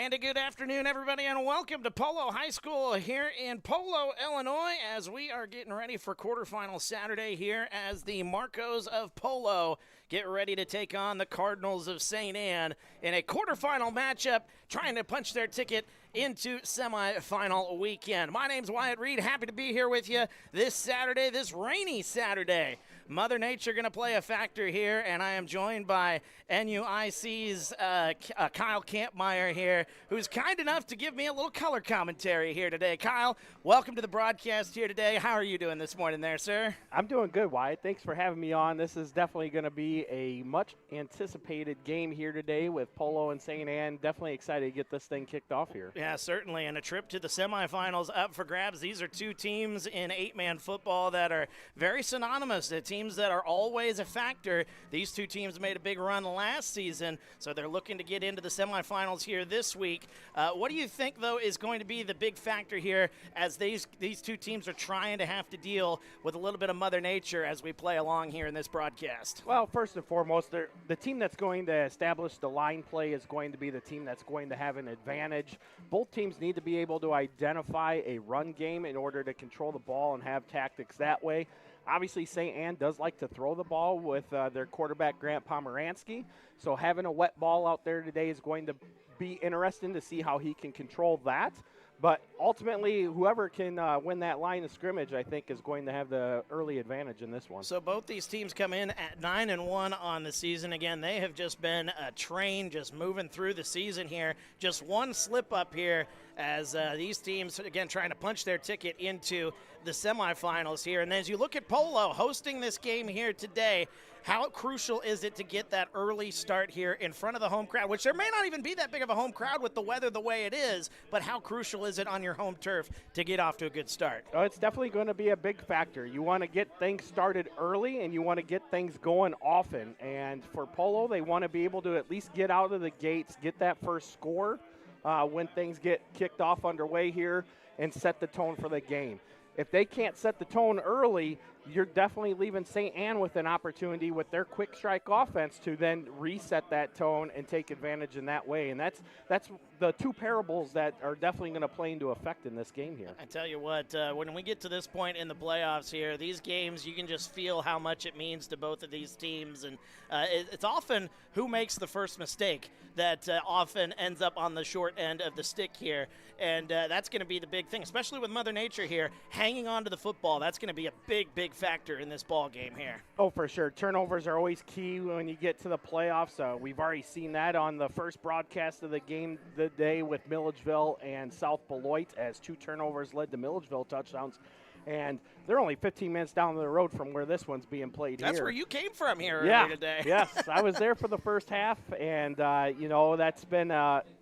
And a good afternoon, everybody, and welcome to Polo High School here in Polo, Illinois, as we are getting ready for quarterfinal Saturday here as the Marcos of Polo get ready to take on the Cardinals of St. Anne in a quarterfinal matchup, trying to punch their ticket into semifinal weekend. My name's Wyatt Reed. Happy to be here with you this Saturday, this rainy Saturday. Mother Nature going to play a factor here, and I am joined by NUIC's Kyle Kampmeyer here, who's kind enough to give me a little color commentary here today. Kyle, welcome to the broadcast here today. How are you doing this morning there, sir? I'm doing good, Wyatt. Thanks for having me on. This is definitely going to be a much anticipated game here today with Polo and St. Anne. Definitely excited to get this thing kicked off here. Yeah, certainly, and a trip to the semifinals up for grabs. These are two teams in eight-man football that are very synonymous. The teams that are always a factor. These two teams made a big run last season, so they're looking to get into the semifinals here this week. What do you think, though, is going to be the big factor here as these two teams are trying to have to deal with a little bit of Mother Nature as we play along here in this broadcast? Well, first and foremost, the team that's going to establish the line play is going to be the team that's going to have an advantage. Both teams need to be able to identify a run game in order to control the ball and have tactics that way. Obviously, St. Anne does like to throw the ball with their quarterback, Grant Pomeranski. So having a wet ball out there today is going to be interesting to see how he can control that. But ultimately, whoever can win that line of scrimmage, I think, is going to have the early advantage in this one. So both these teams come in at 9-1 on the season. Again, they have just been a train just moving through the season here. Just one slip up here as these teams, again, trying to punch their ticket into the semifinals here. And then as you look at Polo hosting this game here today, how crucial is it to get that early start here in front of the home crowd, which there may not even be that big of a home crowd with the weather the way it is, but how crucial is it on your home turf to get off to a good start? Oh, it's definitely going to be a big factor. You want to get things started early, and you want to get things going often. And for Polo, they want to be able to at least get out of the gates, get that first score when things get kicked off underway here, and set the tone for the game. If they can't set the tone early, you're definitely leaving St. Anne with an opportunity with their quick strike offense to then reset that tone and take advantage in that way. And that's the two parables that are definitely going to play into effect in this game here. I tell you what, when we get to this point in the playoffs here, these games, you can just feel how much it means to both of these teams. And it's often who makes the first mistake that often ends up on the short end of the stick here. And that's going to be the big thing, especially with Mother Nature here, hanging on to the football. That's going to be a big factor in this ball game here. Oh, for sure. Turnovers are always key when you get to the playoffs. We've already seen that on the first broadcast of the game today with Milledgeville and South Beloit, as two turnovers led to Milledgeville touchdowns. And they're only 15 minutes down the road from where this one's being played. That's here. Where you came from here earlier today. Yes, I was there for the first half, and, that's been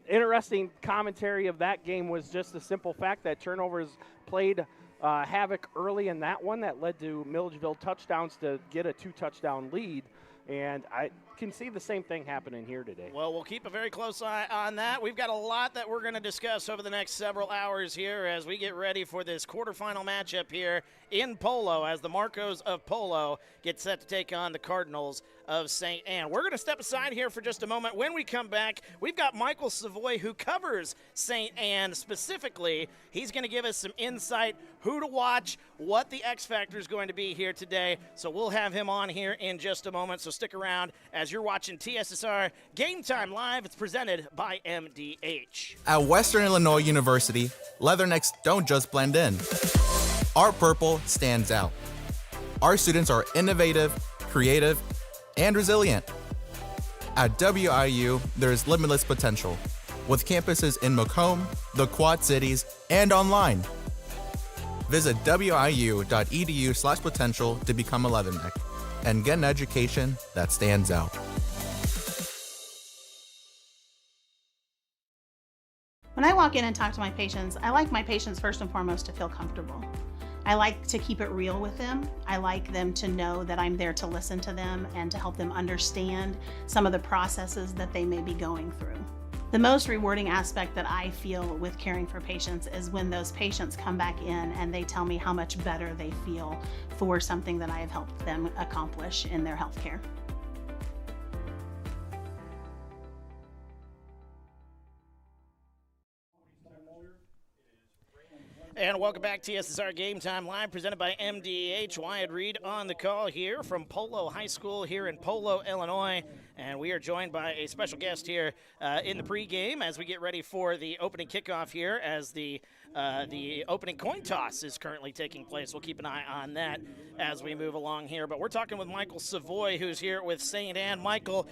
interesting commentary of that game was just the simple fact that turnovers played havoc early in that one that led to Milledgeville touchdowns to get a 2-touchdown lead. And I can see the same thing happening here today. Well, we'll keep a very close eye on that. We've got a lot that we're going to discuss over the next several hours here as we get ready for this quarterfinal matchup here in Polo as the Marcos of Polo get set to take on the Cardinals of St. Anne. We're going to step aside here for just a moment. When we come back, we've got Michael Savoy, who covers St. Anne specifically. He's going to give us some insight, who to watch, what the X factor is going to be here today. So we'll have him on here in just a moment. So stick around as you're watching TSSR Game Time Live. It's presented by MDH. At Western Illinois University, leathernecks don't just blend in. Our purple stands out. Our students are innovative, creative, and resilient. At WIU, there's limitless potential, with campuses in Macomb, the Quad Cities, and online. Visit wiu.edu/potential to become a leatherneck and get an education that stands out. When I walk in and talk to my patients, I like my patients first and foremost to feel comfortable. I like to keep it real with them. I like them to know that I'm there to listen to them and to help them understand some of the processes that they may be going through. The most rewarding aspect that I feel with caring for patients is when those patients come back in and they tell me how much better they feel for something that I have helped them accomplish in their healthcare. And welcome back to TSSR Game Time Live, presented by MDH. Wyatt Reed on the call here from Polo High School here in Polo, Illinois. And we are joined by a special guest here in the pregame as we get ready for the opening kickoff here, as the opening coin toss is currently taking place. We'll keep an eye on that as we move along here. But we're talking with Michael Savoy, who's here with St. Anne. Michael,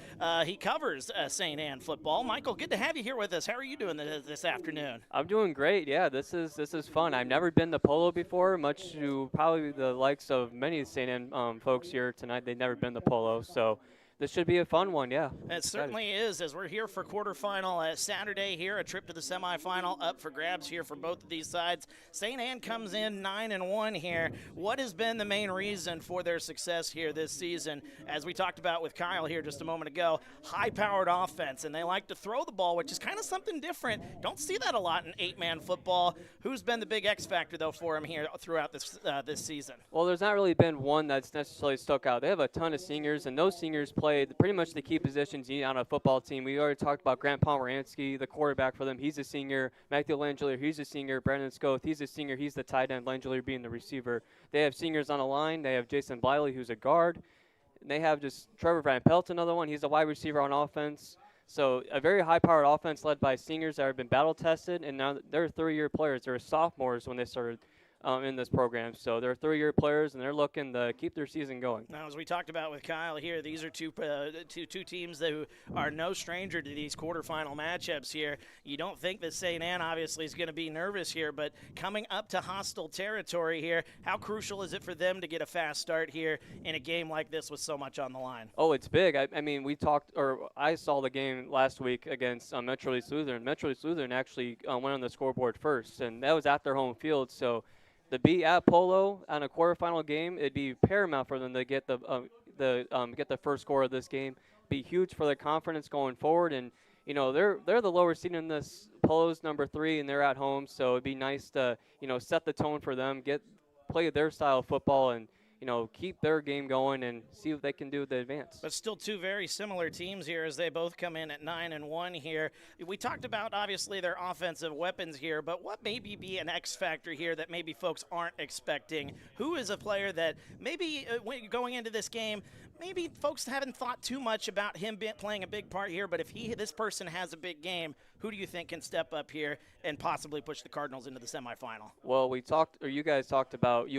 he covers St. Anne football. Michael, good to have you here with us. How are you doing this afternoon? I'm doing great. Yeah, this is fun. I've never been to Polo before, much to probably the likes of many St. Anne folks here tonight. They've never been to Polo, so this should be a fun one, yeah. It certainly is, as we're here for quarterfinal Saturday here, a trip to the semifinal up for grabs here for both of these sides. St. Anne comes in 9-1 here. What has been the main reason for their success here this season? As we talked about with Kyle here just a moment ago, high-powered offense, and they like to throw the ball, which is kind of something different. Don't see that a lot in eight-man football. Who's been the big X factor, though, for him here throughout this season? Well, there's not really been one that's necessarily stuck out. They have a ton of seniors, and those seniors play pretty much the key positions you need on a football team. We already talked about Grant Pomeranski, the quarterback for them. He's a senior. Matthew Langelier, he's a senior. Brandon Scoth, he's a senior. He's the tight end. Langelier being the receiver. They have seniors on the line. They have Jason Bliley, who's a guard. And they have just Trevor Van Pelt, another one. He's a wide receiver on offense. So a very high-powered offense led by seniors that have been battle-tested, and now they're third-year players. They're sophomores when they started in this program. So they're third-year players, and they're looking to keep their season going. Now, as we talked about with Kyle here, these are two teams that are no stranger to these quarterfinal matchups here. You don't think that St. Anne obviously is going to be nervous here, but coming up to hostile territory here, how crucial is it for them to get a fast start here in a game like this with so much on the line? Oh, it's big. I mean, I saw the game last week against Metro East Lutheran. Metro East Lutheran actually went on the scoreboard first, and that was at their home field. So to be at Polo on a quarterfinal game, it'd be paramount for them to get the first score of this game. Be huge for their confidence going forward, and they're the lower seed in this. Polo's number 3, and they're at home, so it'd be nice to set the tone for them, play their style of football, and keep their game going and see what they can do with the advance. But still two very similar teams here as they both come in at 9-1 here. We talked about, obviously, their offensive weapons here, but what maybe be an X factor here that maybe folks aren't expecting? Who is a player that maybe going into this game, maybe folks haven't thought too much about him playing a big part here, but if this person has a big game, who do you think can step up here and possibly push the Cardinals into the semifinal? Well, you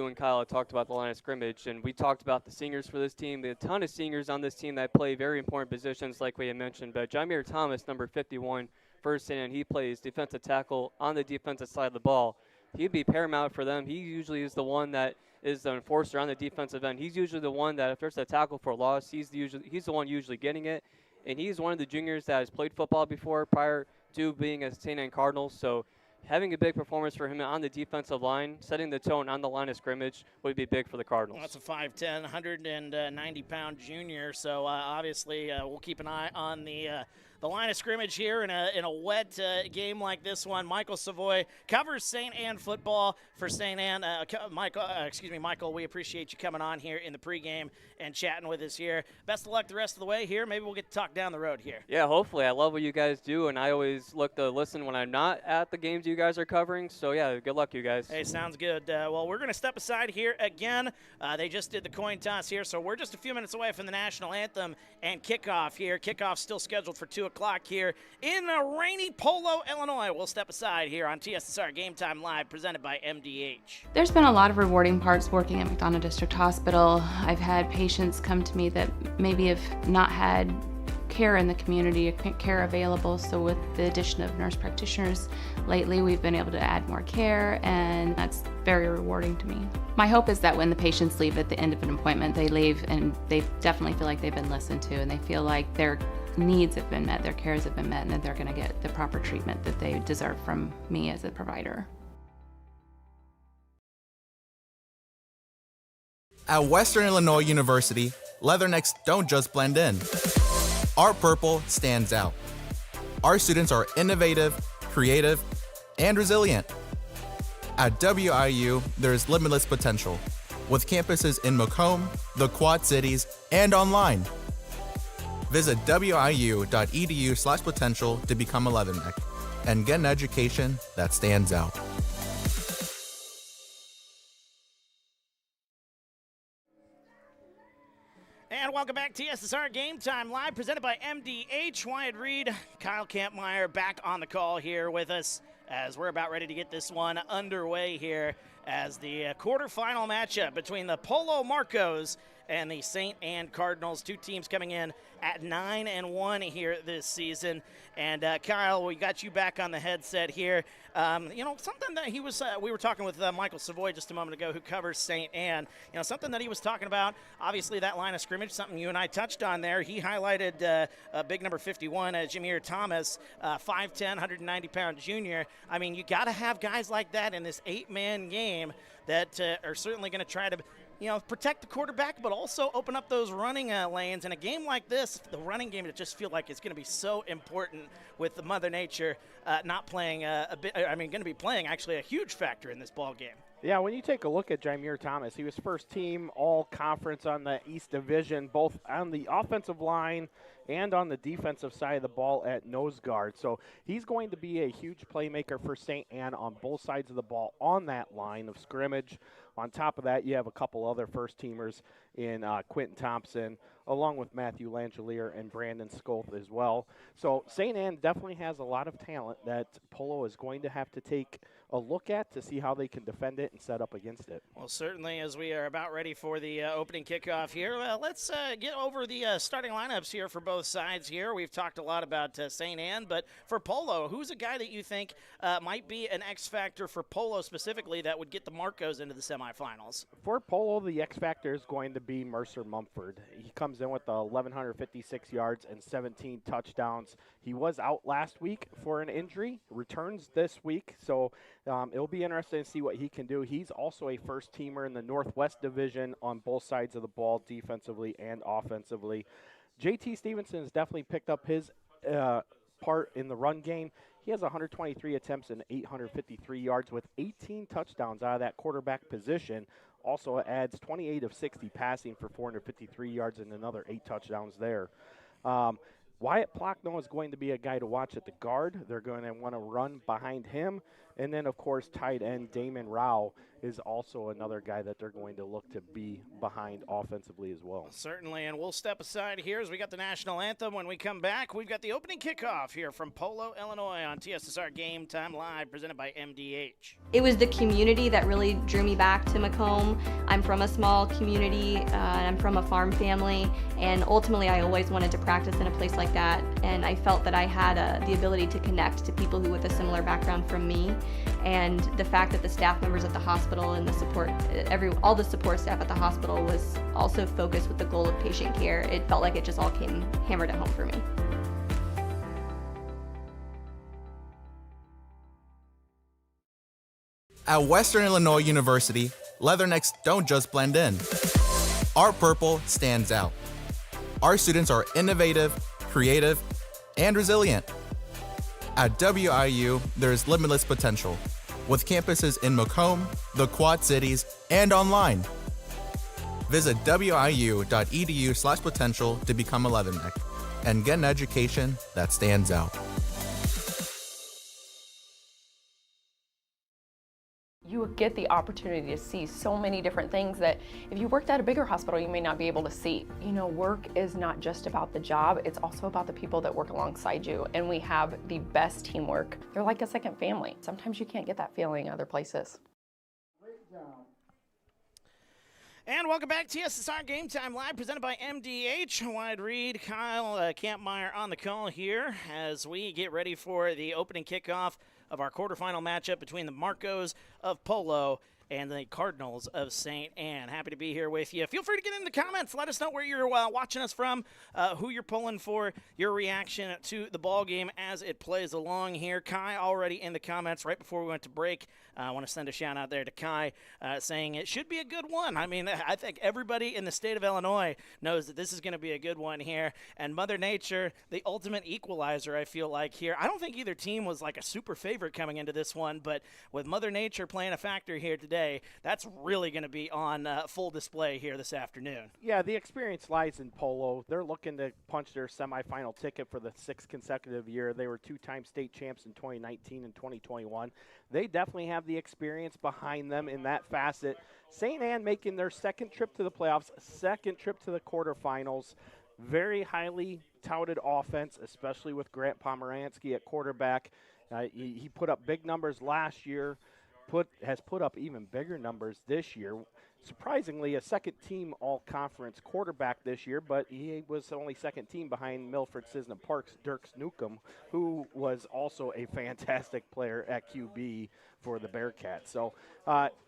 and Kyle talked about the line of scrimmage, and we talked about the seniors for this team. There are a ton of seniors on this team that play very important positions like we had mentioned, but Jameer Thomas, number 51, first in, he plays defensive tackle on the defensive side of the ball. He'd be paramount for them. He usually is the one that is the enforcer on the defensive end. He's usually the one that if there's a tackle for a loss, he's the one usually getting it. And he's one of the juniors that has played football before prior to being a St. Anne Cardinal. So having a big performance for him on the defensive line, setting the tone on the line of scrimmage would be big for the Cardinals. Well, that's a 5'10", 190-pound junior. So obviously we'll keep an eye on the line of scrimmage here in a wet game like this one. Michael Savoy covers St. Anne football for St. Anne. Michael, we appreciate you coming on here in the pregame and chatting with us here. Best of luck the rest of the way here. Maybe we'll get to talk down the road here. Yeah, hopefully. I love what you guys do, and I always look to listen when I'm not at the games you guys are covering. So, yeah, good luck, you guys. Hey, sounds good. Well, we're going to step aside here again. They just did the coin toss here, so we're just a few minutes away from the national anthem and kickoff here. Kickoff still scheduled for 2 o'clock here in rainy Polo, Illinois. We'll step aside here on TSSR Game Time Live, presented by MDH. There's been a lot of rewarding parts working at McDonough District Hospital. I've had patients come to me that maybe have not had care in the community, care available. So with the addition of nurse practitioners lately, we've been able to add more care, and that's very rewarding to me. My hope is that when the patients leave at the end of an appointment, they leave and they definitely feel like they've been listened to, and they feel like their needs have been met, their cares have been met, and that they're going to get the proper treatment that they deserve from me as a provider. At Western Illinois University, leathernecks don't just blend in. Our purple stands out. Our students are innovative, creative, and resilient. At WIU, there's limitless potential, with campuses in Macomb, the Quad Cities, and online. Visit wiu.edu/potential to become a leatherneck and get an education that stands out. And welcome back to TSSR Game Time Live, presented by MDH. Wyatt Reed, Kyle Kampmeyer back on the call here with us as we're about ready to get this one underway here as the quarterfinal matchup between the Polo Marcos and the St. Anne Cardinals. Two teams coming in at 9-1 here this season. And Kyle, we got you back on the headset here. Something that he was, we were talking with Michael Savoy just a moment ago, who covers St. Anne. Something that he was talking about, obviously that line of scrimmage, something you and I touched on there. He highlighted big number 51, Jameer Thomas, 5'10", 190-pound junior. I mean, you got to have guys like that in this 8-man game that are certainly going to try to protect the quarterback, but also open up those running lanes. In a game like this, the running game, it just feel like it's going to be so important with the Mother Nature not playing going to be playing actually a huge factor in this ball game. Yeah, when you take a look at Jameer Thomas, he was first team all-conference on the East Division, both on the offensive line and on the defensive side of the ball at nose guard. So he's going to be a huge playmaker for St. Anne on both sides of the ball on that line of scrimmage. On top of that, you have a couple other first-teamers in Quentin Thompson, along with Matthew Langelier and Brandon Scoth as well. So St. Anne definitely has a lot of talent that Polo is going to have to take a look at to see how they can defend it and set up against it. Well, certainly, as we are about ready for the opening kickoff here, let's get over the starting lineups here for both sides here. We've talked a lot about St. Anne, but for Polo, who's a guy that you think might be an X factor for Polo specifically that would get the Marcos into the semifinals? For Polo, the X factor is going to be Mercer Mumford. He comes in with 1,156 yards and 17 touchdowns. He was out last week for an injury, returns this week, so it'll be interesting to see what he can do. He's also a first-teamer in the Northwest Division on both sides of the ball, defensively and offensively. JT Stevenson has definitely picked up his part in the run game. He has 123 attempts and 853 yards with 18 touchdowns out of that quarterback position. Also adds 28 of 60 passing for 453 yards and another 8 touchdowns there. Wyatt Plockno is going to be a guy to watch at the guard. They're going to want to run behind him. And then, of course, tight end Damon Rao is also another guy that they're going to look to be behind offensively as well. Certainly, and we'll step aside here as we got the national anthem. When we come back, we've got the opening kickoff here from Polo, Illinois on TSSR Game Time Live, presented by MDH. It was the community that really drew me back to Macomb. I'm from a small community, I'm from a farm family, and ultimately I always wanted to practice in a place like that, and I felt that I had the ability to connect to people who with a similar background from me. And the fact that the staff members at the hospital and the support, all the support staff at the hospital was also focused with the goal of patient care, it felt like it just all came hammered at home for me. At Western Illinois University, leathernecks don't just blend in. Our purple stands out. Our students are innovative, creative, and resilient. At WIU, there's limitless potential, with campuses in Macomb, the Quad Cities, and online. Visit wiu.edu/potential to become a leatherneck and get an education that stands out. You would get the opportunity to see so many different things that if you worked at a bigger hospital, you may not be able to see. You know, work is not just about the job, it's also about the people that work alongside you. And we have the best teamwork. They're like a second family. Sometimes you can't get that feeling other places. And welcome back to TSSR Game Time Live, presented by MDH. Wyatt Reed, Kyle Kampmeyer on the call here as we get ready for the opening kickoff of our quarterfinal matchup between the Marcos of Polo and the Cardinals of St. Anne. Happy to be here with you. Feel free to get in the comments. Let us know where you're watching us from, who you're pulling for, your reaction to the ball game as it plays along here. Kai already in the comments right before we went to break. I want to send a shout out there to Kai saying it should be a good one. I mean, I think everybody in the state of Illinois knows that this is going to be a good one here. And Mother Nature, the ultimate equalizer, I feel like here. I don't think either team was like a super favorite coming into this one, but with Mother Nature playing a factor here today, that's really going to be on full display here this afternoon. Yeah, the experience lies in Polo. They're looking to punch their semifinal ticket for the 6th consecutive year. They were 2-time state champs in 2019 and 2021. They definitely have the experience behind them in that facet. St. Anne making their second trip to the playoffs, second trip to the quarterfinals. Very highly touted offense, especially with Grant Pomeranski at quarterback. He put up big numbers last year, has put up even bigger numbers this year. Surprisingly, a second-team all-conference quarterback this year, but he was only second team behind Milford Cisna Park's Dirk Newcomb, who was also a fantastic player at QB for the Bearcats. So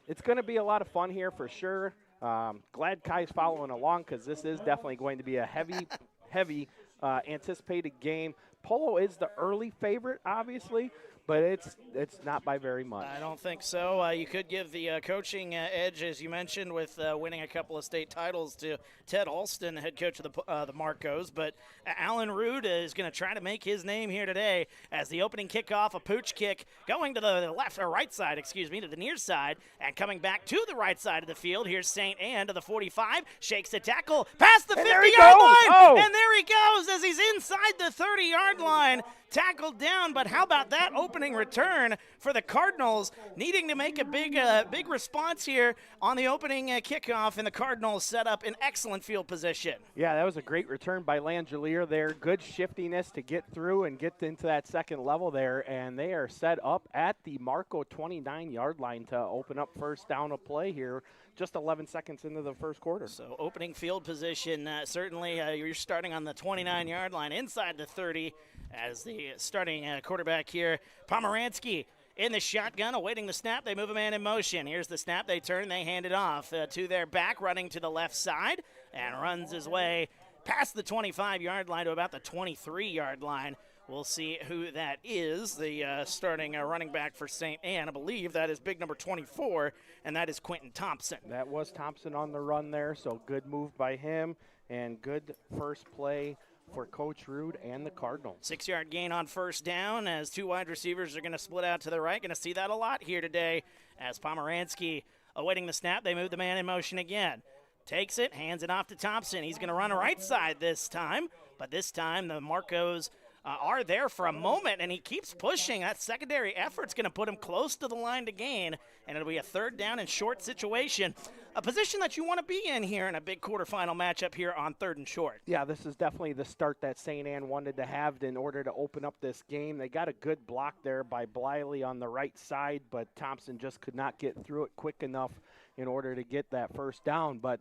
it's going to be a lot of fun here for sure. Glad Kai's following along because this is definitely going to be a heavy anticipated game. Polo is the early favorite, obviously, but it's not by very much. I don't think so. You could give the coaching edge, as you mentioned, with winning a couple of state titles to Ted Alston, head coach of the Marcos. But Alan Rood is going to try to make his name here today as the opening kickoff, a pooch kick, going to the left or right side, to the near side, and coming back to the right side of the field. Here's St. Anne to the 45, shakes the tackle, past the 50-yard line, and there he goes as he's inside the 30-yard line. Tackled down, but how about that opening return for the Cardinals, needing to make a big response here on the opening kickoff, and the Cardinals set up an excellent field position. Yeah, that was a great return by Langelier there. Good shiftiness to get through and get into that second level there, and they are set up at the Marco 29-yard line to open up first down of play here. Just 11 seconds into the first quarter. So opening field position, certainly you're starting on the 29-yard line inside the 30 as the starting quarterback here. Pomeranski in the shotgun, awaiting the snap. They move a man in motion. Here's the snap. They turn. They hand it off to their back, running to the left side, and runs his way past the 25-yard line to about the 23-yard line. We'll see who that is, the starting running back for St. Anne. I believe that is big number 24, and that is Quentin Thompson. That was Thompson on the run there, so good move by him and good first play for Coach Rood and the Cardinals. 6-yard gain on first down as two wide receivers are going to split out to the right. Going to see that a lot here today as Pomeranski awaiting the snap. They move the man in motion again. Takes it, hands it off to Thompson. He's going to run right side this time, but this time the Marcos are there for a moment, and he keeps pushing. That secondary effort's going to put him close to the line to gain, and it'll be a third down and short situation, a position that you want to be in here in a big quarterfinal matchup here on third and short. Yeah, this is definitely the start that St. Anne wanted to have in order to open up this game. They got a good block there by Bliley on the right side, but Thompson just could not get through it quick enough in order to get that first down. But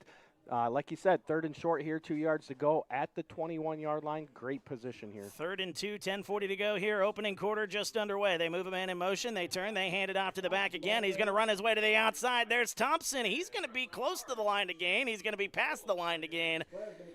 like you said, third and short here, 2 yards to go at the 21-yard line. Great position here. 3rd and 2, 10:40 to go here. Opening quarter just underway. They move a man in motion. They turn. They hand it off to the back again. He's going to run his way to the outside. There's Thompson. He's going to be close to the line to gain. He's going to be past the line to gain,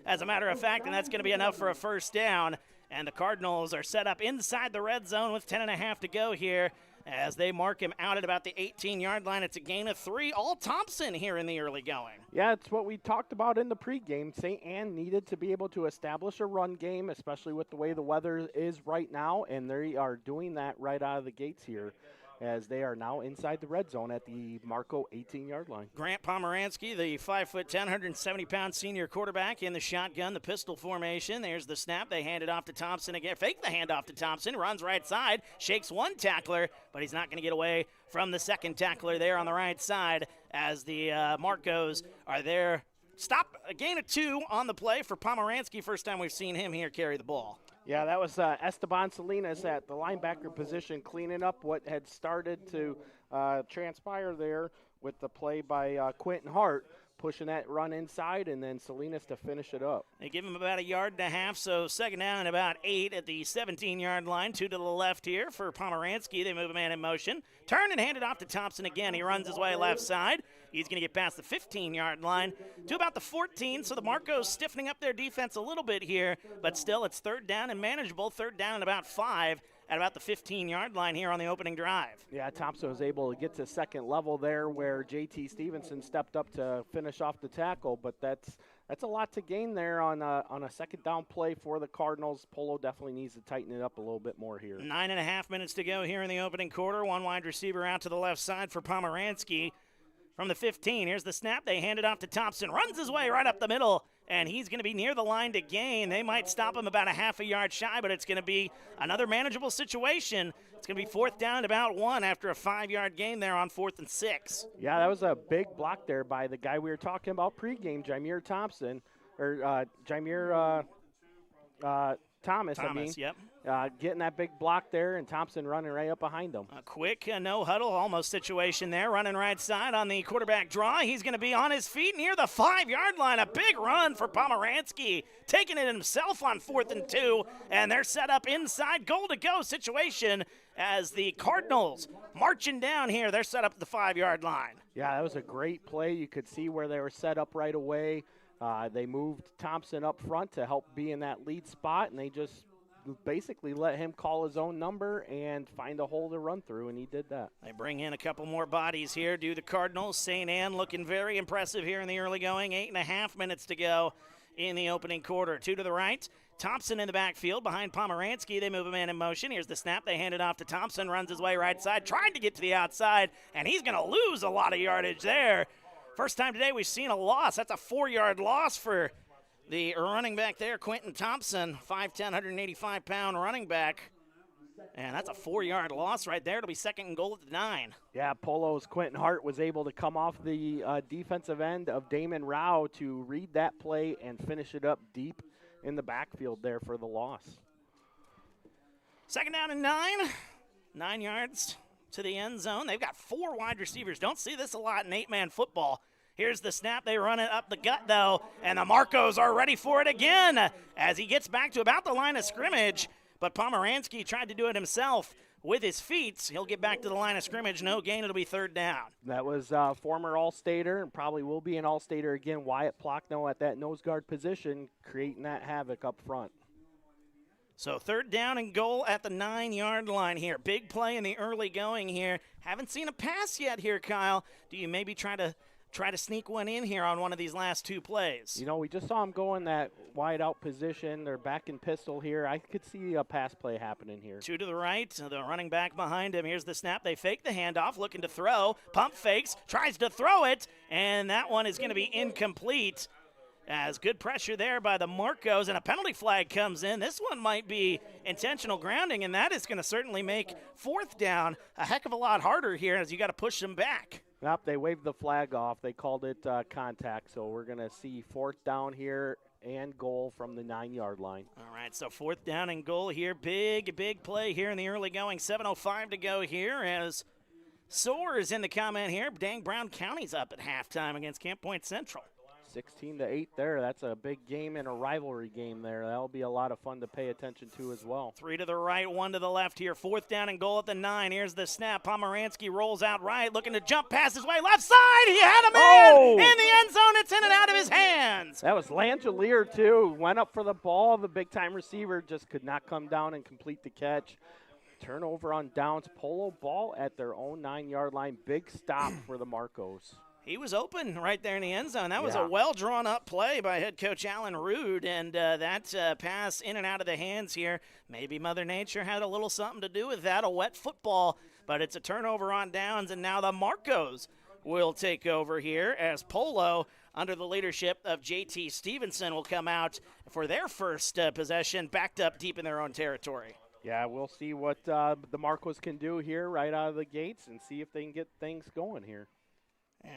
as a matter of fact, and that's going to be enough for a first down. And the Cardinals are set up inside the red zone with 10.5 to go here as they mark him out at about the 18-yard line. It's a gain of 3, all Thompson here in the early going. Yeah, it's what we talked about in the pregame. St. Anne needed to be able to establish a run game, especially with the way the weather is right now, and they are doing that right out of the gates here as they are now inside the red zone at the Marco 18-yard line. Grant Pomeranski, the 5'10", 170-pound senior quarterback in the shotgun, the pistol formation. There's the snap. They hand it off to Thompson again. Fake the handoff to Thompson. Runs right side. Shakes one tackler, but he's not going to get away from the second tackler there on the right side as the Marcos are there. Stop, a gain of 2 on the play for Pomeranski. First time we've seen him here carry the ball. Yeah, that was Esteban Salinas at the linebacker position cleaning up what had started to transpire there with the play by Quentin Hart, pushing that run inside, and then Salinas to finish it up. They give him about 1.5 yards, so second down and about 8 at the 17-yard line. 2 to the left here for Pomeranski. They move a man in motion. Turn and hand it off to Thompson again. He runs his way left side. He's going to get past the 15-yard line to about the 14, so the Marcos stiffening up their defense a little bit here, but still it's third down and manageable. Third down and about 5 at about the 15-yard line here on the opening drive. Yeah, Thompson was able to get to second level there where J.T. Stevenson stepped up to finish off the tackle, but that's a lot to gain there on a second down play for the Cardinals. Polo definitely needs to tighten it up a little bit more here. 9.5 minutes to go here in the opening quarter. One wide receiver out to the left side for Pomeranski. From the 15, here's the snap. They hand it off to Thompson. Runs his way right up the middle and he's going to be near the line to gain. They might stop him about a half a yard shy, but it's going to be another manageable situation. It's going to be 4th down and about 1 after a 5-yard gain there on 4th and 6. Yeah, that was a big block there by the guy we were talking about pregame, Jameer Thompson, or Jameer Thomas. Yep. Getting that big block there, and Thompson running right up behind him. A quick no-huddle almost situation there, running right side on the quarterback draw. He's going to be on his feet near the 5-yard line. A big run for Pomeranski, taking it himself on 4th and 2, and they're set up inside goal-to-go situation as the Cardinals marching down here. They're set up at the 5-yard line. Yeah, that was a great play. You could see where they were set up right away. They moved Thompson up front to help be in that lead spot, and they just basically let him call his own number and find a hole to run through, and he did that. They bring in a couple more bodies here, do the Cardinals. St. Anne looking very impressive here in the early going. 8.5 minutes to go in the opening quarter. 2 to the right. Thompson in the backfield behind Pomeranski. They move a man in motion. Here's the snap. They hand it off to Thompson. Runs his way right side. Tried to get to the outside, and he's going to lose a lot of yardage there. First time today we've seen a loss. That's a 4-yard loss for the running back there, Quentin Thompson, 5'10", 185-pound running back. And that's a 4-yard loss right there. It'll be 2nd and goal at the 9. Yeah, Polo's Quentin Hart was able to come off the defensive end of Damon Rao to read that play and finish it up deep in the backfield there for the loss. 2nd down and 9. 9 yards to the end zone. They've got 4 wide receivers. Don't see this a lot in 8-man football. Here's the snap. They run it up the gut, though, and the Marcos are ready for it again as he gets back to about the line of scrimmage. But Pomeranski tried to do it himself with his feet. He'll get back to the line of scrimmage. No gain. It'll be 3rd down. That was former All-Stater and probably will be an All-Stater again, Wyatt Plockno at that nose guard position, creating that havoc up front. So 3rd down and goal at the 9-yard line here. Big play in the early going here. Haven't seen a pass yet here, Kyle. Do you maybe try to sneak one in here on one of these last 2 plays? You know, we just saw him go in that wide out position. They're back in pistol here. I could see a pass play happening here. 2 to the right, the running back behind him. Here's the snap. They fake the handoff, looking to throw. Pump fakes, tries to throw it, and that one is going to be incomplete. As good pressure there by the Marcos, and a penalty flag comes in. This one might be intentional grounding, and that is going to certainly make 4th down a heck of a lot harder here as you got to push them back. Nope, they waved the flag off. They called it contact, so we're going to see 4th down here and goal from the 9-yard line. All right, so 4th down and goal here. Big play here in the early going. 7:05 to go here as Soares in the comment here. Dang, Brown County's up at halftime against Camp Point Central. 16-8 there. That's a big game and a rivalry game there. That'll be a lot of fun to pay attention to as well. 3 to the right, 1 to the left here. 4th down and goal at the 9. Here's the snap. Pomeranski rolls out right, looking to jump past his way. Left side, he had a man in the end zone. It's in and out of his hands. That was Langelier, too. Went up for the ball. The big-time receiver just could not come down and complete the catch. Turnover on downs. Polo ball at their own 9-yard line. Big stop for the Marcos. He was open right there in the end zone. That was a well-drawn-up play by head coach Alan Rude, and that pass in and out of the hands here. Maybe Mother Nature had a little something to do with that, a wet football, but it's a turnover on downs, and now the Marcos will take over here as Polo, under the leadership of J.T. Stevenson, will come out for their first possession, backed up deep in their own territory. Yeah, we'll see what the Marcos can do here right out of the gates and see if they can get things going here.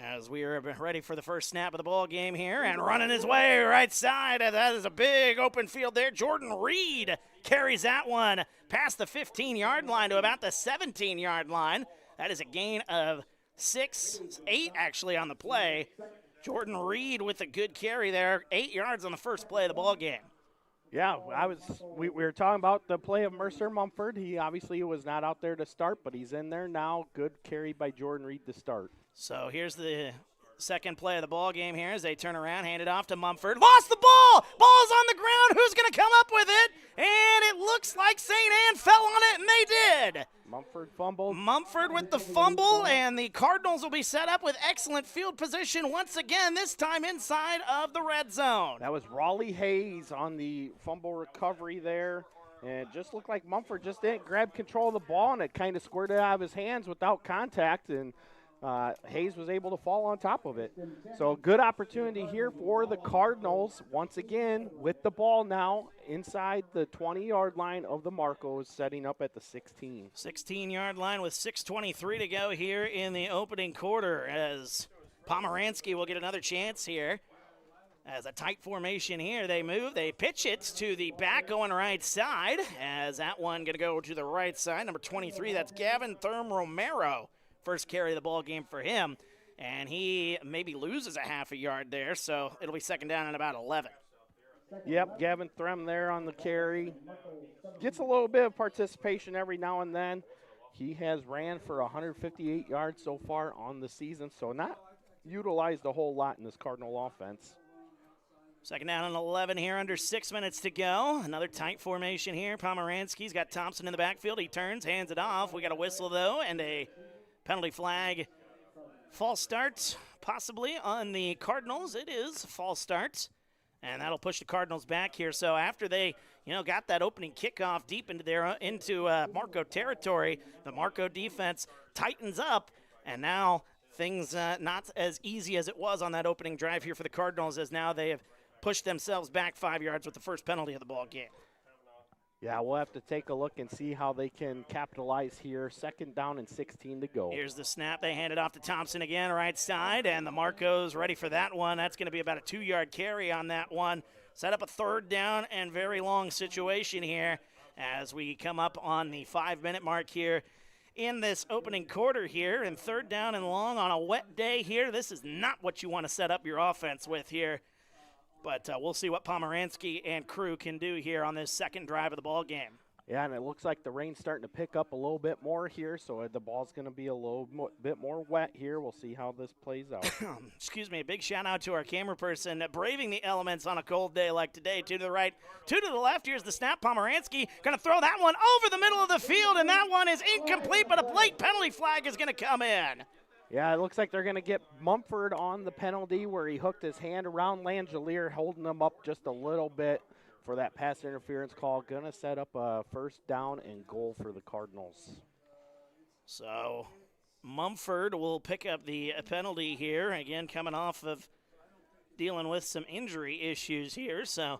As we are ready for the first snap of the ball game here, and running his way right side. That is a big open field there. Jordan Reed carries that one past the 15-yard line to about the 17-yard line. That is a gain of 8 actually on the play. Jordan Reed with a good carry there, 8 yards on the first play of the ball game. Yeah, we were talking about the play of Mercer Mumford. He obviously was not out there to start, but he's in there now. Good carry by Jordan Reed to start. So here's the second play of the ball game here as they turn around, hand it off to Mumford. Lost the ball! Ball's on the ground. Who's going to come up with it? And it looks like St. Anne fell on it, and they did. Mumford fumbled. Mumford with the fumble, and the Cardinals will be set up with excellent field position once again, this time inside of the red zone. That was Raleigh Hayes on the fumble recovery there. And it just looked like Mumford just didn't grab control of the ball, and it kind of squirted out of his hands without contact. And Hayes was able to fall on top of it. So good opportunity here for the Cardinals once again with the ball now inside the 20-yard line of the Marcos, setting up at the 16. 16-yard line with 6:23 to go here in the opening quarter as Pomeranski will get another chance here. As a tight formation here, they move, they pitch it to the back going right side, as that one going to go to the right side. Number 23, that's Gavin Thurm Romero. First carry of the ball game for him, and he maybe loses a half a yard there, so it'll be second down and about 11. Yep, Gavin Thurm there on the carry. Gets a little bit of participation every now and then. He has ran for 158 yards so far on the season, so not utilized a whole lot in this Cardinal offense. Second down and 11 here, under 6 minutes to go. Another tight formation here. Pomeranski's got Thompson in the backfield. He turns, hands it off. We got a whistle, though, and a penalty flag. False start possibly on the Cardinals. It is false start, and that'll push the Cardinals back here. So after they, got that opening kickoff deep into Marco territory, the Marco defense tightens up, and now things not as easy as it was on that opening drive here for the Cardinals, as now they have pushed themselves back 5 yards with the first penalty of the ball game. Yeah, we'll have to take a look and see how they can capitalize here. Second down and 16 to go. Here's the snap. They hand it off to Thompson again, right side, and the Marcos ready for that one. That's going to be about a 2-yard carry on that one. Set up a third down and very long situation here as we come up on the 5-minute mark here in this opening quarter here. And third down and long on a wet day here. This is not what you want to set up your offense with here. But we'll see what Pomeranski and crew can do here on this second drive of the ball game. Yeah, and it looks like the rain's starting to pick up a little bit more here, so the ball's going to be a little bit more wet here. We'll see how this plays out. Excuse me, a big shout out to our camera person braving the elements on a cold day like today. 2 to the right, 2 to the left. Here's the snap. Pomeranski going to throw that one over the middle of the field, and that one is incomplete, but a late penalty flag is going to come in. Yeah, it looks like they're going to get Mumford on the penalty where he hooked his hand around Langelier, holding him up just a little bit for that pass interference call. Going to set up a first down and goal for the Cardinals. So Mumford will pick up the penalty here, again coming off of dealing with some injury issues here. So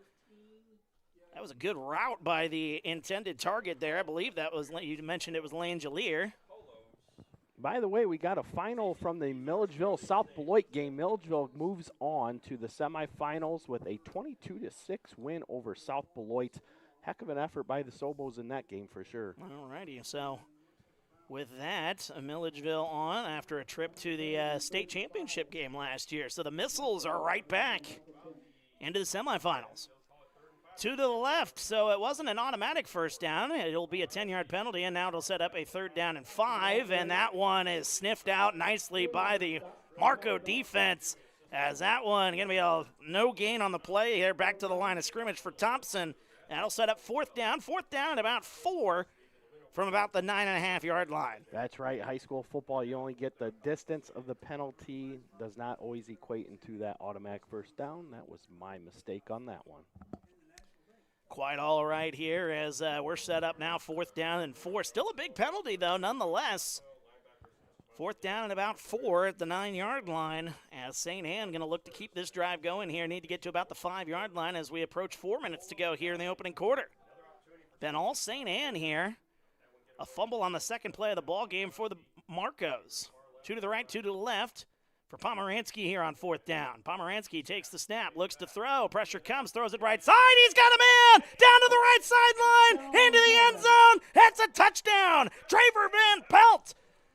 that was a good route by the intended target there. I believe that was, you mentioned it was Langelier. By the way, we got a final from the Milledgeville-South Beloit game. Milledgeville moves on to the semifinals with a 22-6 win over South Beloit. Heck of an effort by the Sobos in that game for sure. All righty, so with that, Milledgeville on after a trip to the state championship game last year. So the Missiles are right back into the semifinals. 2 to the left, so it wasn't an automatic first down. It'll be a 10-yard penalty, and now it'll set up a third down and 5, and that one is sniffed out nicely by the Marco defense, as that one going to be a no gain on the play here, back to the line of scrimmage for Thompson. That'll set up fourth down at about 4 from about the 9.5-yard line. That's right. High school football, you only get the distance of the penalty. Does not always equate into that automatic first down. That was my mistake on that one. Quite all right here as we're set up now, 4th down and 4. Still a big penalty, though, nonetheless. 4th down and about 4 at the 9-yard line, as St. Anne going to look to keep this drive going here. Need to get to about the 5-yard line as we approach 4 minutes to go here in the opening quarter. Then all St. Anne here. A fumble on the second play of the ball game for the Marcos. 2 to the right, 2 to the left for Pomeranski here on 4th down. Pomeranski takes the snap, looks to throw. Pressure comes, throws it right side. He's got a man down to the right sideline, into the end zone. That's a touchdown. Traver Van Pelt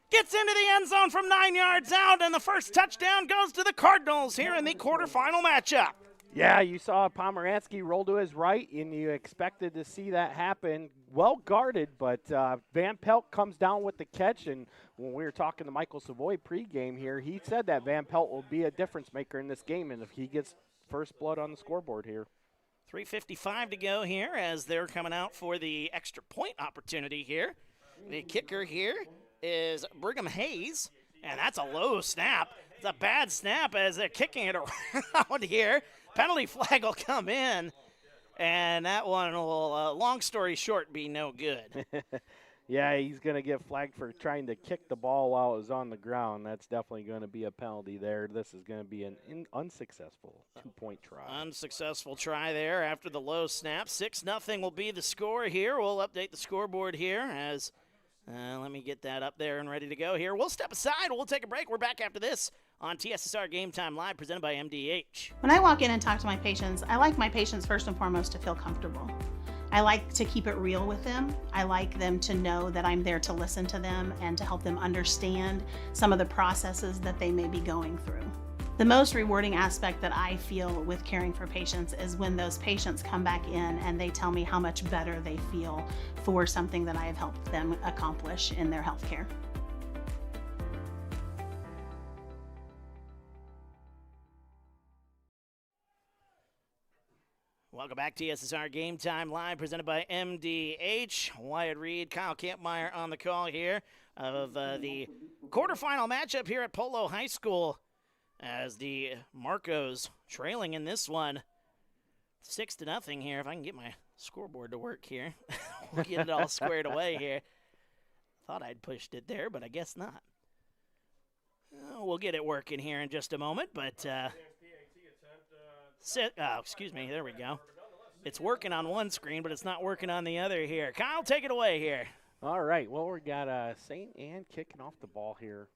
gets into the end zone from 9 yards out, and the first touchdown goes to the Cardinals here in the quarterfinal matchup. Yeah, you saw Pomeranski roll to his right, and you expected to see that happen. Well guarded, but Van Pelt comes down with the catch, and when we were talking to Michael Savoy pregame here, he said that Van Pelt will be a difference maker in this game, and if he gets first blood on the scoreboard here. 3:55 to go here as they're coming out for the extra point opportunity here. The kicker here is Brigham Hayes, and that's a low snap. It's a bad snap as they're kicking it around here. Penalty flag will come in, and that one will, long story short, be no good. Yeah, he's going to get flagged for trying to kick the ball while it was on the ground. That's definitely going to be a penalty there. This is going to be an unsuccessful 2-point try. Unsuccessful try there after the low snap. 6-0 will be the score here. We'll update the scoreboard here as let me get that up there and ready to go here. We'll step aside. We'll take a break. We're back after this on TSSR Game Time Live, presented by MDH. When I walk in and talk to my patients, I like my patients first and foremost to feel comfortable. I like to keep it real with them. I like them to know that I'm there to listen to them and to help them understand some of the processes that they may be going through. The most rewarding aspect that I feel with caring for patients is when those patients come back in and they tell me how much better they feel for something that I have helped them accomplish in their health care. Welcome back to TSSR Game Time Live, presented by MDH. Wyatt Reed, Kyle Kampmeyer on the call here of the quarterfinal matchup here at Polo High School, as the Marcos trailing in this one 6-0 here. If I can get my scoreboard to work here, we'll get it all squared away here. Thought I'd pushed it there, but I guess not. We'll get it working here in just a moment, but excuse me, there we go. It's working on one screen, but it's not working on the other here. Kyle, take it away here. All right, well, we got St. Anne kicking off the ball here.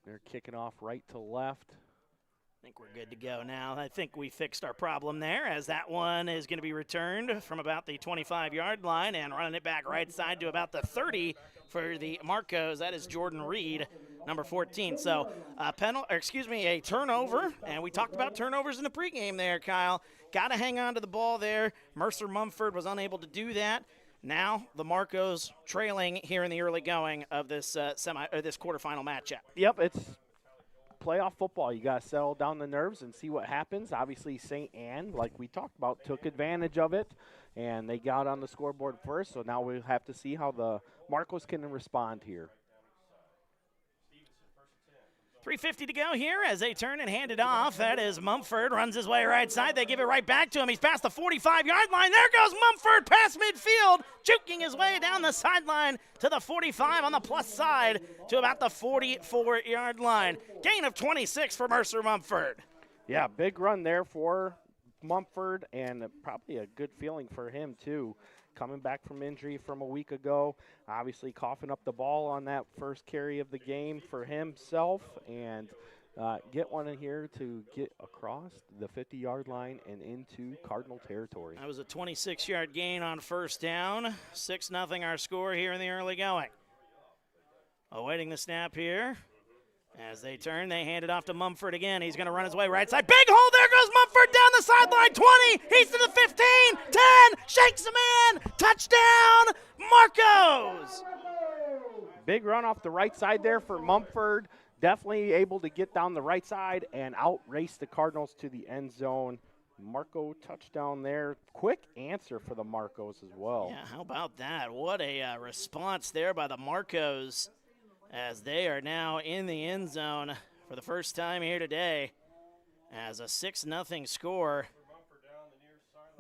They're kicking off right to left. I think we're good to go now. I think we fixed our problem there, as that one is going to be returned from about the 25-yard line and running it back right side to about the 30 for the Marcos. That is Jordan Reed, number 14. So a turnover, and we talked about turnovers in the pregame there, Kyle. Got to hang on to the ball there. Mercer Mumford was unable to do that. Now the Marcos trailing here in the early going of this this quarterfinal matchup. Yep, it's playoff football. You got to settle down the nerves and see what happens. Obviously, St. Anne, like we talked about, took advantage of it, and they got on the scoreboard first. So now we'll have to see how the Marcos can respond here. 3:50 to go here as they turn and hand it off. That is Mumford, runs his way right side. They give it right back to him. He's past the 45-yard line. There goes Mumford past midfield, juking his way down the sideline to the 45 on the plus side to about the 44-yard line. Gain of 26 for Mercer Mumford. Yeah, big run there for Mumford, and probably a good feeling for him too. Coming back from injury from a week ago, obviously coughing up the ball on that first carry of the game for himself, and get one in here to get across the 50-yard line and into Cardinal territory. That was a 26-yard gain on first down. 6-0 our score here in the early going. Awaiting the snap here. As they turn, they hand it off to Mumford again. He's going to run his way right side. Big hole. There goes Mumford down the sideline. 20. He's to the 15. 10. Shakes him in. Touchdown, Marcos. Big run off the right side there for Mumford. Definitely able to get down the right side and outrace the Cardinals to the end zone. Marco touchdown there. Quick answer for the Marcos as well. Yeah, how about that? What a response there by the Marcos, as they are now in the end zone for the first time here today as a 6-0 score.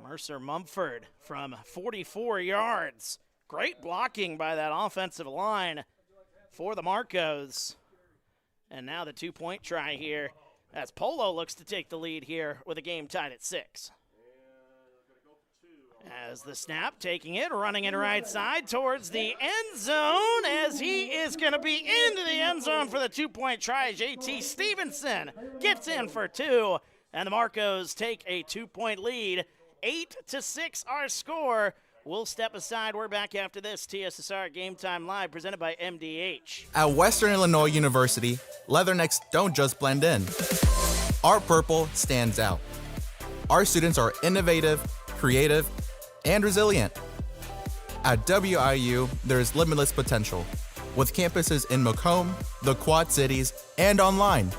Mercer Mumford from 44 yards. Great blocking by that offensive line for the Marcos. And now the 2-point try here as Polo looks to take the lead here with a game tied at 6. As the snap, taking it, running it right side towards the end zone, as he is going to be into the end zone for the 2-point try. JT Stevenson gets in for 2, and the Marcos take a 2-point lead. 8-6 our score. We'll step aside. We're back after this. TSSR Game Time Live, presented by MDH. At Western Illinois University, leathernecks don't just blend in. Our purple stands out. Our students are innovative, creative, and resilient. At WIU, there is limitless potential, with campuses in Macomb, the Quad Cities, and online.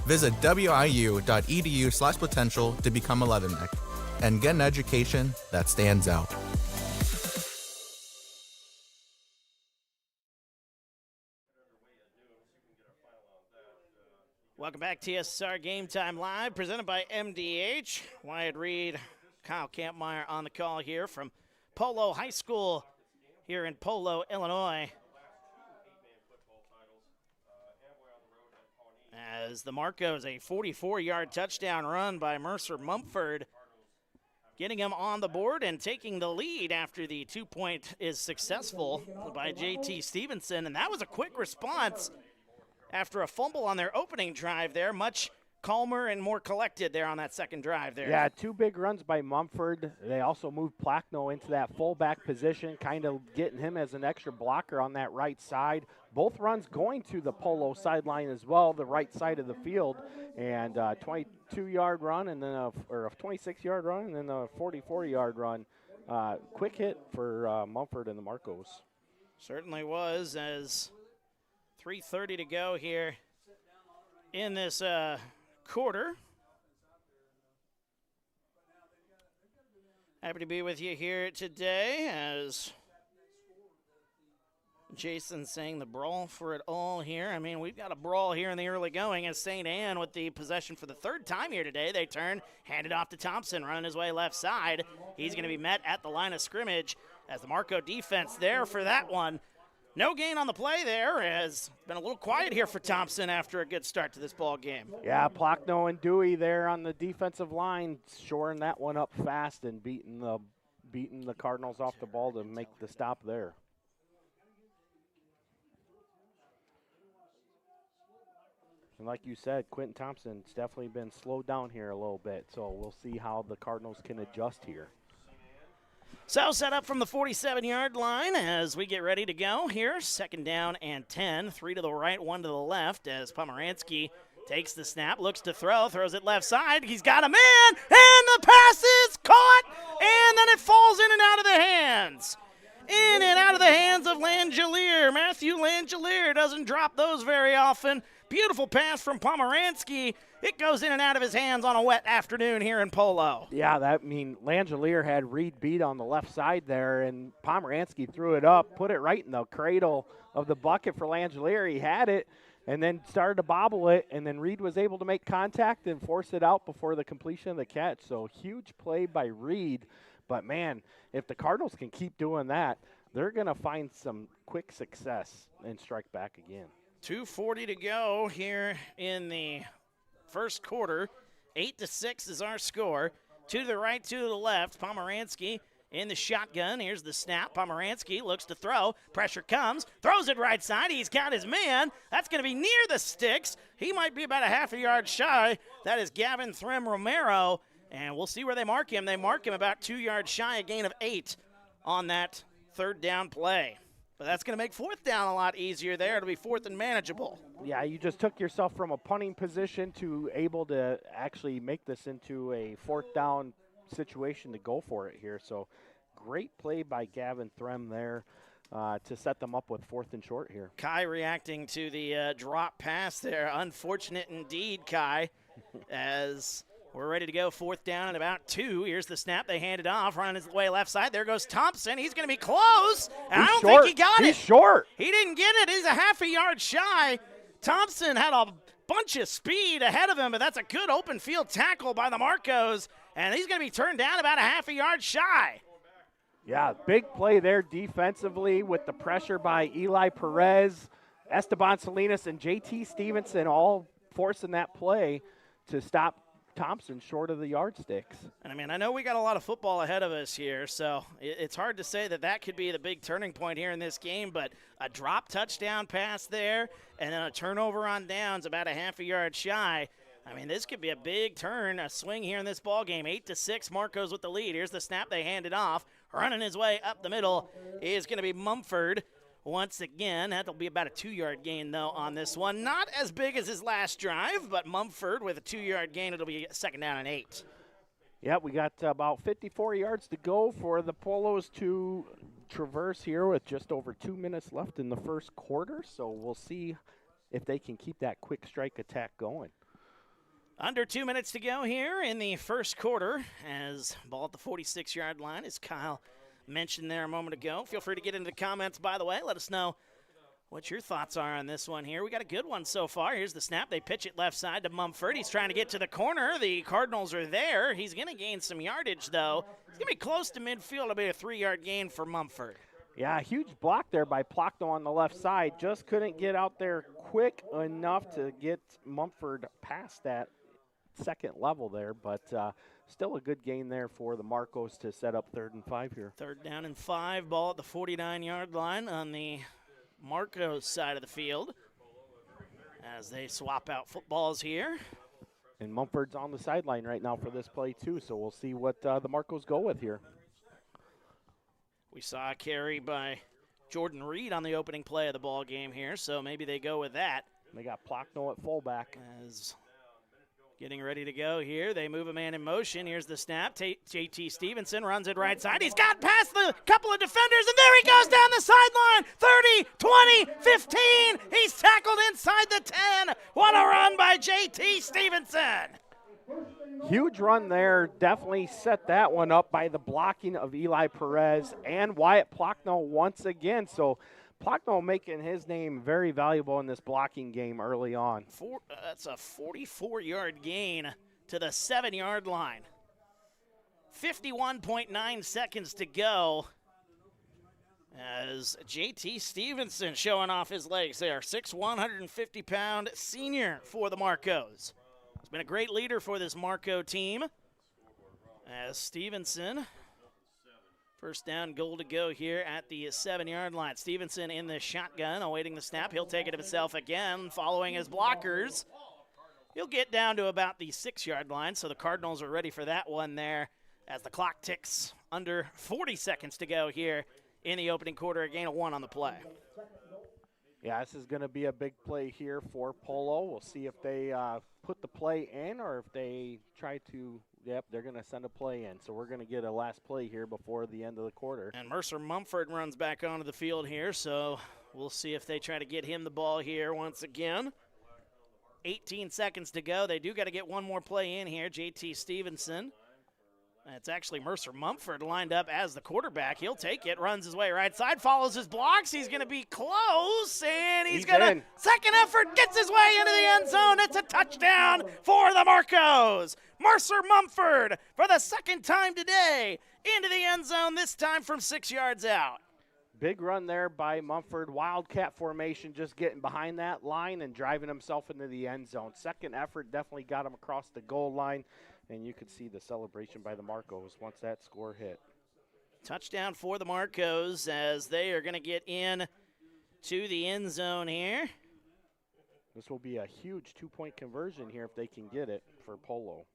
Visit wiu.edu/potential to become a leatherneck and get an education that stands out. Welcome back, TSSR Game Time Live, presented by MDH. Wyatt Reed, Kyle Kampmeyer on the call here from Polo High School here in Polo, Illinois. As the Marcos, a 44-yard touchdown run by Mercer Mumford, getting him on the board and taking the lead after the 2-point is successful by J.T. Stevenson. And that was a quick response after a fumble on their opening drive there. Much calmer and more collected there on that second drive there. Yeah, 2 big runs by Mumford. They also moved Plackno into that fullback position, kind of getting him as an extra blocker on that right side. Both runs going to the Polo sideline as well, the right side of the field, and 22-yard run and then a 26-yard run and then a 44-yard run. Quick hit for Mumford and the Marcos. Certainly was, as 3:30 to go here in this quarter. Happy to be with you here today as Jason's saying the brawl for it all here. I mean, we've got a brawl here in the early going as St. Anne with the possession for the 3rd time here today. They turn, hand it off to Thompson, running his way left side. He's going to be met at the line of scrimmage as the Marco defense there for that one. No gain on the play there, as it's been a little quiet here for Thompson after a good start to this ball game. Yeah, Plackno and Dewey there on the defensive line, shoring that one up fast and beating the Cardinals off the ball to make the stop there. And like you said, Quentin Thompson's definitely been slowed down here a little bit, so we'll see how the Cardinals can adjust here. So set up from the 47-yard line as we get ready to go here. 2nd down and 10. 3 to the right, 1 to the left as Pomeranski takes the snap, looks to throw, throws it left side. He's got a man, and the pass is caught, and then it falls in and out of the hands. In and out of the hands of Langelier. Matthew Langelier doesn't drop those very often. Beautiful pass from Pomeranski. It goes in and out of his hands on a wet afternoon here in Polo. Yeah, Langelier had Reed beat on the left side there, and Pomeranski threw it up, put it right in the cradle of the bucket for Langelier. He had it and then started to bobble it, and then Reed was able to make contact and force it out before the completion of the catch. So huge play by Reed. But, man, if the Cardinals can keep doing that, they're going to find some quick success and strike back again. 2:40 to go here in the first quarter. 8-6 is our score. 2 to the right, 2 to the left. Pomeranski in the shotgun. Here's the snap. Pomeranski looks to throw. Pressure comes. Throws it right side. He's got his man. That's going to be near the sticks. He might be about a half a yard shy. That is Gavin Threm Romero. And we'll see where they mark him. They mark him about 2 yards shy, a gain of 8 on that 3rd down play. But that's going to make 4th down a lot easier there. It'll be 4th and manageable. Yeah, you just took yourself from a punting position to able to actually make this into a 4th down situation to go for it here. So great play by Gavin Threm there to set them up with 4th and short here. Kai reacting to the drop pass there. Unfortunate indeed, Kai, as we're ready to go 4th down and about 2. Here's the snap. They hand it off. Running his way left side. There goes Thompson. He's going to be close. And I don't think he got it. He's short. He didn't get it. He's a half a yard shy. Thompson had a bunch of speed ahead of him, but that's a good open field tackle by the Marcos. And he's going to be turned down about a half a yard shy. Yeah, big play there defensively with the pressure by Eli Perez, Esteban Salinas, and J.T. Stevenson all forcing that play to stop Thompson short of the yardsticks. And I mean, I know we got a lot of football ahead of us here, so it's hard to say that could be the big turning point here in this game, but a drop touchdown pass there and then a turnover on downs about a half a yard shy. I mean, this could be a big turn, a swing here in this ball game. 8-6, Marcos with the lead. Here's the snap. They hand it off. Running his way up the middle is going to be Mumford. Once again, that'll be about a 2-yard gain, though, on this one. Not as big as his last drive, but Mumford with a 2-yard gain. It'll be 2nd down and 8. Yeah, we got about 54 yards to go for the Polos to traverse here with just over 2 minutes left in the first quarter. So we'll see if they can keep that quick strike attack going. Under 2 minutes to go here in the first quarter as ball at the 46-yard line, as Kyle mentioned there a moment ago. Feel free to get into the comments, by the way. Let us know what your thoughts are on this one here. We got a good one so far. Here's the snap. They pitch it left side to Mumford. He's trying to get to the corner. The Cardinals are there. He's going to gain some yardage, though. He's going to be close to midfield. It'll be a 3-yard gain for Mumford. Yeah, a huge block there by Plockno on the left side. Just couldn't get out there quick enough to get Mumford past that second level there, but still a good gain there for the Marcos to set up 3rd and 5 here. 3rd down and 5, ball at the 49-yard line on the Marcos side of the field as they swap out footballs here. And Mumford's on the sideline right now for this play too, so we'll see what the Marcos go with here. We saw a carry by Jordan Reed on the opening play of the ball game here, so maybe they go with that. They got Plockno at fullback. As getting ready to go here, they move a man in motion. Here's the snap. JT Stevenson runs it right side. He's got past the couple of defenders, and there he goes down the sideline. 30, 20, 15. He's tackled inside the 10. What a run by JT Stevenson. Huge run there. Definitely set that one up by the blocking of Eli Perez and Wyatt Plockno once again. So Plockno making his name very valuable in this blocking game early on. That's a 44-yard gain to the 7-yard line. 51.9 seconds to go as JT Stevenson showing off his legs there. 6'1", 150-pound senior for the Marcos. He's been a great leader for this Marco team. As Stevenson, first down, goal to go here at the 7-yard line. Stevenson in the shotgun, awaiting the snap. He'll take it himself again, following his blockers. He'll get down to about the 6-yard line, so the Cardinals are ready for that one there as the clock ticks under 40 seconds to go here in the opening quarter. A gain of 1 on the play. Yeah, this is going to be a big play here for Polo. We'll see if they put the play in or if they try to, they're going to send a play in. So we're going to get a last play here before the end of the quarter. And Mercer Mumford runs back onto the field here, so we'll see if they try to get him the ball here once again. 18 seconds to go. They do got to get one more play in here. JT Stevenson. It's actually Mercer Mumford lined up as the quarterback. He'll take it, runs his way right side, follows his blocks. He's going to be close, and he's going to, second effort, gets his way into the end zone. It's a touchdown for the Marcos. Mercer Mumford for the second time today into the end zone, this time from 6 yards out. Big run there by Mumford. Wildcat formation, just getting behind that line and driving himself into the end zone. Second effort definitely got him across the goal line. And you could see the celebration by the Marcos once that score hit. Touchdown for the Marcos as they are going to get in to the end zone here. This will be a huge 2-point conversion here if they can get it for Polo.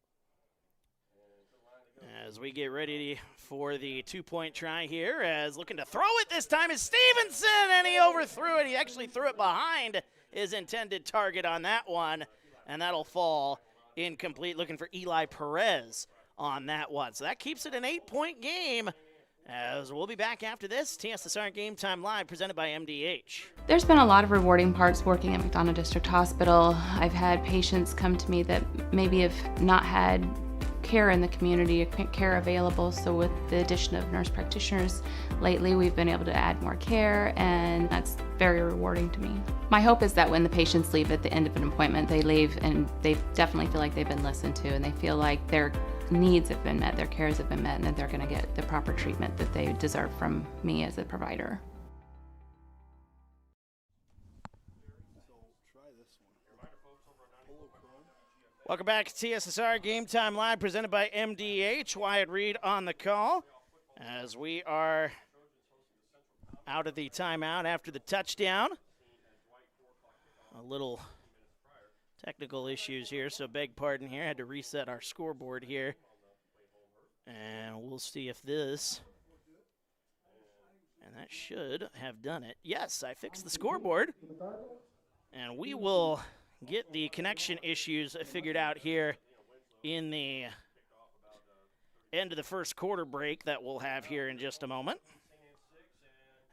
As we get ready for the 2-point try here, as looking to throw it this time is Stevenson, and he overthrew it. He actually threw it behind his intended target on that one, and that'll fall incomplete. Looking for Eli Perez on that one. So that keeps it an 8-point game. As we'll be back after this, TSSR Game Time Live presented by MDH. There's been a lot of rewarding parts working at McDonough District Hospital. I've had patients come to me that maybe have not had care in the community, care available. So with the addition of nurse practitioners lately, we've been able to add more care, and that's very rewarding to me. My hope is that when the patients leave at the end of an appointment, they leave and they definitely feel like they've been listened to, and they feel like their needs have been met, their cares have been met, and that they're going to get the proper treatment that they deserve from me as a provider. Welcome back to TSSR Game Time Live presented by MDH. Wyatt Reed on the call as we are out of the timeout after the touchdown. A little technical issues here, so beg pardon here. Had to reset our scoreboard here. And we'll see if this, and that should have done it. Yes, I fixed the scoreboard. And we will get the connection issues figured out here in the end of the first quarter break that we'll have here in just a moment.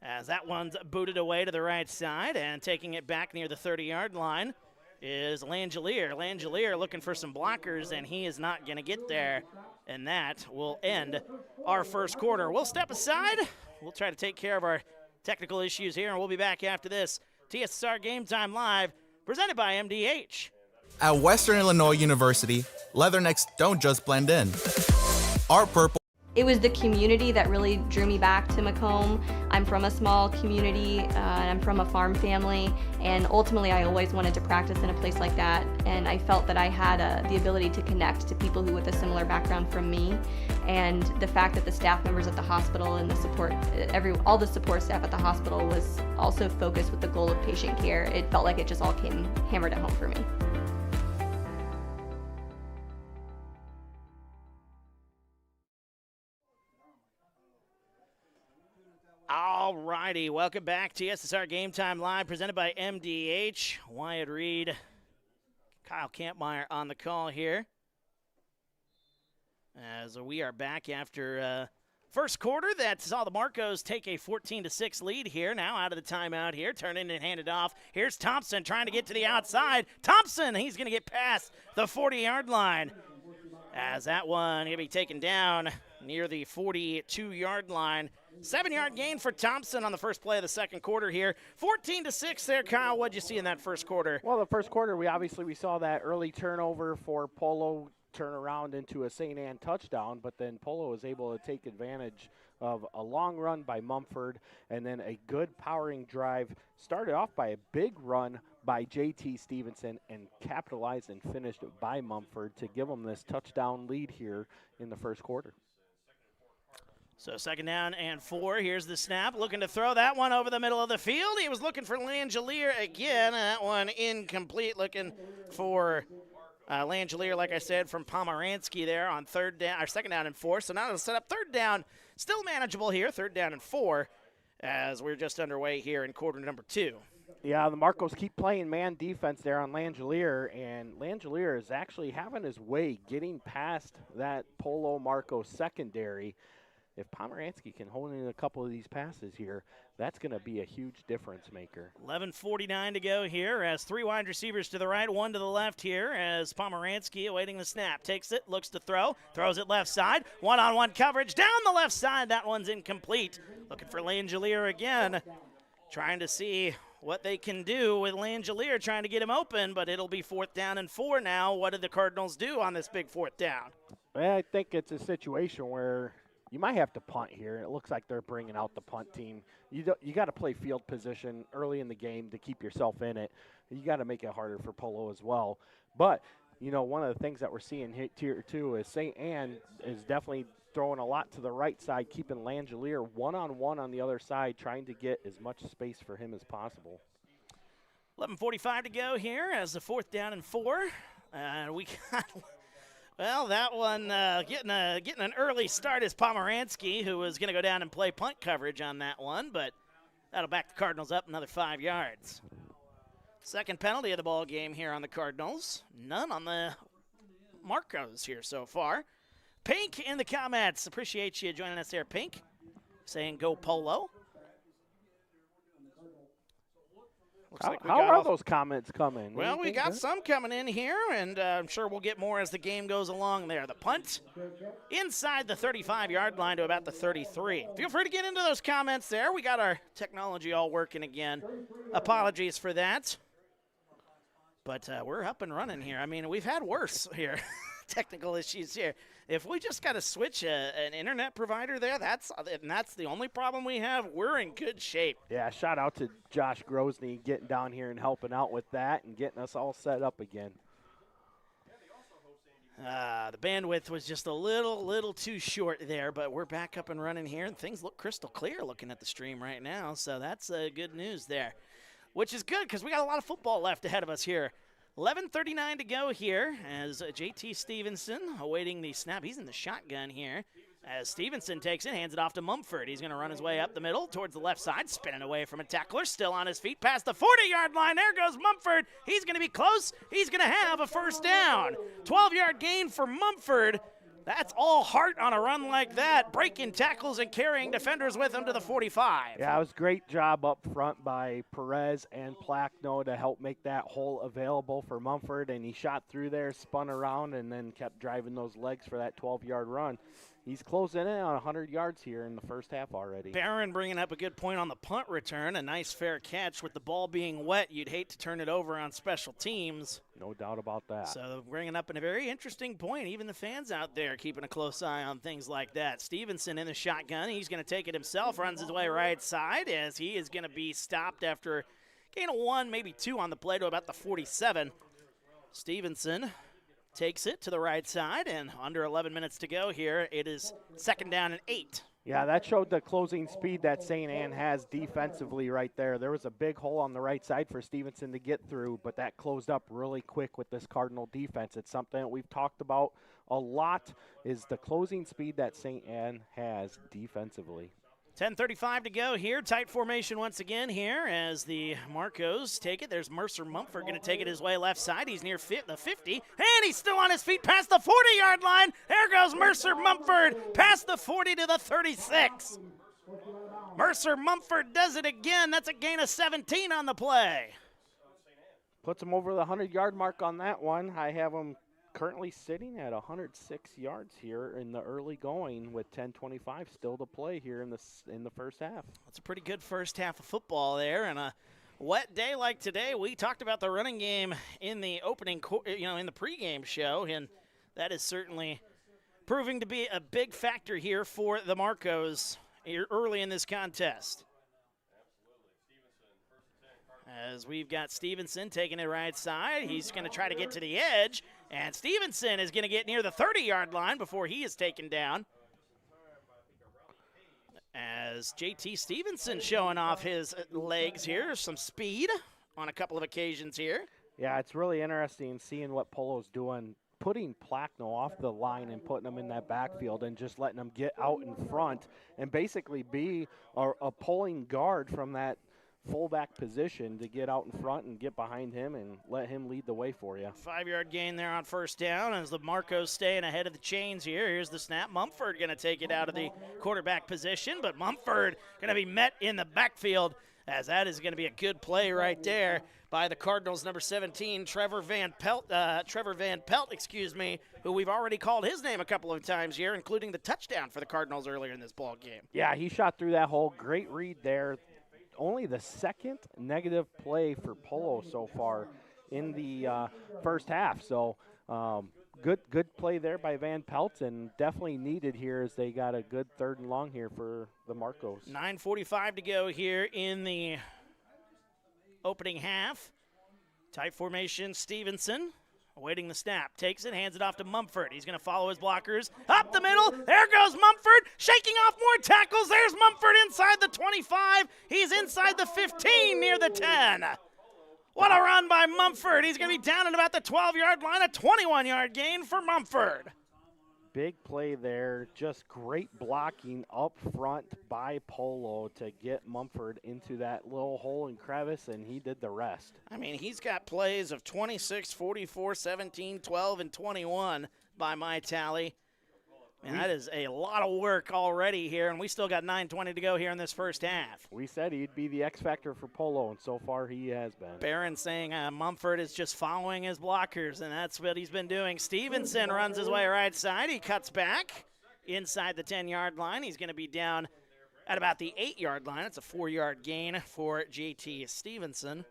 As that one's booted away to the right side, and taking it back near the 30-yard line is Langelier. Langelier looking for some blockers, and he is not going to get there, and that will end our first quarter. We'll step aside. We'll try to take care of our technical issues here, and we'll be back after this. TSSR Game Time Live, presented by MDH. At Western Illinois University, leathernecks don't just blend in. Our purple. It was the community that really drew me back to Macomb. I'm from a small community, and I'm from a farm family, and ultimately I always wanted to practice in a place like that, and I felt that I had the ability to connect to people who with a similar background from me, and the fact that the staff members at the hospital and the support, all the support staff at the hospital was also focused with the goal of patient care. It felt like it just all came hammered at home for me. All righty, welcome back to TSSR Game Time Live, presented by MDH. Wyatt Reed, Kyle Kampmeyer on the call here. As we are back after first quarter that saw the Marcos take a 14-6 lead here. Now out of the timeout here, turning and handed off. Here's Thompson trying to get to the outside. Thompson, he's going to get past the 40-yard line. As that one going to be taken down near the 42-yard line. 7-yard gain for Thompson on the first play of the second quarter here. 14-6 there, Kyle. What'd you see in that first quarter? Well, the first quarter, we saw that early turnover for Polo turn around into a St. Anne touchdown, but then Polo was able to take advantage of a long run by Mumford and then a good powering drive. Started off by a big run by J.T. Stevenson and capitalized and finished by Mumford to give them this touchdown lead here in the first quarter. So 2nd down and 4. Here's the snap. Looking to throw that one over the middle of the field. He was looking for Langelier again. That one incomplete. Looking for Langelier, like I said, from Pomeranski there on 2nd down and 4. So now it'll set up 3rd down. Still manageable here. 3rd down and 4 as we're just underway here in quarter number 2. Yeah, the Marcos keep playing man defense there on Langelier, and Langelier is actually having his way getting past that Polo Marcos secondary. If Pomeranski can hold in a couple of these passes here, that's going to be a huge difference maker. 11:49 to go here as 3 wide receivers to the right, 1 to the left here as Pomeranski awaiting the snap. Takes it, looks to throw, throws it left side. One-on-one coverage down the left side. That one's incomplete. Looking for Langelier again. Trying to see what they can do with Langelier, trying to get him open, but it'll be 4th down and 4 now. What did the Cardinals do on this big 4th down? Well, I think it's a situation where you might have to punt here. It looks like they're bringing out the punt team. You got to play field position early in the game to keep yourself in it. You got to make it harder for Polo as well. But, one of the things that we're seeing here too is St. Anne is definitely throwing a lot to the right side, keeping Langelier one-on-one on the other side, trying to get as much space for him as possible. 11:45 to go here as the 4th down and 4. We got... Well, that one getting an early start is Pomeranski, who was going to go down and play punt coverage on that one, but that'll back the Cardinals up another 5 yards. Second penalty of the ball game here on the Cardinals. None on the Marcos here so far. Pink in the comments. Appreciate you joining us there, Pink. Saying go Polo. How are those comments coming? Well, we got some coming in here, and I'm sure we'll get more as the game goes along there. The punt inside the 35-yard line to about the 33. Feel free to get into those comments there. We got our technology all working again. Apologies for that. But we're up and running here. I mean, we've had worse here. Technical issues here. If we just got to switch an internet provider there, that's the only problem we have. We're in good shape. Yeah, shout out to Josh Grosny getting down here and helping out with that and getting us all set up again. The bandwidth was just a little too short there, but we're back up and running here, and things look crystal clear looking at the stream right now, so that's good news there, which is good because we got a lot of football left ahead of us here. 11:39 to go here as J.T. Stevenson awaiting the snap. He's in the shotgun here as Stevenson takes it, hands it off to Mumford. He's going to run his way up the middle towards the left side, spinning away from a tackler, still on his feet past the 40-yard line. There goes Mumford. He's going to be close. He's going to have a first down. 12-yard gain for Mumford. That's all heart on a run like that, breaking tackles and carrying defenders with him to the 45. Yeah, it was a great job up front by Perez and Plackno to help make that hole available for Mumford, and he shot through there, spun around, and then kept driving those legs for that 12-yard run. He's closing in on 100 yards here in the first half already. Barron bringing up a good point on the punt return, a nice fair catch with the ball being wet. You'd hate to turn it over on special teams. No doubt about that. So bringing up a very interesting point. Even the fans out there keeping a close eye on things like that. Stevenson in the shotgun. He's going to take it himself, runs his way right side as he is going to be stopped after gain of 1, maybe 2 on the play to about the 47. Stevenson takes it to the right side, and under 11 minutes to go here, it is 2nd down and 8. Yeah, that showed the closing speed that St. Anne has defensively right there. There was a big hole on the right side for Stevenson to get through, but that closed up really quick with this Cardinal defense. It's something that we've talked about a lot, is the closing speed that St. Anne has defensively. 10:35 to go here. Tight formation once again here as the Marcos take it. There's Mercer Mumford going to take it his way left side. He's near the 50, and he's still on his feet past the 40-yard line. There goes Mercer Mumford past the 40 to the 36. Mercer Mumford does it again. That's a gain of 17 on the play. Puts him over the 100-yard mark on that one. I have him currently sitting at 106 yards here in the early going with 10:25 still to play here in the first half. That's a pretty good first half of football there, and a wet day like today. We talked about the running game in the opening, in the pregame show, and that is certainly proving to be a big factor here for the Marcos here early in this contest. As we've got Stevenson taking it right side, he's going to try to get to the edge, and Stevenson is going to get near the 30-yard line before he is taken down. As JT Stevenson showing off his legs here, some speed on a couple of occasions here. Yeah, it's really interesting seeing what Polo's doing, putting Placknell off the line and putting him in that backfield and just letting him get out in front and basically be a pulling guard from that fullback position to get out in front and get behind him and let him lead the way for you. 5-yard gain there on first down as the Marcos staying ahead of the chains here. Here's the snap. Mumford going to take it out of the quarterback position, but Mumford going to be met in the backfield as that is going to be a good play right there by the Cardinals, number 17, Trevor Van Pelt, who we've already called his name a couple of times here, including the touchdown for the Cardinals earlier in this ball game. Yeah, he shot through that hole. Great read there. Only the second negative play for Polo so far in the first half. So good play there by Van Pelt, and definitely needed here as they got a good 3rd and long here for the Marcos. 9:45 to go here in the opening half. Tight formation, Stevenson awaiting the snap. Takes it, hands it off to Mumford. He's going to follow his blockers. Up the middle. There goes Mumford. Shaking off more tackles. There's Mumford inside the 25. He's inside the 15 near the 10. What a run by Mumford. He's going to be down at about the 12-yard line. A 21-yard gain for Mumford. Big play there. Just great blocking up front by Polo to get Mumford into that little hole and crevice, and he did the rest. I mean, he's got plays of 26, 44, 17, 12, and 21 by my tally. And that is a lot of work already here, and we still got 9:20 to go here in this first half. We said he'd be the X factor for Polo, and so far he has been. Barron saying Mumford is just following his blockers, and that's what he's been doing. Stevenson runs his way right side. He cuts back inside the 10-yard line. He's going to be down at about the 8-yard line. It's a 4-yard gain for JT Stevenson.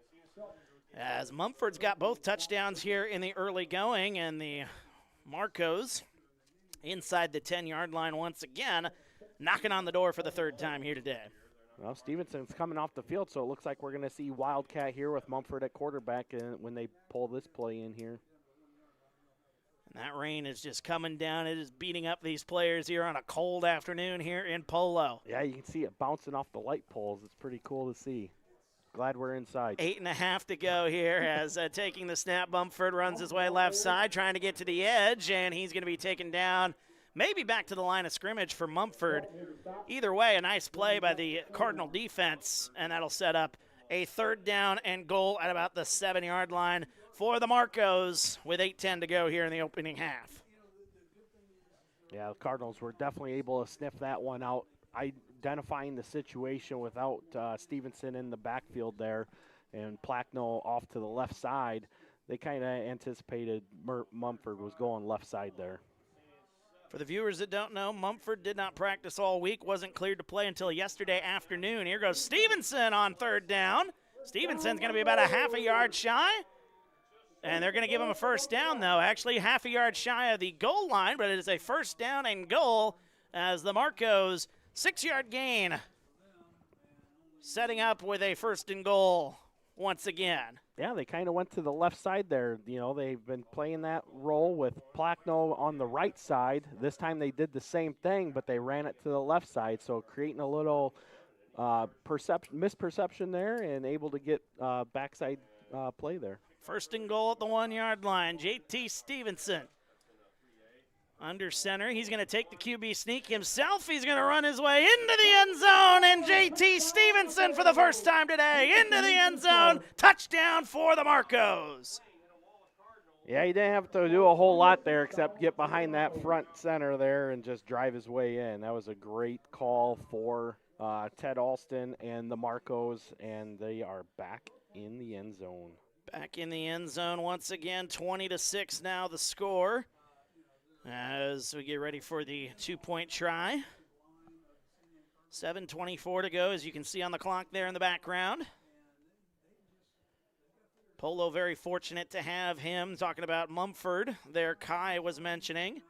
As Mumford's got both touchdowns here in the early going, and the Marcos inside the 10-yard line once again, knocking on the door for the 3rd time here today. Well, Stevenson's coming off the field, so it looks like we're going to see Wildcat here with Mumford at quarterback when they pull this play in here. And that rain is just coming down. It is beating up these players here on a cold afternoon here in Polo. Yeah, you can see it bouncing off the light poles. It's pretty cool to see. Glad we're inside. 8.5 to go here as taking the snap. Mumford runs his way left side, trying to get to the edge, and he's going to be taken down, maybe back to the line of scrimmage for Mumford. Either way, a nice play by the Cardinal defense, and that'll set up a 3rd down and goal at about the 7-yard line for the Marcos with 8:10 to go here in the opening half. Yeah, the Cardinals were definitely able to sniff that one out. Identifying the situation without Stevenson in the backfield there and Placknell off to the left side, they kind of anticipated Mumford was going left side there. For the viewers that don't know, Mumford did not practice all week, wasn't cleared to play until yesterday afternoon. Here goes Stevenson on 3rd down. Stevenson's going to be about a half a yard shy. And they're going to give him a first down, though. Actually, half a yard shy of the goal line, but it is a first down and goal as the Marcos 6-yard gain. Setting up with a first and goal once again. Yeah, they kind of went to the left side there. You know, they've been playing that role with Plackno on the right side. This time they did the same thing, but they ran it to the left side, so creating a little misperception there and able to get backside play there. First and goal at the 1-yard line. JT Stevenson under center. He's going to take the QB sneak himself. He's going to run his way into the end zone, and JT Stevenson for the first time today into the end zone. Touchdown for the Marcos. Yeah, he didn't have to do a whole lot there except get behind that front center there and just drive his way in. That was a great call for Ted Alston and the Marcos, and they are back in the end zone. Back in the end zone once again, 20-6 now the score. As we get ready for the 2-point try. 7:24 to go, as you can see on the clock there in the background. Polo very fortunate to have him. Talking about Mumford there, Kai was mentioning.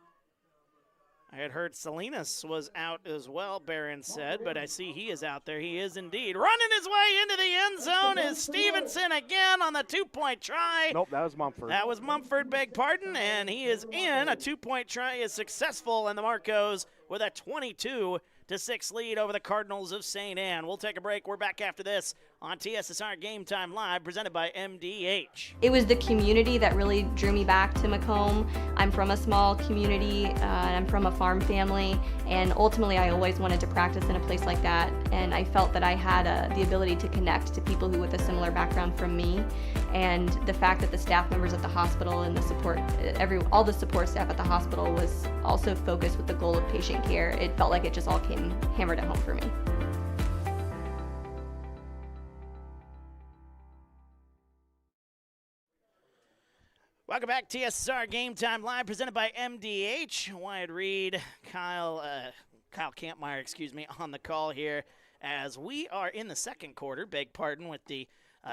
I had heard Salinas was out as well, Barron said, but I see he is out there. He is indeed. Running his way into the end zone is Stevenson again on the 2-point try. Nope, that was Mumford. That was Mumford, beg pardon, and he is in. A 2-point try is successful, and the Marcos with a 22-6 lead over the Cardinals of St. Anne. We'll take a break. We're back after this on TSSR Game Time Live, presented by MDH. It was the community that really drew me back to Macomb. I'm from a small community, and I'm from a farm family, and ultimately I always wanted to practice in a place like that, and I felt that I had the ability to connect to people who with a similar background from me, and the fact that the staff members at the hospital and the support, all the support staff at the hospital was also focused with the goal of patient care. It felt like it just all came hammered at home for me. Welcome back, TSSR Game Time Live, presented by MDH. Wyatt Reed, Kyle Kampmeyer, on the call here as we are in the second quarter. Beg pardon with the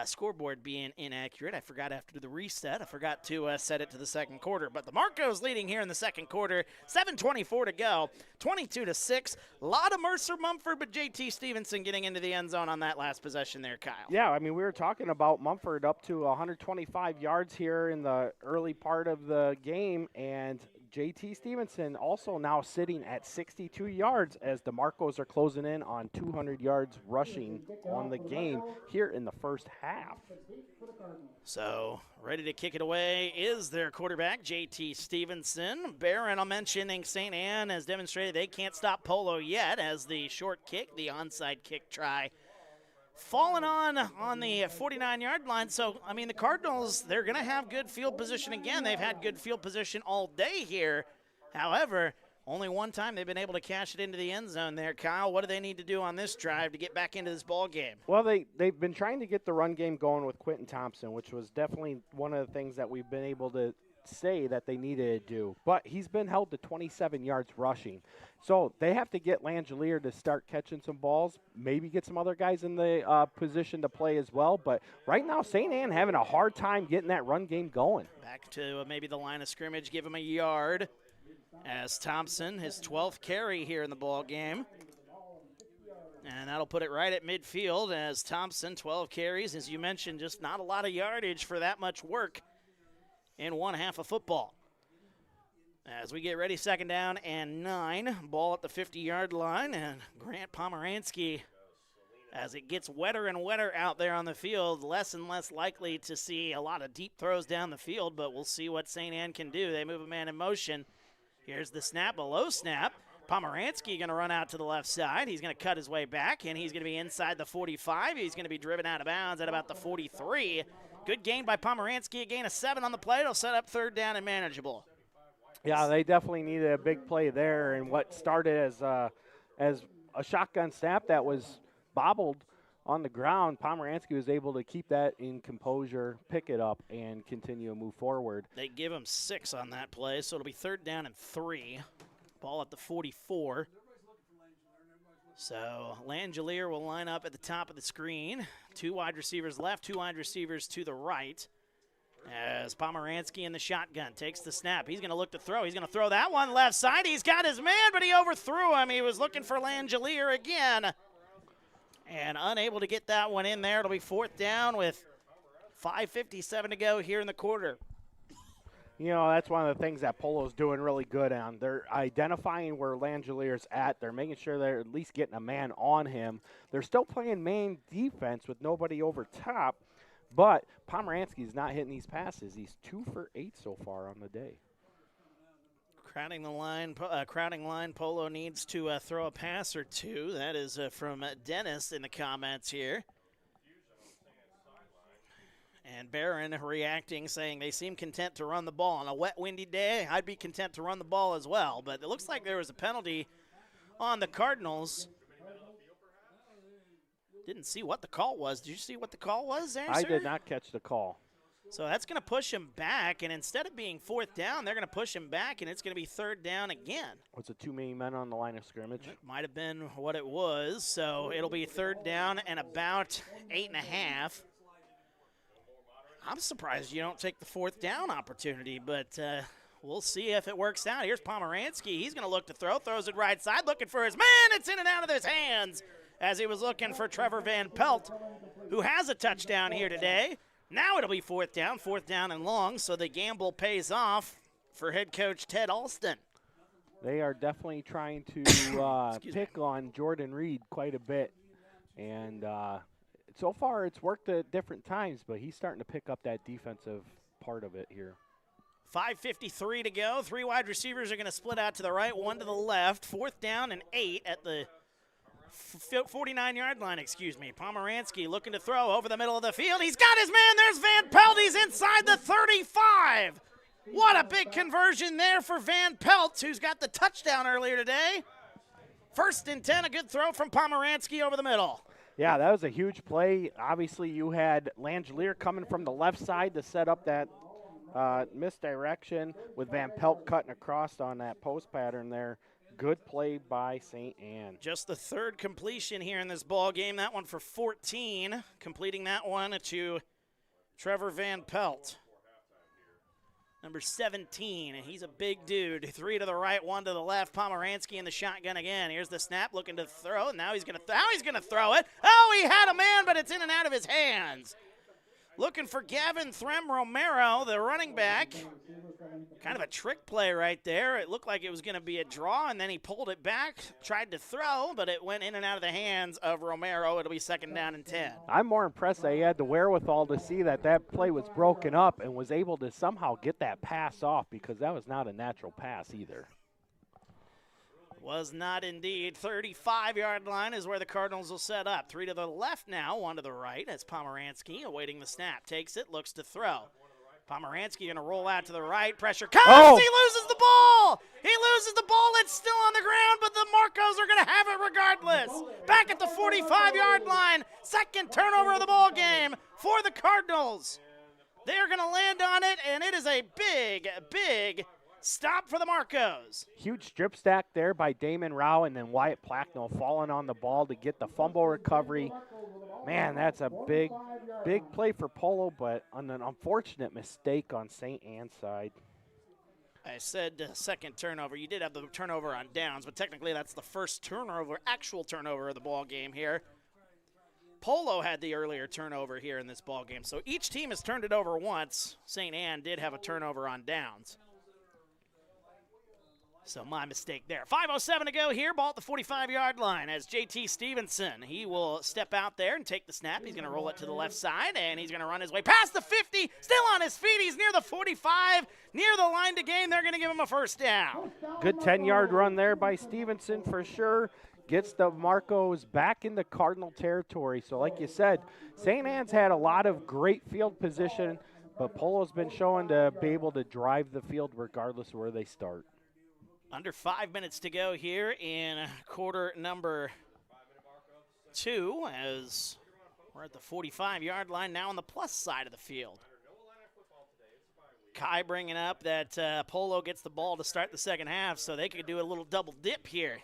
scoreboard being inaccurate. I forgot after the reset. I forgot to set it to the second quarter. But the Marcos leading here in the second quarter. 7:24 to go. 22-6. A lot of Mercer Mumford, but JT Stevenson getting into the end zone on that last possession there, Kyle. Yeah, I mean, we were talking about Mumford up to 125 yards here in the early part of the game, and JT Stevenson also now sitting at 62 yards as the Marcos are closing in on 200 yards rushing on the game here in the first half. So ready to kick it away is their quarterback, JT Stevenson. Barron, I'm mentioning St. Anne has demonstrated they can't stop Polo yet as the short kick, the onside kick try, fallen on the 49-yard line. So, I mean, the Cardinals, they're going to have good field position again. They've had good field position all day here. However, only one time they've been able to cash it into the end zone there. Kyle, what do they need to do on this drive to get back into this ball game? Well, they've been trying to get the run game going with Quentin Thompson, which was definitely one of the things that we've been able to say that they needed to do. But he's been held to 27 yards rushing. So they have to get Langelier to start catching some balls, maybe get some other guys in the position to play as well. But right now, St. Anne having a hard time getting that run game going. Back to maybe the line of scrimmage, give him a yard as Thompson, his 12th carry here in the ball game. And that'll put it right at midfield as Thompson, 12 carries. As you mentioned, just not a lot of yardage for that much work in one half of football. As we get ready, second down and 9. Ball at the 50-yard line, and Grant Pomeranski, as it gets wetter and wetter out there on the field, less and less likely to see a lot of deep throws down the field, but we'll see what St. Anne can do. They move a man in motion. Here's the snap, a low snap. Pomeranski going to run out to the left side. He's going to cut his way back, and he's going to be inside the 45. He's going to be driven out of bounds at about the 43. Good gain by Pomeranski, a gain of 7 on the play. It'll set up third down and manageable. Yeah, they definitely needed a big play there, and what started as a shotgun snap that was bobbled on the ground, Pomeranski was able to keep that in composure, pick it up, and continue to move forward. They give him 6 on that play, so it'll be third down and 3. Ball at the 44. So Langelier will line up at the top of the screen. 2 wide receivers left, 2 wide receivers to the right. As Pomeranski in the shotgun takes the snap. He's going to look to throw. He's going to throw that one left side. He's got his man, but he overthrew him. He was looking for Langelier again and unable to get that one in there. It'll be 4th down with 5:57 to go here in the quarter. You know, that's one of the things that Polo's doing really good on. They're identifying where Langelier's at. They're making sure they're at least getting a man on him. They're still playing main defense with nobody over top, but Pomeranski's not hitting these passes. He's 2 for 8 so far on the day. Crowding line, Polo needs to throw a pass or two. That is from Dennis in the comments here. And Barron reacting, saying they seem content to run the ball. On a wet, windy day, I'd be content to run the ball as well. But it looks like there was a penalty on the Cardinals. Didn't see what the call was. Did you see what the call was there, I sir? did not catch the call. So that's going to push him back, and instead of being 4th down, they're going to push him back, and it's going to be 3rd down again. Was it too many men on the line of scrimmage? It might have been what it was. So it'll be 3rd down and about 8.5. I'm surprised you don't take the 4th down opportunity, but we'll see if it works out. Here's Pomeranski. He's going to look to throw. Throws it right side, looking for his man. It's in and out of his hands as he was looking for Trevor Van Pelt, who has a touchdown here today. Now it'll be 4th down and long, so the gamble pays off for head coach Ted Alston. They are definitely trying to pick on Jordan Reed quite a bit, and so far it's worked at different times, but he's starting to pick up that defensive part of it here. 5:53 to go. 3 wide receivers are going to split out to the right, 1 to the left. 4th down and 8 at the 49-yard line, Pomeranski looking to throw over the middle of the field. He's got his man. There's Van Pelt. He's inside the 35. What a big conversion there for Van Pelt, who's got the touchdown earlier today. 1st and 10, a good throw from Pomeranski over the middle. Yeah, that was a huge play. Obviously, you had Langelier coming from the left side to set up that misdirection with Van Pelt cutting across on that post pattern there. Good play by St. Anne. Just the 3rd completion here in this ball game. That one for 14. Completing that one to Trevor Van Pelt. Number 17, and he's a big dude. 3 to the right, 1 to the left. Pomeranski in the shotgun again. Here's the snap, looking to throw. Now he's gonna throw it. Oh, he had a man, but it's in and out of his hands. Looking for Gavin Threm Romero, the running back. Kind of a trick play right there. It looked like it was going to be a draw, and then he pulled it back, tried to throw, but it went in and out of the hands of Romero. It'll be 2nd down and 10. I'm more impressed that he had the wherewithal to see that play was broken up and was able to somehow get that pass off, because that was not a natural pass either. Was not indeed. 35-yard line is where the Cardinals will set up. 3 to the left now, 1 to the right. That's Pomeranski awaiting the snap. Takes it, looks to throw. Pomeranski going to roll out to the right. Pressure comes. Oh. He loses the ball. He loses the ball. It's still on the ground, but the Marcos are going to have it regardless. Back at the 45-yard line. 2nd turnover of the ball game for the Cardinals. They are going to land on it, and it is a big, big stop for the Marcos. Huge strip stack there by Damon Rao, and then Wyatt Placknell falling on the ball to get the fumble recovery. Man, that's a big play for Polo, but an unfortunate mistake on St. Anne's side. I said 2nd turnover. You did have the turnover on downs, but technically that's the 1st actual turnover of the ball game here. Polo had the earlier turnover here in this ball game, so each team has turned it over once. St. Anne did have a turnover on downs. So my mistake there. 5:07 to go here. Ball at the 45-yard line as J.T. Stevenson. He will step out there and take the snap. He's going to roll it to the left side, and he's going to run his way past the 50. Still on his feet. He's near the 45, near the line to gain. They're going to give him a 1st down. Good 10-yard run there by Stevenson for sure. Gets the Marcos back into Cardinal territory. So like you said, St. Anne's had a lot of great field position, but Polo's been showing to be able to drive the field regardless of where they start. Under 5 minutes to go here in quarter number 2 as we're at the 45-yard line now on the plus side of the field. Kai bringing up that Polo gets the ball to start the 2nd half, so they could do a little double dip here.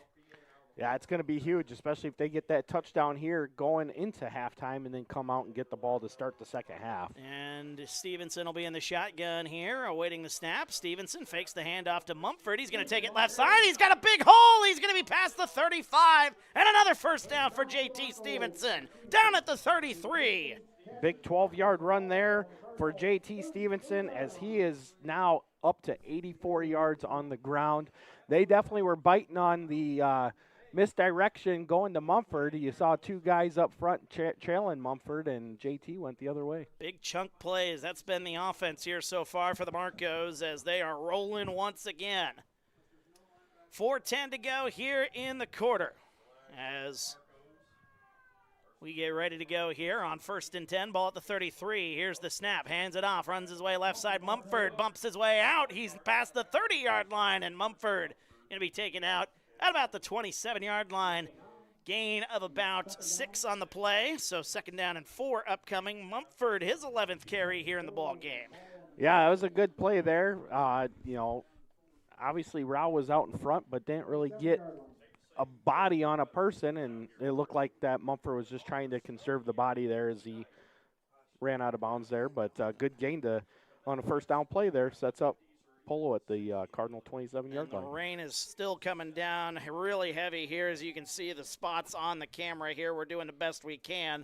Yeah, it's going to be huge, especially if they get that touchdown here going into halftime and then come out and get the ball to start the second half. And Stevenson will be in the shotgun here, awaiting the snap. Stevenson fakes the handoff to Mumford. He's going to take it left side. He's got a big hole. He's going to be past the 35. And another first down for J.T. Stevenson, down at the 33. Big 12-yard run there for J.T. Stevenson, as he is now up to 84 yards on the ground. They definitely were biting on the misdirection going to Mumford. You saw two guys up front trailing Mumford, and JT went the other way. Big chunk plays. That's been the offense here so far for the Marcos as they are rolling once again. 4:10 to go here in the quarter as we get ready to go here on 1st and 10. Ball at the 33. Here's the snap. Hands it off. Runs his way left side. Mumford bumps his way out. He's past the 30-yard line, and Mumford going to be taken out at about the 27-yard line. Gain of about 6 on the play, so 2nd down and 4 upcoming. Mumford, his 11th carry here in the ball game. Yeah, it was a good play there. Obviously Rao was out in front, but didn't really get a body on a person, and it looked like that Mumford was just trying to conserve the body there as he ran out of bounds there. But good gain on a first down play there. Sets up Polo at the Cardinal 27-yard line. The rain is still coming down really heavy here. As you can see the spots on the camera here, we're doing the best we can.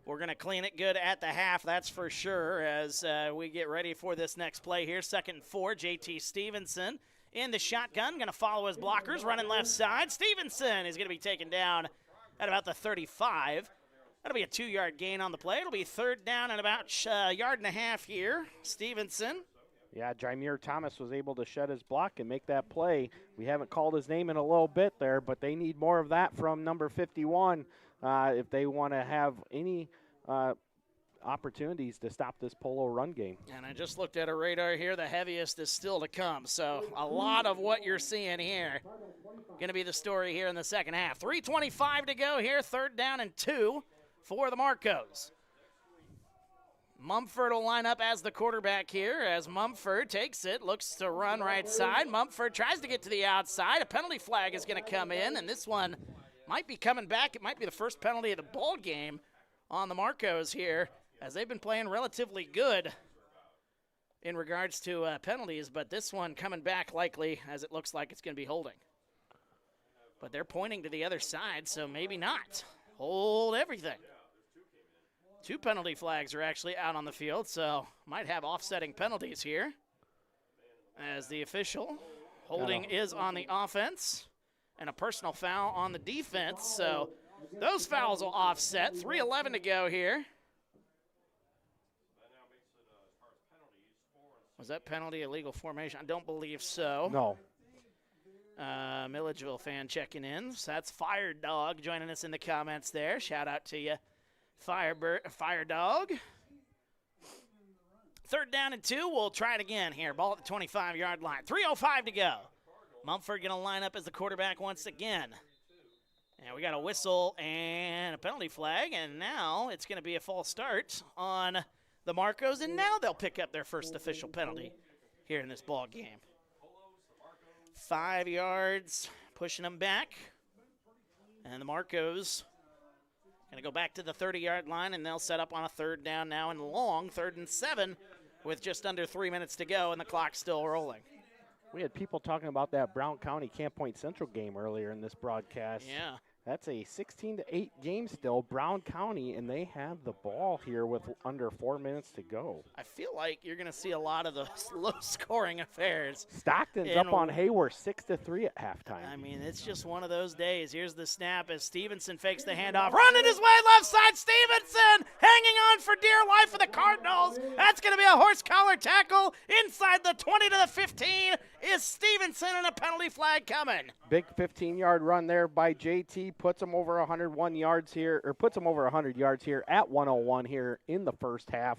We're going to clean it good at the half, that's for sure, as we get ready for this next play here. 2nd and 4, J.T. Stevenson in the shotgun, going to follow his blockers, running left side. Stevenson is going to be taken down at about the 35. That'll be a 2-yard gain on the play. It'll be 3rd down and about a yard and a half here. Stevenson. Yeah, Jameer Thomas was able to shed his block and make that play. We haven't called his name in a little bit there, but they need more of that from number 51 if they want to have any opportunities to stop this Polo run game. And I just looked at a radar here. The heaviest is still to come. So a lot of what you're seeing here going to be the story here in the second half. 3:25 to go here. 3rd down and 2 for the Marcos. Mumford will line up as the quarterback here as Mumford takes it, looks to run right side. Mumford tries to get to the outside. A penalty flag is going to come in, and this one might be coming back. It might be the first penalty of the ball game on the Marcos here, as they've been playing relatively good in regards to penalties, but this one coming back likely, as it looks like it's going to be holding. But they're pointing to the other side, so maybe not. Hold everything. 2 penalty flags are actually out on the field, so might have offsetting penalties here as the official holding is on the offense and a personal foul on the defense. So those fouls will offset. 3:11 to go here. Was that penalty illegal formation? I don't believe so. No. Milledgeville fan checking in. So that's Fire Dog joining us in the comments there. Shout out to you, Fire Dog. 3rd down and 2. We'll try it again here. Ball at the 25-yard line. 3:05 to go. Mumford going to line up as the quarterback once again. And we got a whistle and a penalty flag, and now it's going to be a false start on the Marcos, and now they'll pick up their first official penalty here in this ball game. 5 yards, pushing them back. And the Marcos going to go back to the 30-yard line, and they'll set up on a 3rd down now and long, 3rd and 7, with just under 3 minutes to go, and the clock's still rolling. We had people talking about that Brown County Camp Point Central game earlier in this broadcast. Yeah. That's a 16-8 game still, Brown County, and they have the ball here with under 4 minutes to go. I feel like you're going to see a lot of the low-scoring affairs. Stockton's up on Hayward 6-3 at halftime. I mean, it's just one of those days. Here's the snap as Stevenson fakes the handoff. Running his way left side, Stevenson hanging on for dear life for the Cardinals. That's going to be a horse collar tackle inside the 20 to the 15 is Stevenson, and a penalty flag coming. Big 15-yard run there by JT. Puts them over 101 yards here, or puts them over 100 yards here at 101 here in the first half.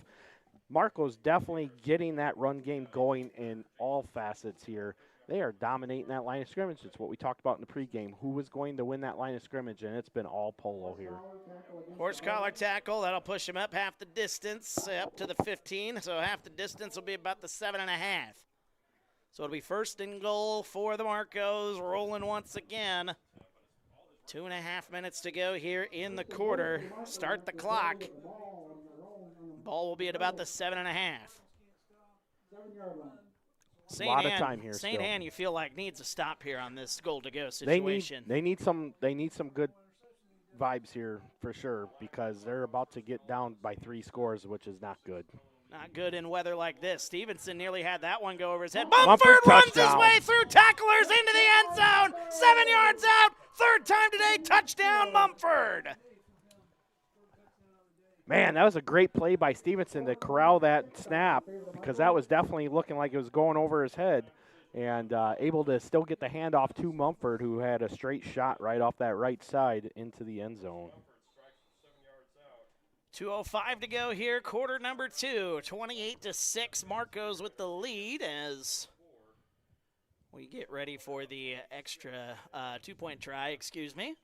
Marco's definitely getting that run game going in all facets here. They are dominating that line of scrimmage. It's what we talked about in the pregame. Who was going to win that line of scrimmage, and it's been all Polo here. Horse collar tackle. That'll push him up half the distance, up to the 15. So half the distance will be about the 7.5. So it'll be 1st and goal for the Marcos, rolling once again 2.5 minutes to go here in the quarter. Start the clock. Ball will be at about the 7.5. A lot of time here. St. still. Anne, you feel like needs a stop here on this goal-to-go situation. They need some good vibes here for sure, because they're about to get down by 3 scores, which is not good. Not good in weather like this. Stevenson nearly had that one go over his head. Mumford Mumford runs his touchdown. way through tacklers into the end zone. 7 yards out. Third time today. Touchdown, Mumford. Man, that was a great play by Stevenson to corral that snap, because that was definitely looking like it was going over his head, and able to still get the handoff to Mumford, who had a straight shot right off that right side into the end zone. 2:05 to go here, quarter number 2. 28-6, Marcos with the lead as we get ready for the extra 2-point try, excuse me.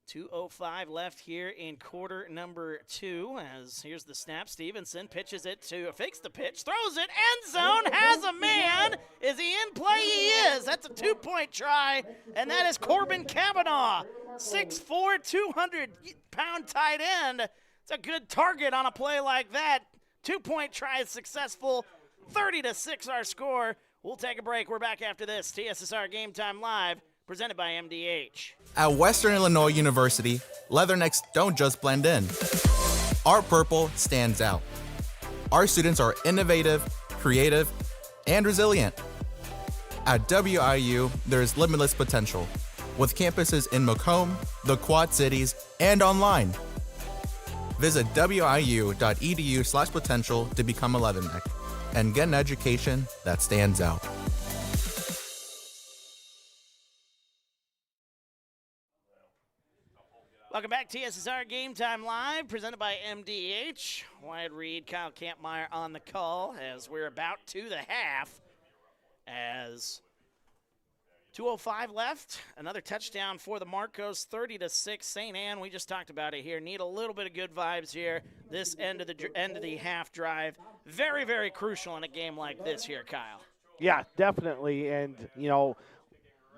2:05 left here in quarter number 2 as here's the snap. Stevenson pitches it fakes the pitch, throws it, end zone, has a man. Is he in play? He is. That's a 2-point try, and that is Corbin Kavanaugh. 6'4", 200-pound tight end. It's a good target on a play like that. 2-point try is successful. 30-6 our score. We'll take a break. We're back after this. TSSR Game Time Live, presented by MDH. At Western Illinois University, leathernecks don't just blend in. Our purple stands out. Our students are innovative, creative, and resilient. At WIU, there is limitless potential, with campuses in Macomb, the Quad Cities, and online. Visit wiu.edu/potential to become a leatherneck and get an education that stands out. Welcome back, TSSR Game Time Live, presented by MDH. Wyatt Reed, Kyle Kampmeyer on the call as we're about to the half. As 2:05 left, another touchdown for the Marcos, 30-6. St. Anne, we just talked about it here. Need a little bit of good vibes here. This end of the half drive, very, very crucial in a game like this here, Kyle. Yeah, definitely. And the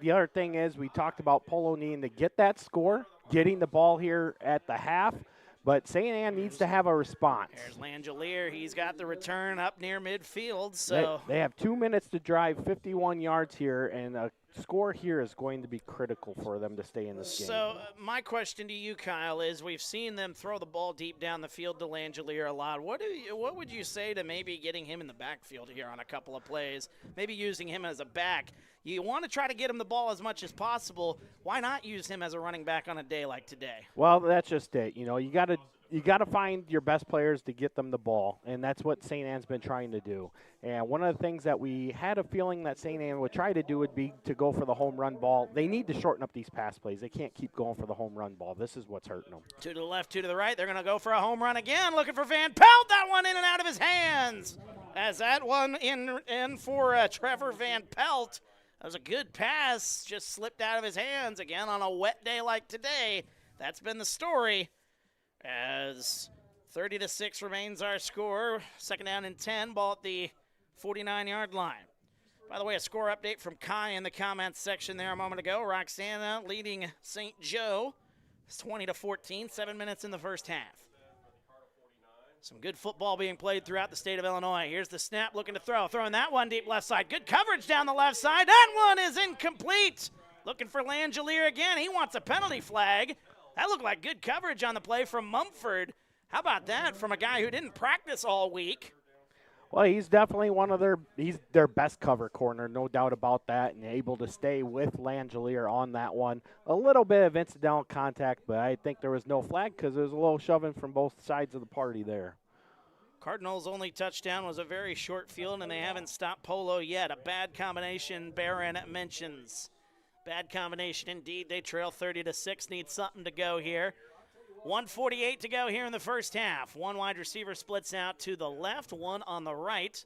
other thing is we talked about Polo needing to get that score, getting the ball here at the half, but St. Anne needs to have a response. There's Langelier. He's got the return up near midfield. So They have 2 minutes to drive 51 yards here, and a score here is going to be critical for them to stay in this game. So my question to you, Kyle, is we've seen them throw the ball deep down the field to Langelier a lot. What would you say to maybe getting him in the backfield here on a couple of plays, maybe using him as a back? You want to try to get him the ball as much as possible. Why not use him as a running back on a day like today? Well, that's just it. You got to find your best players to get them the ball, and that's what St. Anne's been trying to do. And one of the things that we had a feeling that St. Anne would try to do would be to go for the home run ball. They need to shorten up these pass plays. They can't keep going for the home run ball. This is what's hurting them. 2 to the left, 2 to the right. They're going to go for a home run again, looking for Van Pelt. That one in and out of his hands. As that one in for Trevor Van Pelt. That was a good pass, just slipped out of his hands again on a wet day like today. That's been the story. As 30-6 remains our score. Second down and 10, ball at the 49-yard line. By the way, a score update from Kai in the comments section there a moment ago. Roxana leading St. Joe. It's 20-14, 7 minutes in the first half. Some good football being played throughout the state of Illinois. Here's the snap, looking to throw. Throwing that one deep left side. Good coverage down the left side. That one is incomplete. Looking for Langelier again. He wants a penalty flag. That looked like good coverage on the play from Mumford. How about that from a guy who didn't practice all week? Well, he's definitely he's their best cover corner, no doubt about that, and able to stay with Langelier on that one. A little bit of incidental contact, but I think there was no flag because there was a little shoving from both sides of the party there. Cardinals' only touchdown was a very short field, and they haven't stopped Polo yet. A bad combination, Barron mentions. Bad combination indeed. They trail 30-6, need something to go here. 1:48 to go here in the first half. One wide receiver splits out to the left, one on the right.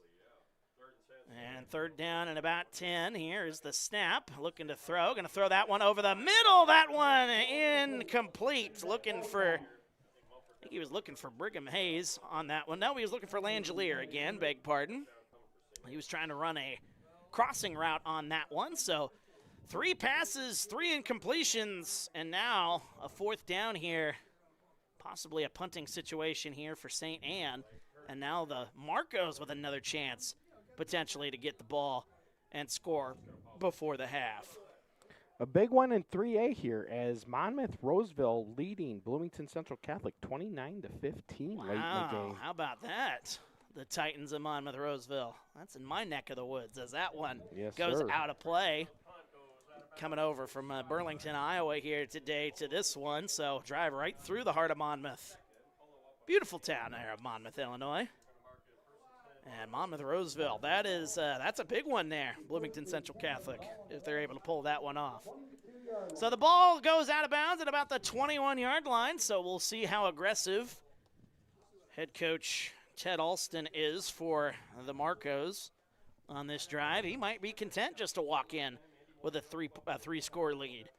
And third down and about 10. Here is the snap. Looking to throw. Going to throw that one over the middle. That one incomplete. Looking for, I think he was looking for Brigham Hayes on that one. No, he was looking for Langelier again. Beg pardon. He was trying to run a crossing route on that one. So 3 passes, 3 incompletions, and now a 4th down here. Possibly a punting situation here for St. Anne. And now the Marcos with another chance potentially to get the ball and score before the half. A big one in 3A here as Monmouth-Roseville leading Bloomington Central Catholic 29-15 late in the game. How about that? The Titans of Monmouth-Roseville. That's in my neck of the woods as that one goes out of play. Coming over from Burlington, Iowa here today to this one, so drive right through the heart of Monmouth. Beautiful town there of Monmouth, Illinois. And Monmouth-Roseville, that's a big one there, Bloomington Central Catholic, if they're able to pull that one off. So the ball goes out of bounds at about the 21-yard line, so we'll see how aggressive head coach Ted Alston is for the Marcos on this drive. He might be content just to walk in with a three-score lead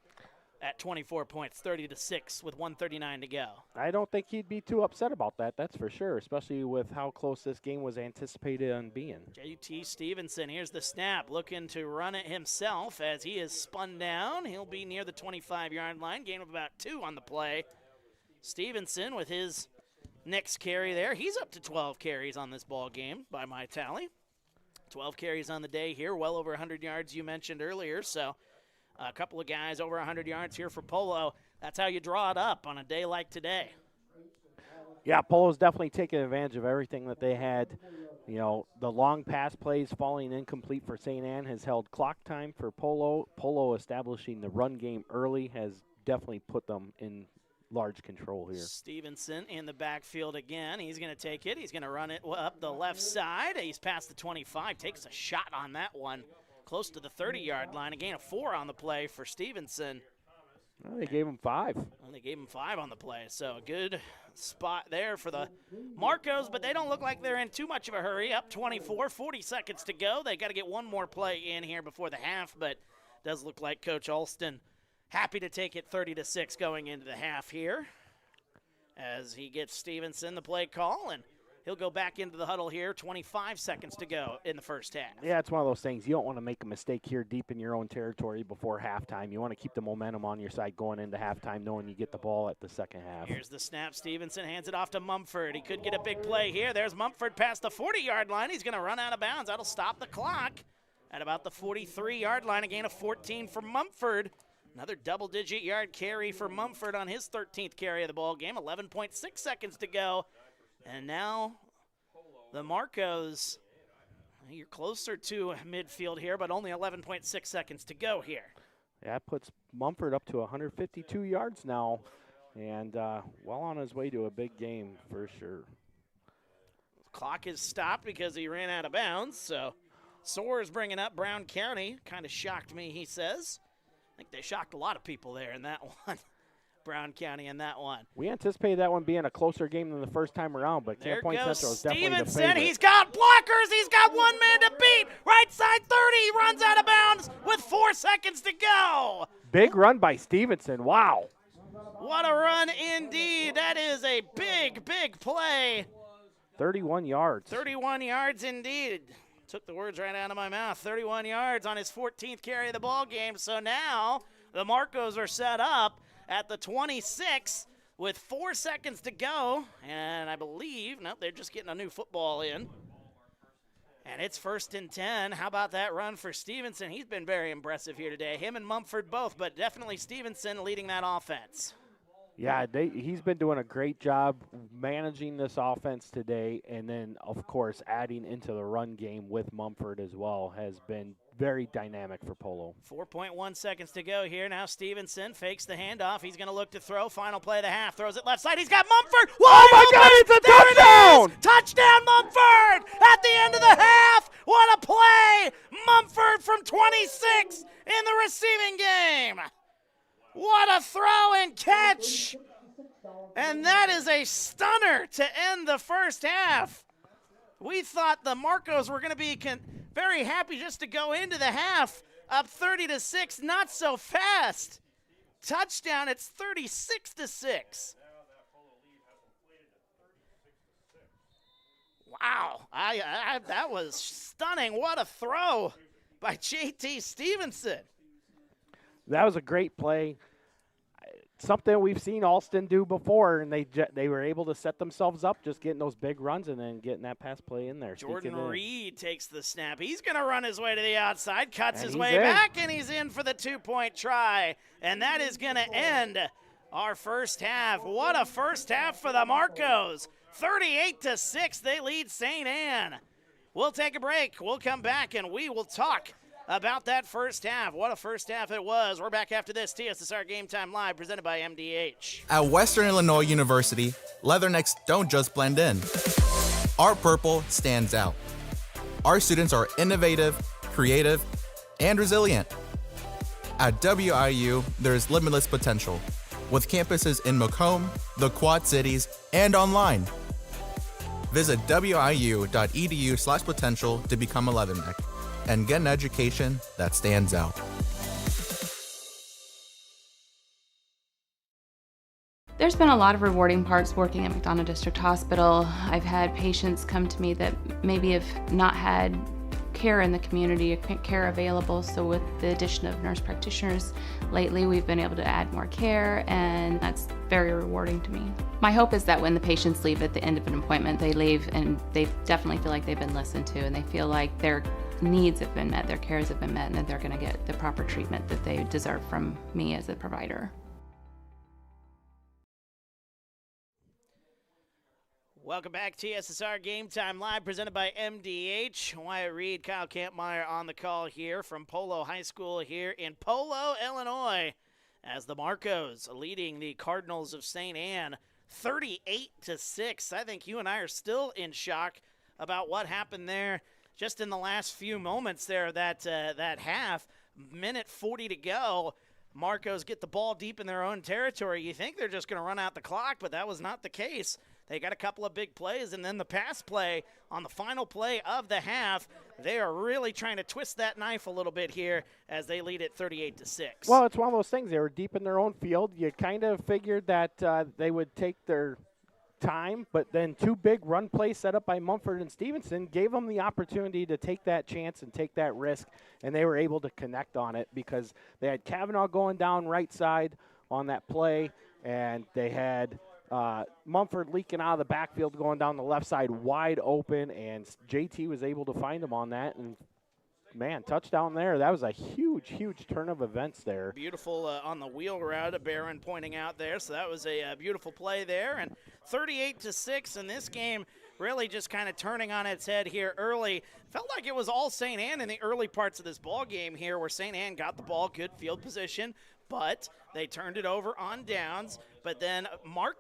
at 24 points, 30-6 with 1:39 to go. I don't think he'd be too upset about that, that's for sure, especially with how close this game was anticipated on being. J.T. Stevenson, here's the snap, looking to run it himself as he is spun down. He'll be near the 25-yard line, gain of about 2 on the play. Stevenson with his next carry there. He's up to 12 carries on this ball game by my tally. 12 carries on the day here, well over 100 yards you mentioned earlier, so a couple of guys over 100 yards here for Polo. That's how you draw it up on a day like today. Yeah, Polo's definitely taking advantage of everything that they had. You know, the long pass plays falling incomplete for St. Anne has held clock time for Polo. Polo establishing the run game early has definitely put them in large control here. Stevenson in the backfield again. He's going to take it. He's going to run it up the left side. He's past the 25, takes a shot on that one. Close to the 30-yard line. A gain of 4 on the play for Stevenson. Well, they gave him 5. Well, they gave him 5 on the play, so a good spot there for the Marcos, but they don't look like they're in too much of a hurry. Up 24, 40 seconds to go. They got to get one more play in here before the half, but does look like Coach Alston happy to take it 30-6 going into the half here as he gets Stevenson the play call, and he'll go back into the huddle here, 25 seconds to go in the first half. Yeah, it's one of those things. You don't want to make a mistake here deep in your own territory before halftime. You want to keep the momentum on your side going into halftime, knowing you get the ball at the second half. Here's the snap. Stevenson hands it off to Mumford. He could get a big play here. There's Mumford past the 40-yard line. He's going to run out of bounds. That'll stop the clock at about the 43-yard line. A gain of 14 for Mumford. Another double-digit yard carry for Mumford on his 13th carry of the ball game. 11.6 seconds to go. And now the Marcos, you're closer to midfield here, but only 11.6 seconds to go here. That puts Mumford up to 152 yards now, and well on his way to a big game for sure. Clock is stopped because he ran out of bounds, so Soares bringing up Brown County. Kind of shocked me, he says. I think they shocked a lot of people there in that one. Brown County in that one. We anticipated that one being a closer game than the first time around, but Camp Point Central is definitely the favorite. He's got blockers. He's got one man to beat. Right side 30. He runs out of bounds with 4 seconds to go. Big run by Stevenson. Wow. What a run indeed. That is a big, big play. 31 yards. 31 yards indeed. Took the words right out of my mouth. 31 yards on his 14th carry of the ball game. So now the Marcos are set up at the 26 with 4 seconds to go. And I believe, nope, they're just getting a new football in. And it's 1st and 10. How about that run for Stevenson? He's been very impressive here today. Him and Mumford both, but definitely Stevenson leading that offense. Yeah, he's been doing a great job managing this offense today, and then, of course, adding into the run game with Mumford as well has been very dynamic for Polo. 4.1 seconds to go here. Now Stevenson fakes the handoff. He's going to look to throw. Final play of the half. Throws it left side. He's got Mumford. Oh, my God, it's a touchdown! Touchdown, Mumford! At the end of the half. What a play! Mumford from 26 in the receiving game. What a throw and catch. And that is a stunner to end the first half. We thought the Marcos were going to be very happy just to go into the half up 30-6. Not so fast. Touchdown. It's 36-6. Wow. That was stunning. What a throw by J.T. Stevenson. That was a great play. Something we've seen Alston do before, and they were able to set themselves up, just getting those big runs and then getting that pass play in there. Jordan Reed takes the snap. He's going to run his way to the outside, cuts And his way back, and he's in for the 2-point try. And that is going to end our first half. What a first half for the Marcos. 38-6, they lead St. Anne. We'll take a break. We'll come back, and we will talk about that first half. What a first half it was. We're back after this. TSSR Game Time Live, presented by MDH. At Western Illinois University, Leathernecks don't just blend in. Our purple stands out. Our students are innovative, creative, and resilient. At WIU, there's limitless potential, with campuses in Macomb, the Quad Cities, and online. Visit wiu.edu/potential to become a Leatherneck and get an education that stands out. There's been a lot of rewarding parts working at McDonough District Hospital. I've had patients come to me that maybe have not had care in the community, care available. So with the addition of nurse practitioners lately, we've been able to add more care, and that's very rewarding to me. My hope is that when the patients leave at the end of an appointment, they leave and they definitely feel like they've been listened to, and they feel like their needs have been met, their cares have been met, and that they're going to get the proper treatment that they deserve from me as a provider. Welcome back, TSSR Game Time Live, presented by MDH. Wyatt Reed, Kyle Kampmeyer on the call here from Polo High School here in Polo, Illinois, as the Marcos leading the Cardinals of St. Anne 38-6. I think you and I are still in shock about what happened there just in the last few moments there, that half. Minute 40 to go. Marcos get the ball deep in their own territory. You think they're just going to run out the clock, but that was not the case. They got a couple of big plays, and then the pass play on the final play of the half. They are really trying to twist that knife a little bit here as they lead it 38-6. Well, it's one of those things. They were deep in their own field. You kind of figured that they would take their time, but then two big run plays set up by Mumford and Stevenson gave them the opportunity to take that chance and take that risk, and they were able to connect on it because they had Kavanaugh going down right side on that play, and they had Mumford leaking out of the backfield going down the left side wide open, and JT was able to find him on that, and man, touchdown there. That was a huge, huge turn of events there. Beautiful on the wheel route, Barron pointing out there. So that was a beautiful play there. And 38-6 in this game, really just kind of turning on its head here early. Felt like it was all St. Anne in the early parts of this ball game here, where St. Anne got the ball, good field position, but they turned it over on downs. But then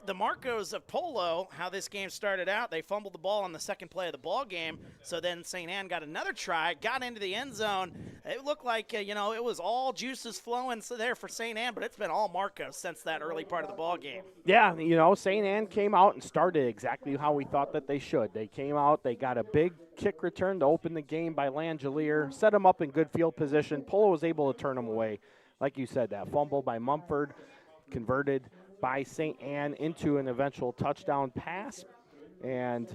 the Marcos of Polo, how this game started out, they fumbled the ball on the second play of the ball game. So then St. Anne got another try, got into the end zone. It looked like, it was all juices flowing there for St. Anne, but it's been all Marcos since that early part of the ball game. Yeah, St. Anne came out and started exactly how we thought that they should. They came out, they got a big kick return to open the game by Langelier, set them up in good field position. Polo was able to turn them away. Like you said, that fumble by Mumford converted by St. Anne into an eventual touchdown pass. And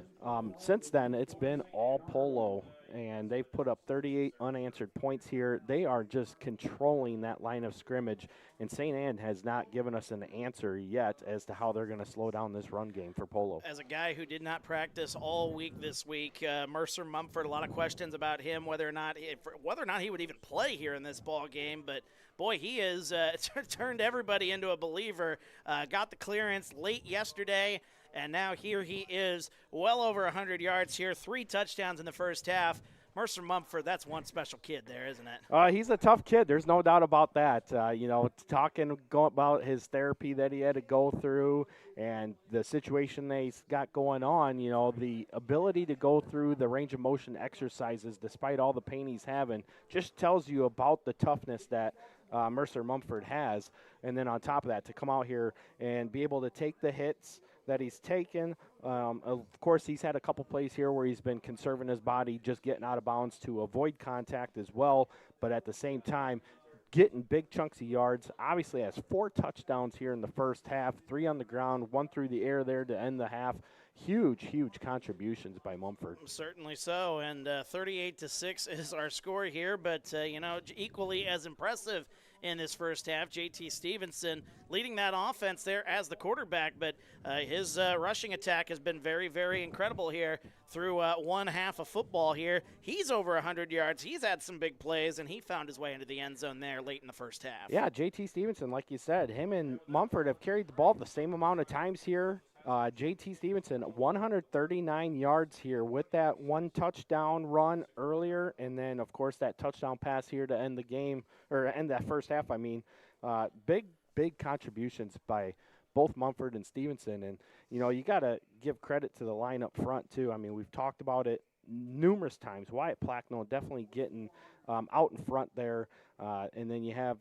since then, it's been all Polo, and they've put up 38 unanswered points here. They are just controlling that line of scrimmage, and St. Anne has not given us an answer yet as to how they're going to slow down this run game for Polo. As a guy who did not practice all week this week, Mercer Mumford, a lot of questions about him, whether or not he would even play here in this ball game, but boy, he has turned everybody into a believer. Got the clearance late yesterday, and now here he is, well over 100 yards here, 3 touchdowns in the first half. Mercer Mumford, that's one special kid there, isn't it? He's a tough kid. There's no doubt about that. Talking about his therapy that he had to go through and the situation that he's got going on, the ability to go through the range of motion exercises despite all the pain he's having just tells you about the toughness that Mercer Mumford has. And then on top of that, to come out here and be able to take the hits that he's taken. Of course, he's had a couple plays here where he's been conserving his body, just getting out of bounds to avoid contact as well, but at the same time, getting big chunks of yards. Obviously has 4 touchdowns here in the first half, 3 on the ground, 1 through the air there to end the half. Huge, huge contributions by Mumford. Certainly so, and 38-6 is our score here, but, equally as impressive in this first half. JT Stevenson leading that offense there as the quarterback, but his rushing attack has been very, very incredible here through one half of football here. He's over 100 yards. He's had some big plays, and he found his way into the end zone there late in the first half. Yeah, JT Stevenson, like you said, him and Mumford have carried the ball the same amount of times here. JT Stevenson, 139 yards here with that one touchdown run earlier, and then, of course, that touchdown pass here to end the game, or end that first half, I mean. Big contributions by both Mumford and Stevenson. And, you know, you got to give credit to the line up front, too. I mean, we've talked about it numerous times. Wyatt Placknell definitely getting out in front there. And then you have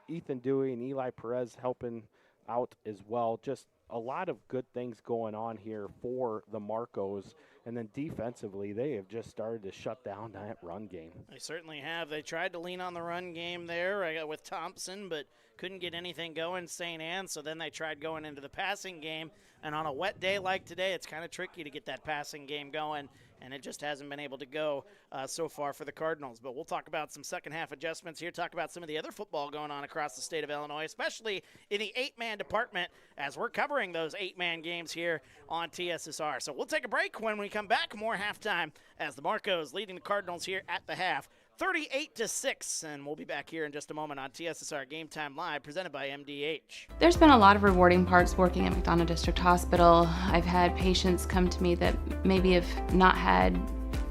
Ethan Dewey and Eli Perez helping out as well. Just a lot of good things going on here for the Marcos. And then defensively, they have just started to shut down that run game. They certainly have. They tried to lean on the run game there with Thompson, but couldn't get anything going, St. Anne, so then they tried going into the passing game. And on a wet day like today, it's kind of tricky to get that passing game going, and it just hasn't been able to go so far for the Cardinals. But we'll talk about some second-half adjustments here, talk about some of the other football going on across the state of Illinois, especially in the 8-man department as we're covering those 8-man games here on TSSR. So we'll take a break. When we come back, more halftime as the Marcos leading the Cardinals here at the half. 38-6, and we'll be back here in just a moment on TSSR Game Time Live, presented by MDH. There's been a lot of rewarding parts working at McDonough District Hospital. I've had patients come to me that maybe have not had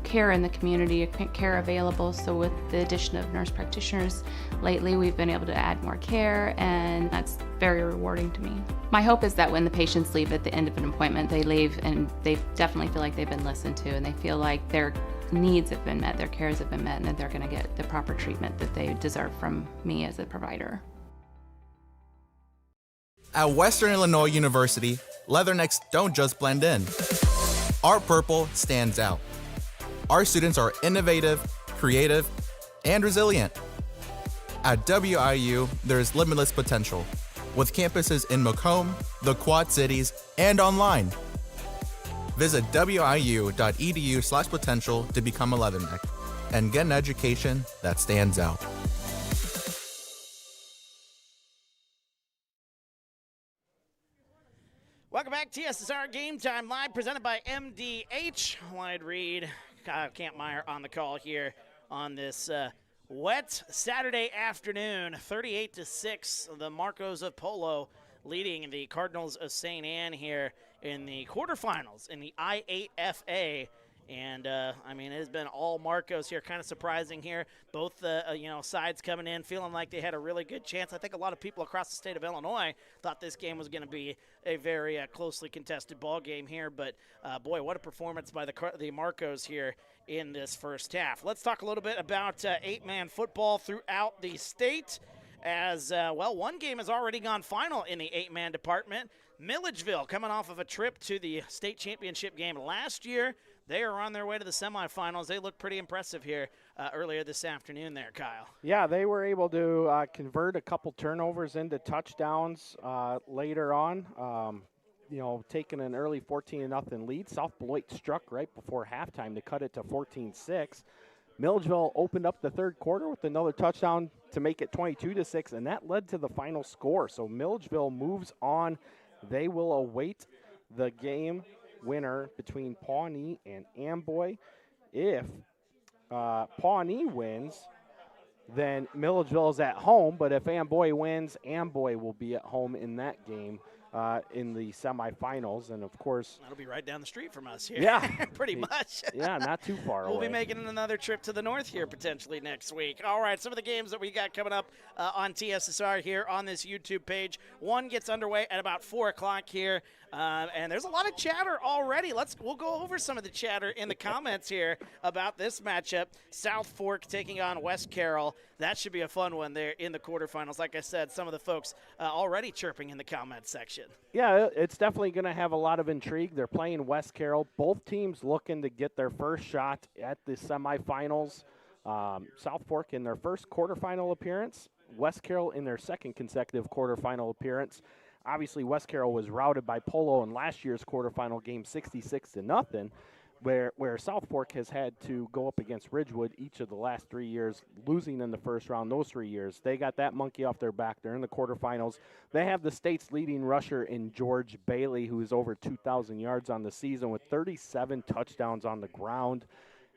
care in the community or care available, so with the addition of nurse practitioners lately, we've been able to add more care, and that's very rewarding to me. My hope is that when the patients leave at the end of an appointment, they leave and they definitely feel like they've been listened to, and they feel like their needs have been met, their cares have been met, and that they're going to get the proper treatment that they deserve from me as a provider. At Western Illinois University, leathernecks don't just blend in. Our purple stands out. Our students are innovative, creative, and resilient. At WIU, there's limitless potential, with campuses in Macomb, the Quad Cities, and online. Visit wiu.edu/potential to become a leatherneck and get an education that stands out. Welcome back, TSSR Game Time Live, presented by MDH. Wyatt Reed, Kyle Kampmeyer on the call here on this wet Saturday afternoon. 38-6, the Marcos of Polo leading the Cardinals of St. Anne here in the quarterfinals in the I8FA. And, I mean, it has been all Marcos here. Kind of surprising here. Both, sides coming in feeling like they had a really good chance. I think a lot of people across the state of Illinois thought this game was going to be a very closely contested ball game here. But, boy, what a performance by the Marcos here in this first half. Let's talk a little bit about 8-man football throughout the state. As, one game has already gone final in the 8-man department. Milledgeville coming off of a trip to the state championship game last year. They are on their way to the semifinals. They look pretty impressive here earlier this afternoon there, Kyle. Yeah, they were able to convert a couple turnovers into touchdowns later on, taking an early 14-0 lead. South Beloit struck right before halftime to cut it to 14-6. Milledgeville opened up the third quarter with another touchdown to make it 22-6, and that led to the final score. So Milledgeville moves on. They will await the game winner between Pawnee and Amboy. If Pawnee wins, then Milledgeville is at home, but if Amboy wins, Amboy will be at home in that game in the semifinals, and of course that'll be right down the street from us here. Yeah, pretty much. Yeah, not too far away. We'll be making another trip to the north here potentially next week. All right, some of the games that we got coming up on TSSR here on this YouTube page. One gets underway at about 4 o'clock here. And there's a lot of chatter already. We'll go over some of the chatter in the comments here about this matchup. South Fork taking on West Carroll. That should be a fun one there in the quarterfinals. Like I said, some of the folks already chirping in the comment section. Yeah, it's definitely going to have a lot of intrigue. They're playing West Carroll. Both teams looking to get their first shot at the semifinals. South Fork in their first quarterfinal appearance. West Carroll in their second consecutive quarterfinal appearance. Obviously, West Carroll was routed by Polo in last year's quarterfinal game 66-0. where South Fork has had to go up against Ridgewood each of the last 3 years, losing in the first round those 3 years. They got that monkey off their back. They're in the quarterfinals. They have the state's leading rusher in George Bailey, who is over 2,000 yards on the season with 37 touchdowns on the ground.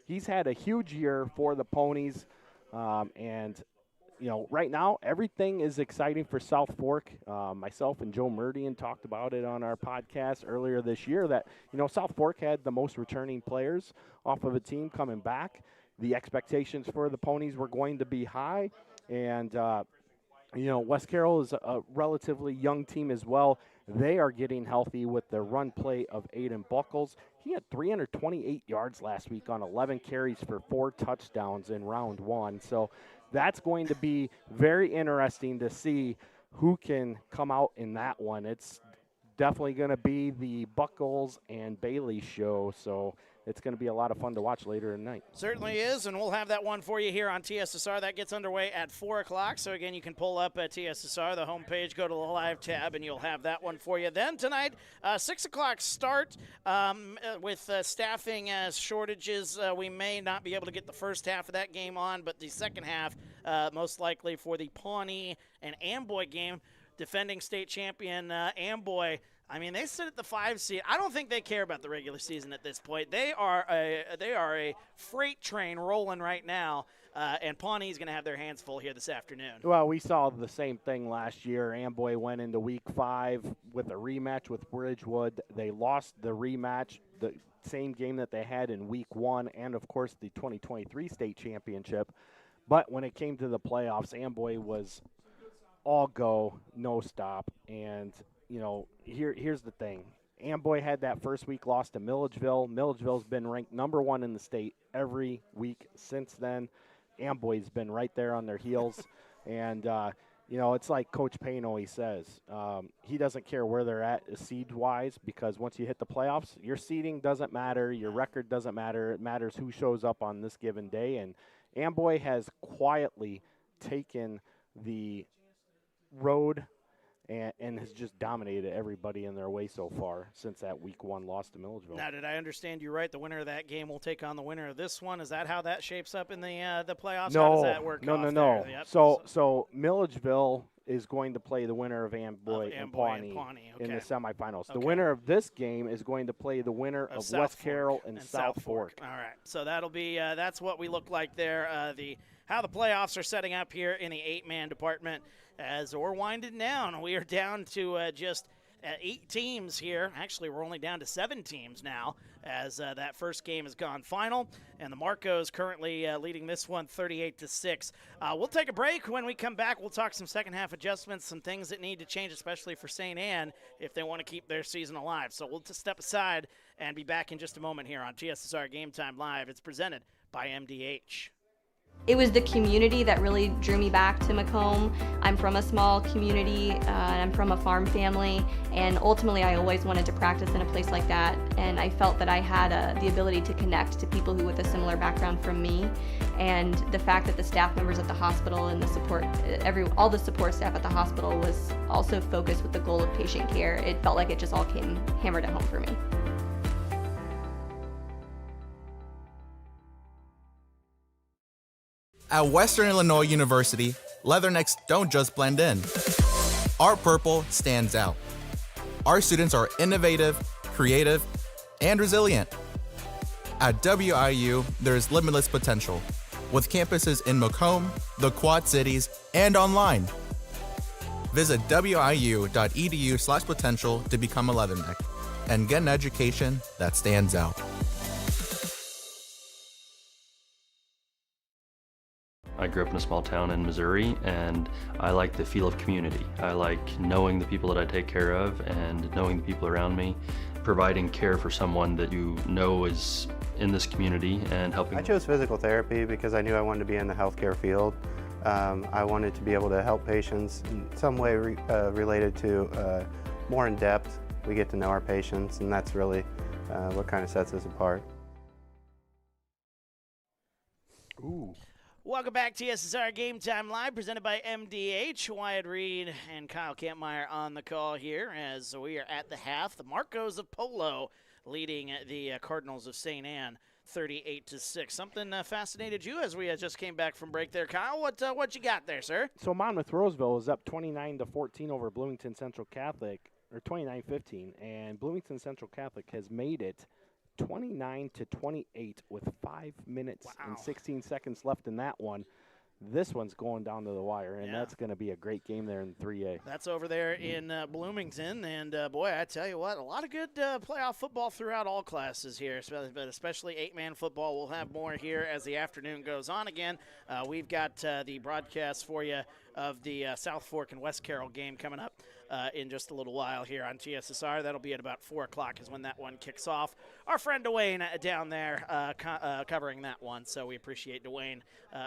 He's had a huge year for the Ponies, and right now, everything is exciting for South Fork. Myself and Joe Murdian talked about it on our podcast earlier this year that, South Fork had the most returning players off of a team coming back. The expectations for the Ponies were going to be high. And, West Carroll is a relatively young team as well. They are getting healthy with the run play of Aiden Buckles. He had 328 yards last week on 11 carries for 4 touchdowns in round 1. So, that's going to be very interesting to see who can come out in that one. It's definitely going to be the Buckles and Bailey show, so it's going to be a lot of fun to watch later tonight. Certainly is, and we'll have that one for you here on TSSR. That gets underway at 4 o'clock. So, again, you can pull up at TSSR, the homepage, go to the live tab, and you'll have that one for you. Then tonight, 6 o'clock start with staffing shortages. We may not be able to get the first half of that game on, but the second half, most likely for the Pawnee and Amboy game. Defending state champion Amboy, I mean, they sit at the 5 seed. I don't think they care about the regular season at this point. They are a freight train rolling right now, and Pawnee's going to have their hands full here this afternoon. Well, we saw the same thing last year. Amboy went into week 5 with a rematch with Ridgewood. They lost the rematch, the same game that they had in week 1, and, of course, the 2023 state championship. But when it came to the playoffs, Amboy was all go, no stop, and here's the thing. Amboy had that first week loss to Milledgeville. Milledgeville's been ranked number 1 in the state every week since then. Amboy's been right there on their heels. And, it's like Coach Payne always says. He doesn't care where they're at seed-wise, because once you hit the playoffs, your seeding doesn't matter. Your record doesn't matter. It matters who shows up on this given day. And Amboy has quietly taken the road and has just dominated everybody in their way so far since that week 1 loss to Milledgeville. Now, did I understand you right? The winner of that game will take on the winner of this one. Is that how that shapes up in the playoffs? No, how does that work? No. Yep. So Milledgeville is going to play the winner of Amboy and Pawnee okay. in the semifinals. Okay. The winner of this game is going to play the winner of West Carroll and South Fork. All right, so that'll be that's what we look like there. How the playoffs are setting up here in the 8-man department as we're winding down. We are down to just 8 teams here. Actually, we're only down to 7 teams now as that first game has gone final. And the Marcos currently leading this one 38-6. We'll take a break. When we come back, we'll talk some second half adjustments, some things that need to change, especially for St. Anne if they want to keep their season alive. So we'll just step aside and be back in just a moment here on TSSR Game Time Live. It's presented by MDH. It was the community that really drew me back to Macomb. I'm from a small community, and I'm from a farm family, and ultimately I always wanted to practice in a place like that, and I felt that I had the ability to connect to people who with a similar background from me, and the fact that the staff members at the hospital and the support, all the support staff at the hospital was also focused with the goal of patient care. It felt like it just all came hammered at home for me. At Western Illinois University, Leathernecks don't just blend in. Our purple stands out. Our students are innovative, creative, and resilient. At WIU, there's limitless potential, with campuses in Macomb, the Quad Cities, and online. Visit wiu.edu/potential to become a Leatherneck and get an education that stands out. I grew up in a small town in Missouri, and I like the feel of community. I like knowing the people that I take care of and knowing the people around me, providing care for someone that you know is in this community and helping. I chose physical therapy because I knew I wanted to be in the healthcare field. I wanted to be able to help patients in some way related to more in depth. We get to know our patients, and that's really what kind of sets us apart. Ooh. Welcome back to TSSR Game Time Live, presented by MDH. Wyatt Reed and Kyle Kampmeyer on the call here as we are at the half. The Marcos of Polo leading the Cardinals of St. Anne 38-6. Something fascinated you as we just came back from break there, Kyle. What you got there, sir? So Monmouth Roseville is up 29-14 over Bloomington Central Catholic, or 29-15, and Bloomington Central Catholic has made it 29-28 with 5 minutes and 16 seconds left in that one. This one's going down to the wire, and that's going to be a great game there in 3A. That's over there in Bloomington, and boy, I tell you what, a lot of good playoff football throughout all classes here, but especially 8-man football. We'll have more here as the afternoon goes on. Again, we've got the broadcast for you of the South Fork and West Carroll game coming up in just a little while here on TSSR. That'll be at about 4 o'clock is when that one kicks off. Our friend Dwayne down there covering that one, so we appreciate Dwayne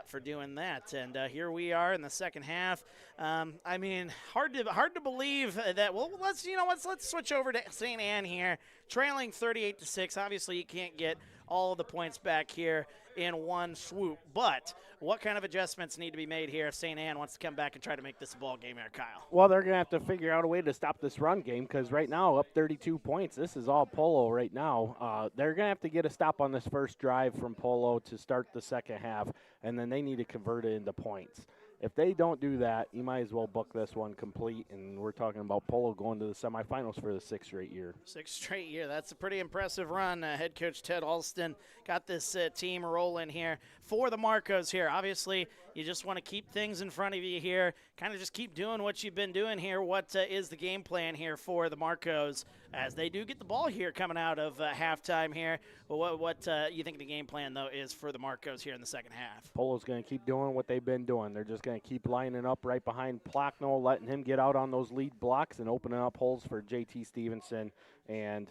for doing that. And here we are in the second half. I mean, hard to believe that. Well, let's switch over to St. Anne here, trailing 38-6. Obviously, you can't get all of the points back here in one swoop, but what kind of adjustments need to be made here if St. Anne wants to come back and try to make this a ball game here, Kyle? Well, they're going to have to figure out a way to stop this run game because right now, up 32 points, this is all Polo right now. They're going to have to get a stop on this first drive from Polo to start the second half, and then they need to convert it into points. If they don't do that, you might as well book this one complete, and we're talking about Polo going to the semifinals for the 6th straight year. 6th straight year. That's a pretty impressive run. Head coach Ted Alston got this team rolling here for the Marcos here. Obviously, you just want to keep things in front of you here, kind of just keep doing what you've been doing here. What is the game plan here for the Marcos as they do get the ball here coming out of halftime here? Well, what you think the game plan, though, is for the Marcos here in the second half? Polo's going to keep doing what they've been doing. They're just going to keep lining up right behind Plockno, letting him get out on those lead blocks and opening up holes for J.T. Stevenson and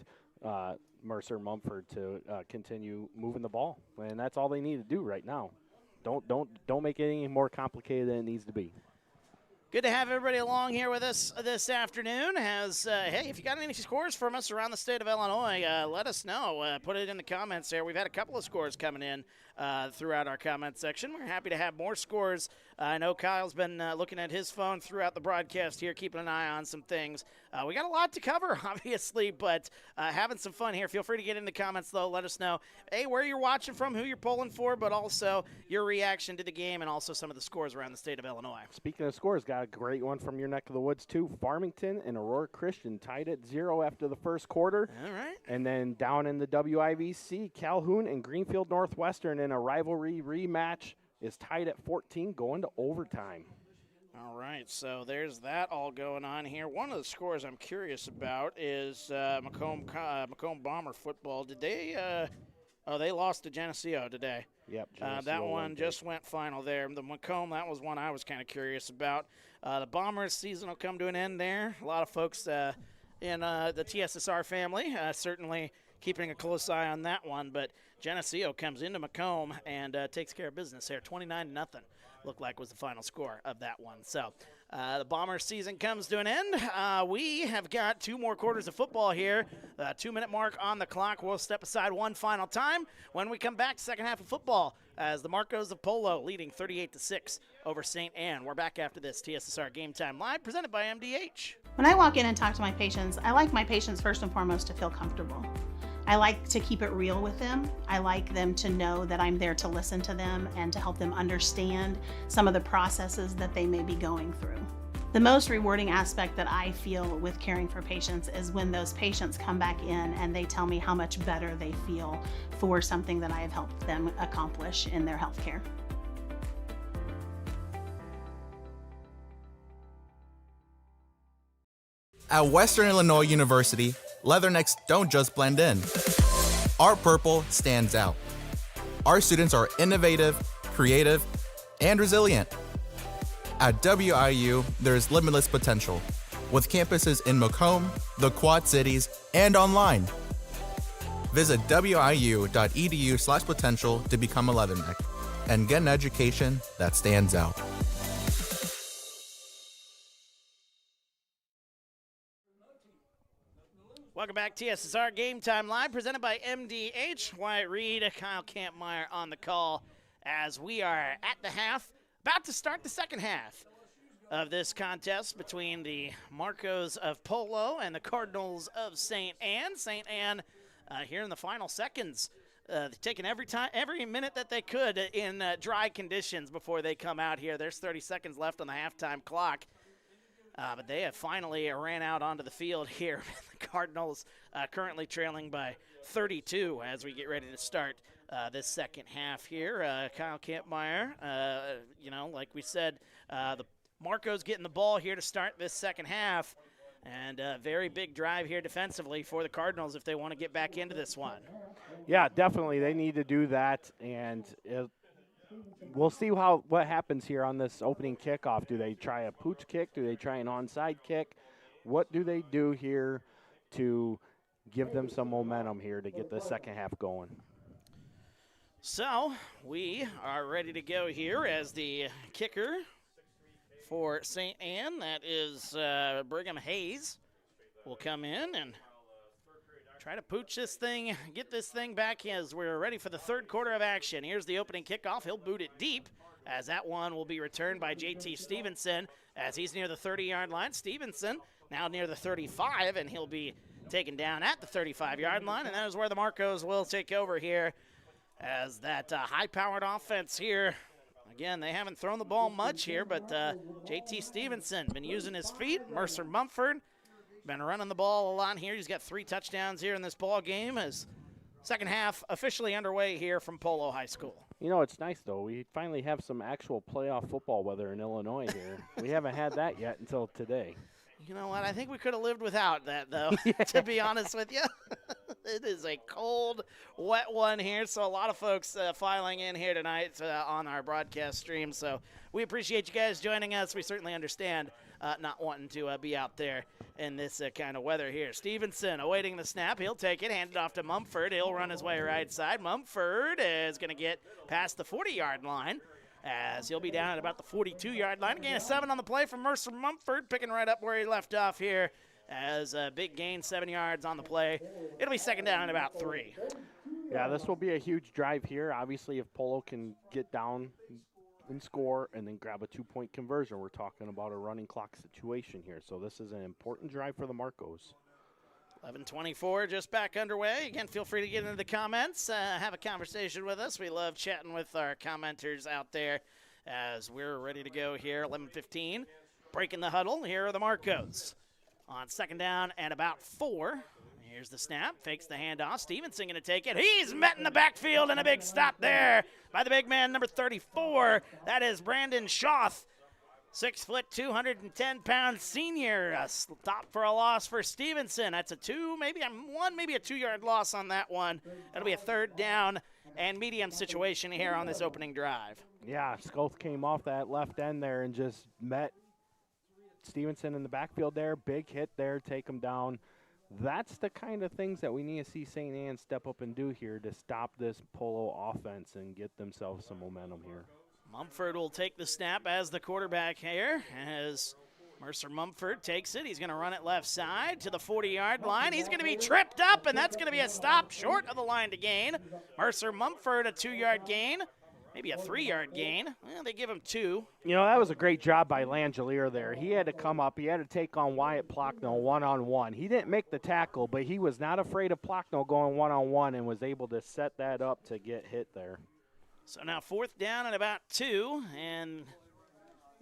Mercer Mumford to continue moving the ball. And that's all they need to do right now. Don't make it any more complicated than it needs to be. Good to have everybody along here with us this afternoon. Hey, if you got any scores from us around the state of Illinois, let us know. Put it in the comments there. We've had a couple of scores coming in throughout our comment section. We're happy to have more scores. I know Kyle's been looking at his phone throughout the broadcast here, keeping an eye on some things. We got a lot to cover, obviously, but having some fun here. Feel free to get in the comments, though. Let us know, hey, where you're watching from, who you're pulling for, but also your reaction to the game and also some of the scores around the state of Illinois. Speaking of scores, got a great one from your neck of the woods, too. Farmington and Aurora Christian tied at 0 after the first quarter. All right. And then down in the WIVC, Calhoun and Greenfield Northwestern in a rivalry rematch is tied at 14 going to overtime. All right, so there's that all going on here. One of the scores I'm curious about is Macomb Bomber football. Did they they lost to Geneseo today. Yep. That one just went final there. The Macomb, that was one I was kind of curious about. The Bombers season will come to an end there. A lot of folks in the TSSR family certainly keeping a close eye on that one, but Geneseo comes into Macomb and takes care of business here. 29-0 looked like was the final score of that one. So the Bombers season comes to an end. We have got 2 more quarters of football here. 2-minute mark on the clock. We'll step aside one final time when we come back, second half of football, as the Marcos of Polo leading 38-6 over St. Anne. We're back after this. TSSR Game Time Live, presented by MDH. When I walk in and talk to my patients, I like my patients first and foremost to feel comfortable. I like to keep it real with them. I like them to know that I'm there to listen to them and to help them understand some of the processes that they may be going through. The most rewarding aspect that I feel with caring for patients is when those patients come back in and they tell me how much better they feel for something that I have helped them accomplish in their healthcare. At Western Illinois University, leathernecks don't just blend in. Our purple stands out. Our students are innovative, creative, and resilient. At WIU, there's limitless potential, with campuses in Macomb, the Quad Cities, and online. Visit wiu.edu/potential to become a leatherneck and get an education that stands out. Welcome back, TSSR Game Time Live, presented by MDH. Wyatt Reed, Kyle Kampmeyer on the call as we are at the half, about to start the second half of this contest between the Marcos of Polo and the Cardinals of St. Anne. St. Anne here in the final seconds. Taking every minute that they could in dry conditions before they come out here. There's 30 seconds left on the halftime clock. But they have finally ran out onto the field here. The Cardinals currently trailing by 32 as we get ready to start this second half here. Kyle Kampmeyer, like we said, the Marco's getting the ball here to start this second half. And a very big drive here defensively for the Cardinals if they want to get back into this one. Yeah, definitely. They need to do that, and we'll see what happens here on this opening kickoff. Do they try a pooch kick? Do they try an onside kick? What do they do here to give them some momentum here to get the second half going? So we are ready to go here as the kicker for St. Anne, that is Brigham Hayes, will come in and try to pooch this thing, get this thing back as we're ready for the third quarter of action. Here's the opening kickoff. He'll boot it deep as that one will be returned by JT Stevenson as he's near the 30-yard line. Stevenson now near the 35, and he'll be taken down at the 35-yard line, and that is where the Marcos will take over here as that high-powered offense here. Again, they haven't thrown the ball much here, but JT Stevenson been using his feet. Mercer Mumford been running the ball a lot here. He's got 3 touchdowns here in this ball game as second half officially underway here from Polo High School. You know, it's nice, though. We finally have some actual playoff football weather in Illinois here. We haven't had that yet until today. You know what? I think we could have lived without that, though, to be honest with you. It is a cold, wet one here, so a lot of folks filing in here tonight on our broadcast stream. So we appreciate you guys joining us. We certainly understand not wanting to be out there in this kind of weather here. Stevenson awaiting the snap. He'll take it, hand it off to Mumford. He'll run his way right side. Mumford is going to get past the 40-yard line, as he'll be down at about the 42-yard line. Gain of 7 on the play from Mercer Mumford, picking right up where he left off here as a big gain, 7 yards on the play. It'll be second down at about 3. Yeah, this will be a huge drive here. Obviously, if Polo can get down and score and then grab a 2-point conversion, we're talking about a running clock situation here. So this is an important drive for the Marcos. 11:24 just back underway. Again, feel free to get into the comments, have a conversation with us. We love chatting with our commenters out there as we're ready to go here. 11:15, breaking the huddle. Here are the Marcos on second down and about 4. Here's the snap, fakes the handoff. Stevenson going to take it. He's met in the backfield, and a big stop there by the big man, number 34. That is Brandon Schoth. 6 foot, 210-pound senior. A stop for a loss for Stevenson. That's a 2, maybe a 2-yard loss on that one. That'll be a third down and medium situation here on this opening drive. Yeah, Schoth came off that left end there and just met Stevenson in the backfield there. Big hit there, take him down. That's the kind of things that we need to see St. Anne step up and do here to stop this Polo offense and get themselves some momentum here. Mumford will take the snap as the quarterback here, as Mercer Mumford takes it. He's going to run it left side to the 40-yard line. He's going to be tripped up, and that's going to be a stop short of the line to gain. Mercer Mumford, a 2-yard gain, maybe a 3-yard gain. Well, they give him 2. You know, that was a great job by Langelier there. He had to come up. He had to take on Wyatt Plocknell one-on-one. He didn't make the tackle, but he was not afraid of Plocknell going one-on-one and was able to set that up to get hit there. So now fourth down at about 2, and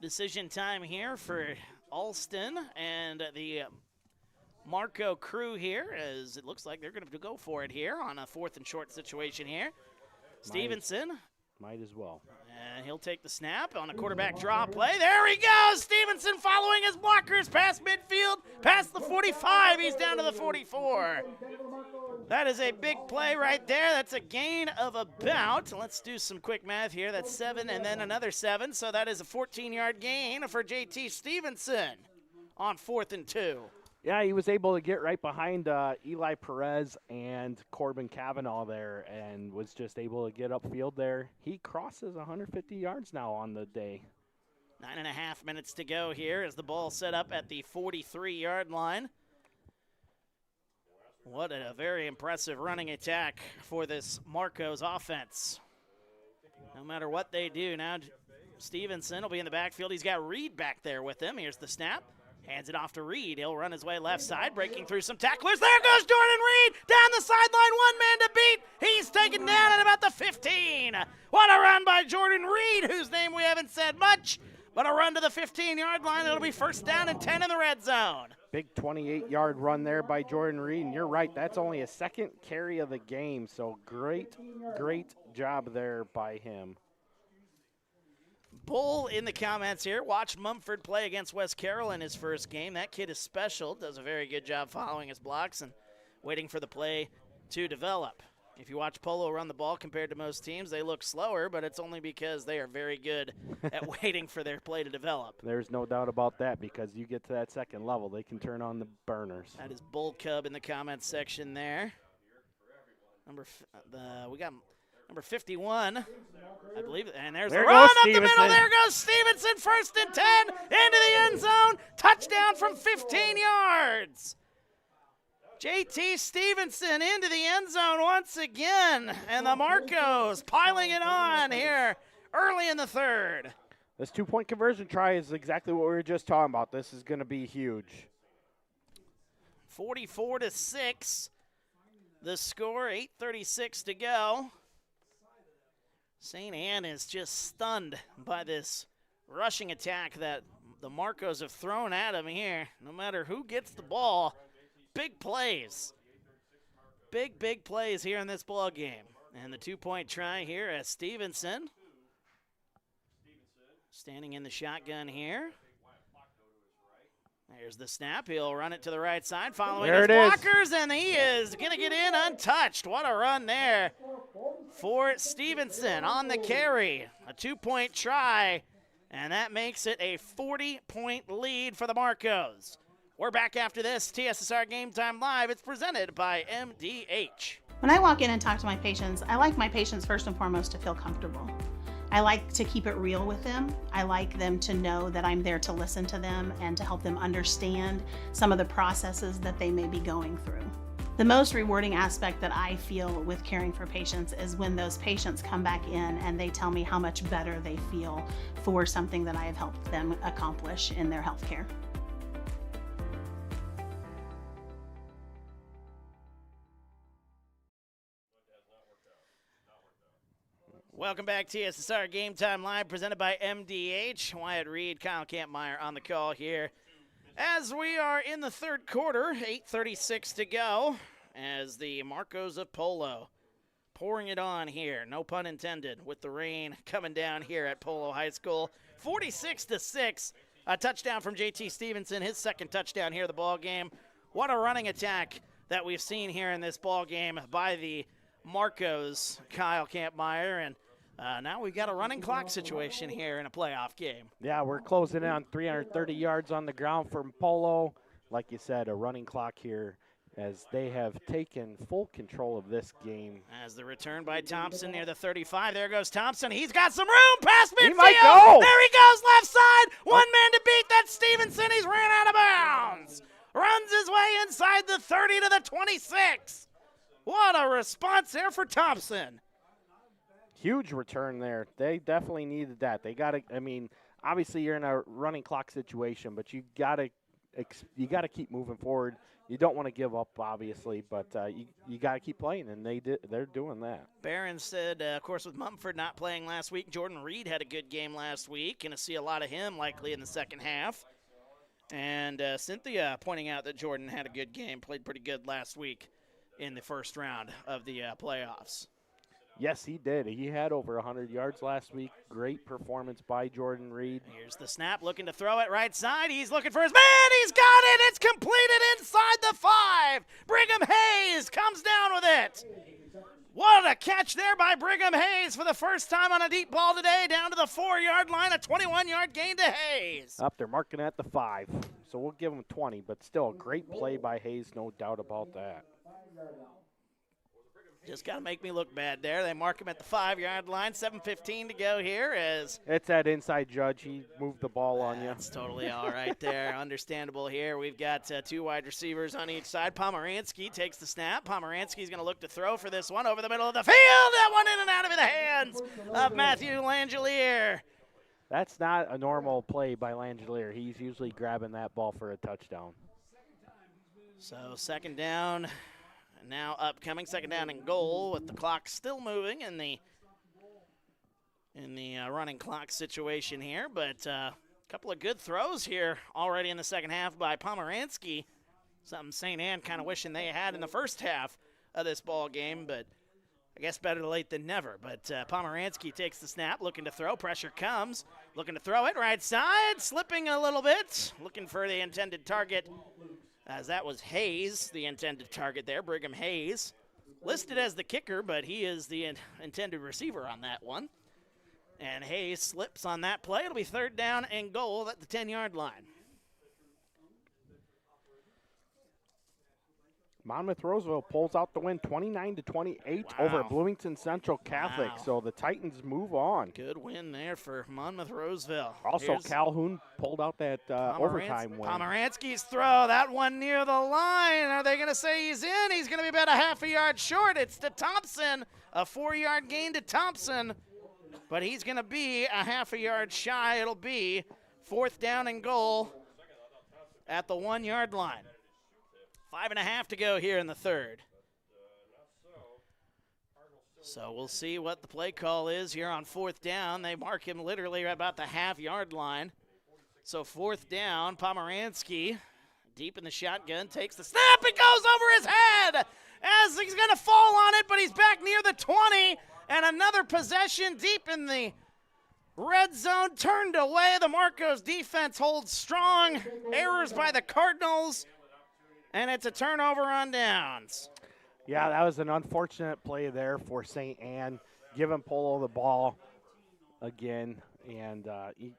decision time here for Alston and the Marco crew here, as it looks like they're going to go for it here on a 4th and short situation here. Stevenson. Might as well. And he'll take the snap on a quarterback draw play. There he goes. Stevenson following his blockers past midfield, past the 45. He's down to the 44. That is a big play right there. That's a gain of about, let's do some quick math here. That's 7 and then another 7. So that is a 14-yard gain for JT Stevenson on 4th and 2. Yeah, he was able to get right behind Eli Perez and Corbin Cavanaugh there and was just able to get upfield there. He crosses 150 yards now on the day. 9.5 minutes to go here as the ball set up at the 43-yard line. What a very impressive running attack for this Marcos offense. No matter what they do, now Stevenson will be in the backfield. He's got Reed back there with him. Here's the snap. Hands it off to Reed. He'll run his way left side, breaking through some tacklers. There goes Jordan Reed down the sideline. One man to beat. He's taken down at about the 15. What a run by Jordan Reed, whose name we haven't said much, but a run to the 15-yard line. It'll be first down and 10 in the red zone. Big 28-yard run there by Jordan Reed, and you're right, that's only his second carry of the game, so great job there by him. Bull in the comments here. Watched Mumford play against West Carroll in his first game. That kid is special, does a very good job following his blocks and waiting for the play to develop. If you watch Polo run the ball compared to most teams, they look slower, but it's only because they are very good at waiting for their play to develop. There's no doubt about that, because you get to that second level, they can turn on the burners. That is Bull Cub in the comments section there. We got number 51, I believe, and there's there a run up Stevenson. the middle. There goes Stevenson, first and 10, into the end zone. Touchdown from 15 yards. JT Stevenson into the end zone once again, and the Marcos piling it on here early in the third. This two-point conversion try is exactly what we were just talking about. This is going to be huge. 44-6, the score, 8:36 to go. St. Anne is just stunned by this rushing attack that the Marcos have thrown at him here. No matter who gets the ball, big plays. Big plays here in this ball game. And the two-point try here as Stevenson standing in the shotgun here. There's the snap. He'll run it to the right side following his blockers, and he is going to get in untouched. What a run there for Stevenson on the carry. A two-point try, and that makes it a 40-point lead for the Marcos. We're back after this. TSSR Game Time Live. It's presented by MDH. When I walk in and talk to my patients, I like my patients first and foremost to feel comfortable. I like to keep it real with them. I like them to know that I'm there to listen to them and to help them understand some of the processes that they may be going through. The most rewarding aspect that I feel with caring for patients is when those patients come back in and they tell me how much better they feel for something that I have helped them accomplish in their healthcare. Welcome back, TSSR Game Time Live, presented by MDH. Wyatt Reed, Kyle Kampmeyer on the call here. As we are in the third quarter, 8:36 to go, as the Marcos of Polo pouring it on here, no pun intended, with the rain coming down here at Polo High School. 46-6, a touchdown from JT Stevenson, his second touchdown here of the ball game. What a running attack that we've seen here in this ball game by the Marcos, Kyle Kampmeyer, and now we've got a running clock situation here in a playoff game. Yeah, we're closing in on 330 yards on the ground from Polo. Like you said, a running clock here as they have taken full control of this game. As the return by Thompson near the 35. There goes Thompson. He's got some room past midfield. He might go. There he goes left side. One man to beat. That's Stevenson. He's ran out of bounds. Runs his way inside the 30 to the 26. What a response there for Thompson. Huge return there. They definitely needed that. They got to, I mean, obviously you're in a running clock situation, but you got to keep moving forward. You don't want to give up, obviously, but you got to keep playing, and they're doing that. Barron said, of course, with Mumford not playing last week, Jordan Reed had a good game last week. Going to see a lot of him likely in the second half. And Cynthia pointing out that Jordan had a good game, played pretty good last week in the first round of the playoffs. Yes, he did. He had over 100 yards last week. Great performance by Jordan Reed. Here's the snap, looking to throw it right side. He's looking for his man. He's got it. It's completed inside the 5. Brigham Hayes comes down with it. What a catch there by Brigham Hayes for the first time on a deep ball today, down to the 4-yard line, a 21-yard gain to Hayes. Up, they're marking at the 5, so we'll give him 20, but still a great play by Hayes, no doubt about that. Just got to make me look bad there. They mark him at the 5-yard line. 7:15 to go here as it's that inside judge. He moved the ball on you. That's totally all right there. Understandable here. We've got 2 wide receivers on each side. Pomeranski takes the snap. Pomeranski's going to look to throw for this one over the middle of the field. That one in and out of the hands of Matthew Langelier. That's not a normal play by Langelier. He's usually grabbing that ball for a touchdown. So second down, now upcoming. Second down and goal with the clock still moving in the running clock situation here. But a couple of good throws here already in the second half by Pomeranski. Something St. Anne kind of wishing they had in the first half of this ball game, but I guess better late than never. But Pomeranski takes the snap, looking to throw. Pressure comes, looking to throw it. Right side, slipping a little bit, looking for the intended target, as that was Hayes, the intended target there, Brigham Hayes. Listed as the kicker, but he is the intended receiver on that one. And Hayes slips on that play. It'll be third down and goal at the 10-yard line. Monmouth-Roseville pulls out the win 29-28 over Bloomington Central Catholic. Wow. So the Titans move on. Good win there for Monmouth-Roseville. Also, Calhoun pulled out that overtime win. Pomeranski's throw, that one near the line. Are they going to say he's in? He's going to be about a half a yard short. It's to Thompson, a 4-yard gain to Thompson. But he's going to be a half a yard shy. It'll be fourth down and goal at the 1-yard line. 5.5 to go here in the third. So we'll see what the play call is here on fourth down. They mark him literally right about the half-yard line. So fourth down, Pomeranski deep in the shotgun, takes the snap. It goes over his head as he's going to fall on it, but he's back near the 20. And another possession deep in the red zone, turned away. The Marcos defense holds strong. Errors by the Cardinals. And it's a turnover on downs. Yeah, that was an unfortunate play there for St. Anne, giving Polo the ball again. And, you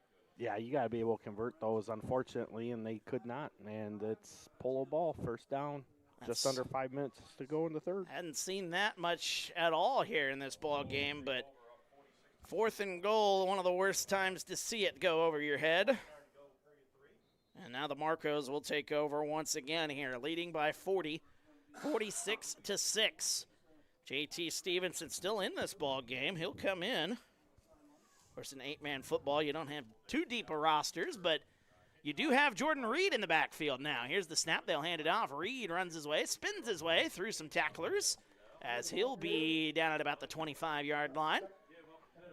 got to be able to convert those, unfortunately, and they could not. And it's Polo ball, first down, just under 5 minutes to go in the third. Hadn't seen that much at all here in this ball game, but fourth and goal, one of the worst times to see it go over your head. And now the Marcos will take over once again here, leading by 40, 46-6. J.T. Stevenson still in this ball game. He'll come in. Of course, in 8-man football, you don't have too deep a rosters, but you do have Jordan Reed in the backfield now. Here's the snap. They'll hand it off. Reed runs his way, spins his way through some tacklers, as he'll be down at about the 25-yard line.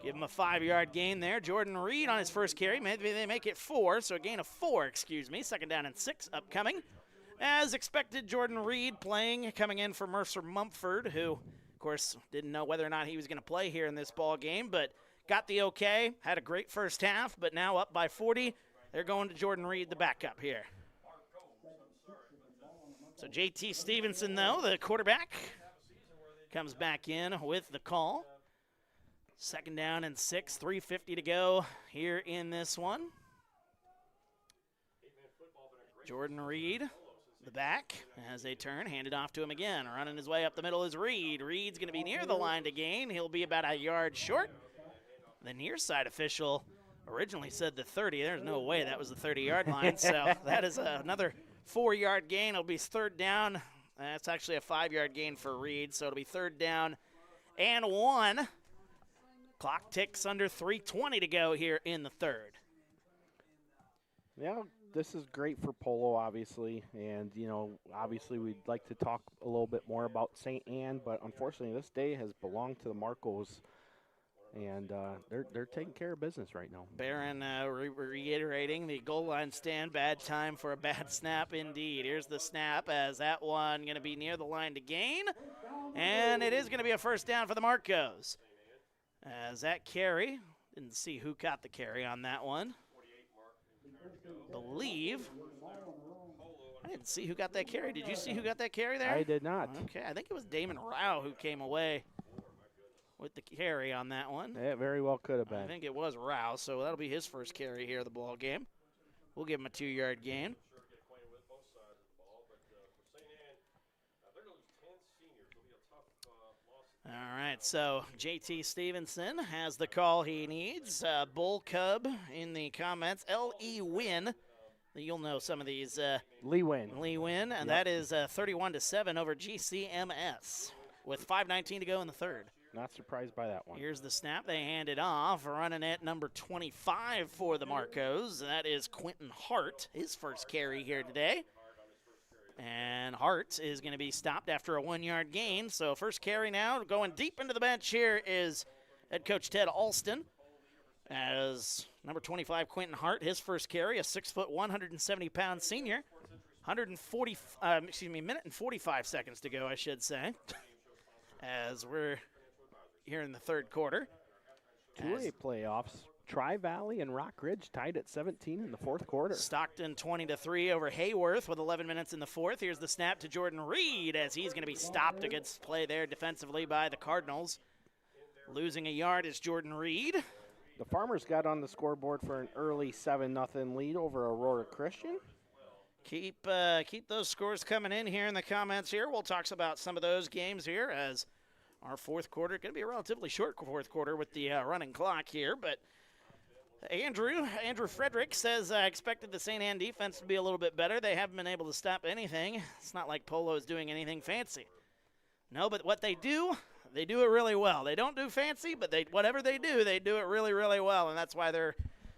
Give him a 5-yard gain there. Jordan Reed on his first carry. Maybe they make it 4, so a gain of 4, Second down and 6 upcoming. As expected, Jordan Reed coming in for Mercer Mumford, who, of course, didn't know whether or not he was going to play here in this ball game, but got the okay. Had a great first half, but now up by 40. They're going to Jordan Reed, the backup here. So J.T. Stevenson, though, the quarterback, comes back in with the call. Second down and 6, 3:50 to go here in this one. Jordan Reed, the back, as they turn, handed off to him again. Running his way up the middle is Reed. Reed's going to be near the line to gain. He'll be about a yard short. The near side official originally said the 30. There's no way that was the 30-yard line, so that is another 4-yard gain. It'll be third down. That's actually a 5-yard gain for Reed, so it'll be third down and 1. Clock ticks under 3:20 to go here in the third. Yeah, this is great for Polo, obviously. And, obviously we'd like to talk a little bit more about St. Anne, but unfortunately this day has belonged to the Marcos. And they're taking care of business right now. Barron reiterating the goal line stand. Bad time for a bad snap indeed. Here's the snap as that one going to be near the line to gain. And it is going to be a first down for the Marcos. As that carry, didn't see who caught the carry on that one. I didn't see who got that carry. Did you see who got that carry there? I did not. Okay, I think it was Damon Rao who came away with the carry on that one. It very well could have been. I think it was Rao, so that'll be his first carry here of the ball game. We'll give him a 2-yard gain. All right, so J.T. Stevenson has the call he needs. Bull Cub in the comments. L.E. Win. You'll know some of these. Lee Win. And that is 31-7 over GCMS with 5:19 to go in the third. Not surprised by that one. Here's the snap. They hand it off. Running at number 25 for the Marcos. That is Quentin Hart, his first carry here today. And Hart is going to be stopped after a 1-yard gain. So first carry now. Going deep into the bench here is head coach Ted Alston. As number 25, Quentin Hart, his first carry, a 6', 170-pound senior. Minute and 45 seconds to go, I should say. As we're here in the third quarter. 2A playoffs. Tri-Valley and Rock Ridge tied at 17 in the fourth quarter. Stockton 20-3 over Hayworth with 11 minutes in the fourth. Here's the snap to Jordan Reed as he's going to be stopped against play there defensively by the Cardinals. Losing a yard is Jordan Reed. The Farmers got on the scoreboard for an early 7-0 lead over Aurora Christian. Keep those scores coming in here in the comments here. We'll talk about some of those games here as our fourth quarter, going to be a relatively short fourth quarter with the running clock here. But Andrew Frederick says, I expected the St. Anne defense to be a little bit better. They haven't been able to stop anything. It's not like Polo is doing anything fancy. No, but what they do it really well. They don't do fancy, but whatever they do it really, really well. And that's why they're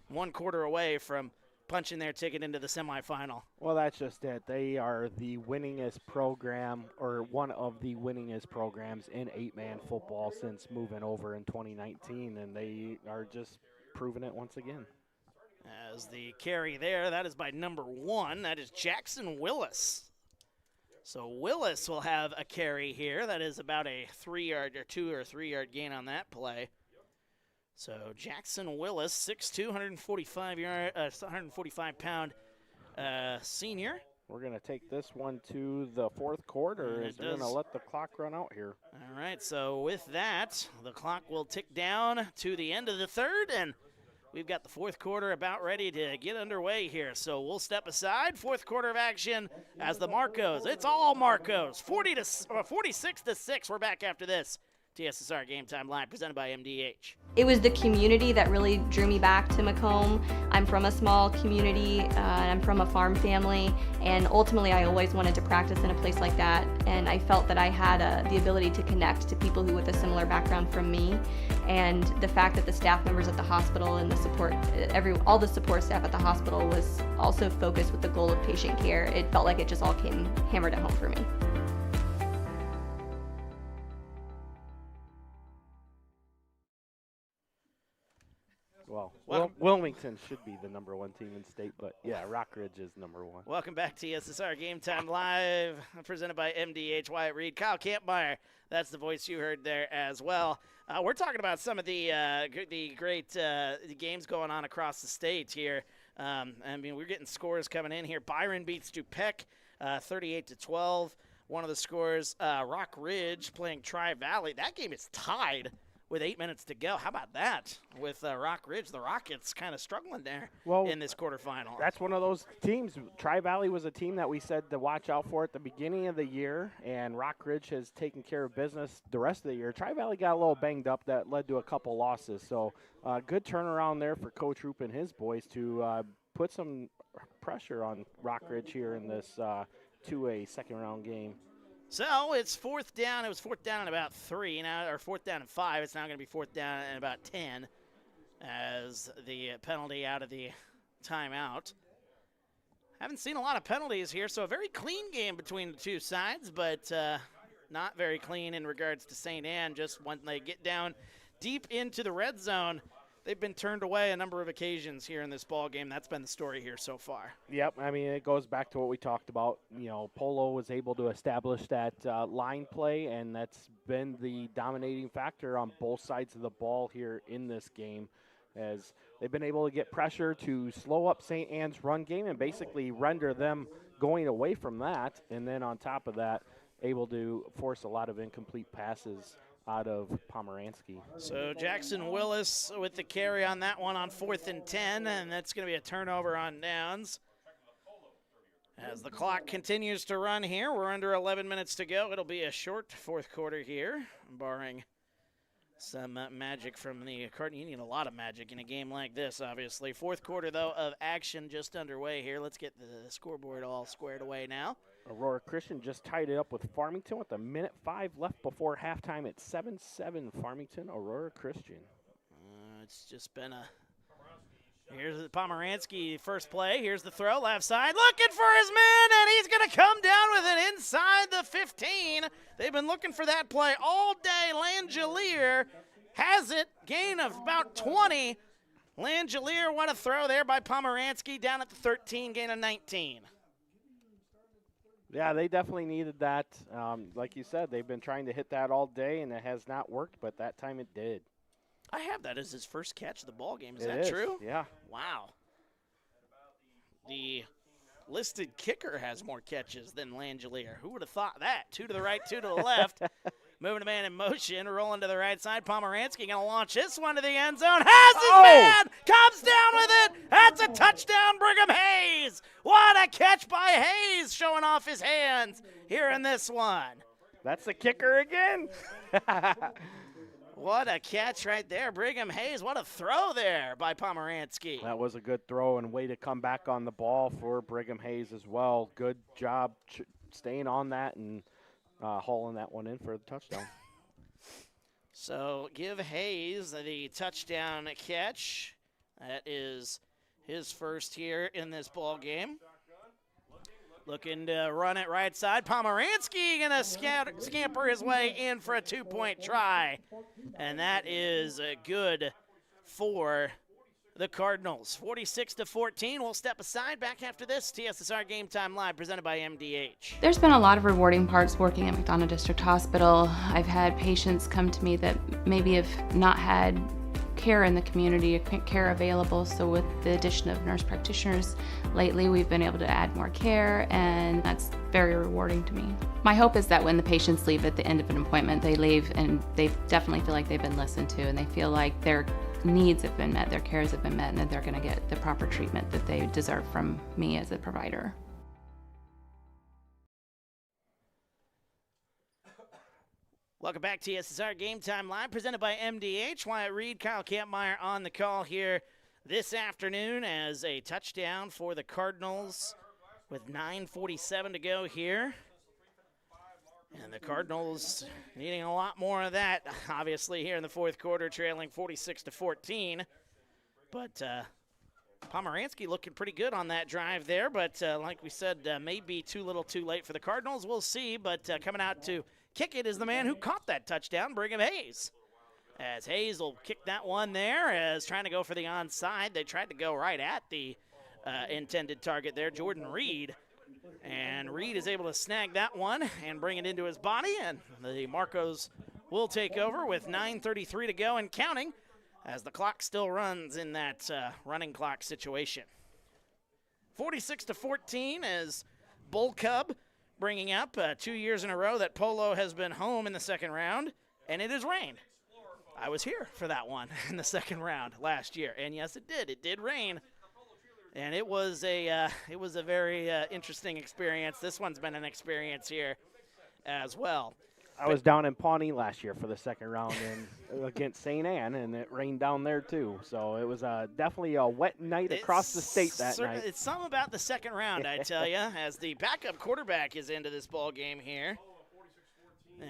1 quarter away from punching their ticket into the semifinal. Well, that's just it. They are the winningest program, or one of the winningest programs in 8-man football since moving over in 2019, and they are just proving it once again. As the carry there, that is by number 1. That is Jackson Willis. So Willis will have a carry here. That is about a 3-yard or 2 or 3-yard gain on that play. So Jackson Willis, 6'2", 145-pound senior. We're going to take this one to the fourth quarter as we're going to let the clock run out here. All right, so with that, the clock will tick down to the end of the third, and we've got the fourth quarter about ready to get underway here. So we'll step aside. Fourth quarter of action as the Marcos. It's all Marcos. 46-6. We're back after this. TSSR Game Time Live presented by MDH. It was the community that really drew me back to Macomb. I'm from a small community, and I'm from a farm family, and ultimately I always wanted to practice in a place like that, and I felt that I had the ability to connect to people who with a similar background from me, and the fact that the staff members at the hospital and the support, all the support staff at the hospital was also focused with the goal of patient care. It felt like it just all came hammered at home for me. Well, Wilmington should be the number 1 team in state, but yeah, Rock Ridge is number 1. Welcome back to TSSR Game Time Live, presented by MDH. Wyatt Reed, Kyle Kampmeyer, that's the voice you heard there as well. We're talking about some of the great games going on across the state here. I mean, we're getting scores coming in here. Byron beats Dupeck 38-12. One of the scores, Rock Ridge playing Tri-Valley. That game is tied with 8 minutes to go. How about that with Rock Ridge? The Rockets kind of struggling there in this quarterfinal. That's one of those teams. Tri-Valley was a team that we said to watch out for at the beginning of the year, and Rock Ridge has taken care of business the rest of the year. Tri-Valley got a little banged up. That led to a couple losses. So good turnaround there for Coach Roop and his boys to put some pressure on Rock Ridge here in this 2A second-round game. So it's fourth down. It was fourth down in about 3 now, or fourth down in 5. It's now going to be fourth down in about 10 as the penalty out of the timeout. Haven't seen a lot of penalties here, so a very clean game between the two sides, but not very clean in regards to St. Anne. Just when they get down deep into the red zone, they've been turned away a number of occasions here in this ball game. That's been the story here so far. Yep, I mean, it goes back to what we talked about. You know, Polo was able to establish that line play, and that's been the dominating factor on both sides of the ball here in this game, as they've been able to get pressure to slow up St. Anne's run game and basically render them going away from that, and then on top of that, able to force a lot of incomplete passes out of Pomeransky. So Jackson Willis with the carry on that one on 4th and 10, and that's going to be a turnover on downs. As the clock continues to run here, we're under 11 minutes to go. It'll be a short fourth quarter here, barring some magic from the Cardinals. You need a lot of magic in a game like this, obviously. Fourth quarter, though, of action just underway here. Let's get the scoreboard all squared away now. Aurora Christian just tied it up with Farmington with 1:05 left before halftime at 7-7 Farmington, Aurora Christian. It's just been a... Here's Pomeranski, first play. Here's the throw, left side, looking for his man, and he's going to come down with it inside the 15. They've been looking for that play all day. Langelier has it, gain of about 20. Langelier, what a throw there by Pomeranski, down at the 13, gain of 19. Yeah, they definitely needed that. Like you said, they've been trying to hit that all day, and it has not worked, but that time it did. I have that as his first catch of the ball game. Is It that is, true? yeah. Wow. The listed kicker has more catches than Langelier. Who would have thought that? 2 to the right, 2 to the left. Moving a man in motion, rolling to the right side. Pomeranski going to launch this one to the end zone. Has his man! Comes down with it! That's a touchdown, Brigham Hayes! What a catch by Hayes, showing off his hands here in this one. That's the kicker again. What a catch right there. Brigham Hayes, what a throw there by Pomeranski. That was a good throw and way to come back on the ball for Brigham Hayes as well. Good job staying on that and hauling that one in for the touchdown. So give Hayes the touchdown catch. That is his first here in this ball game. Looking to run it right side. Pomeranski going to scamper his way in for a 2-point try. And that is good for the Cardinals. 46-14. We'll step aside. Back after this. TSSR Game Time Live presented by MDH. There's been a lot of rewarding parts working at McDonough District Hospital. I've had patients come to me that maybe have not had care in the community, care available. So with the addition of nurse practitioners lately, we've been able to add more care, and that's very rewarding to me. My hope is that when the patients leave at the end of an appointment, they leave and they definitely feel like they've been listened to, and they feel like their needs have been met, their cares have been met, and that they're going to get the proper treatment that they deserve from me as a provider. Welcome back to TSSR Game Time Live, presented by MDH. Wyatt Reed, Kyle Kampmeyer on the call here this afternoon as a touchdown for the Cardinals with 9:47 to go here. And the Cardinals needing a lot more of that, obviously, here in the fourth quarter, trailing 46-14. But Pomeranski looking pretty good on that drive there. But like we said, maybe too little too late for the Cardinals. We'll see. But coming out to kick it is the man who caught that touchdown, Brigham Hayes. As Hayes will kick that one there, as trying to go for the onside. They tried to go right at the intended target there, Jordan Reed. And Reed is able to snag that one and bring it into his body. And the Marcos will take over with 9:33 to go and counting as the clock still runs in that running clock situation. 46-14 as Bull Cub bringing up 2 years in a row that Polo has been home in the second round, and it has rained. I was here for that one in the second round last year, and yes, it did. It did rain, and it was a very interesting experience. This one's been an experience here as well. I was down in Pawnee last year for the second round against St. Anne, and it rained down there too. So it was definitely a wet night across the state that night. It's something about the second round, I tell you, as the backup quarterback is into this ball game here.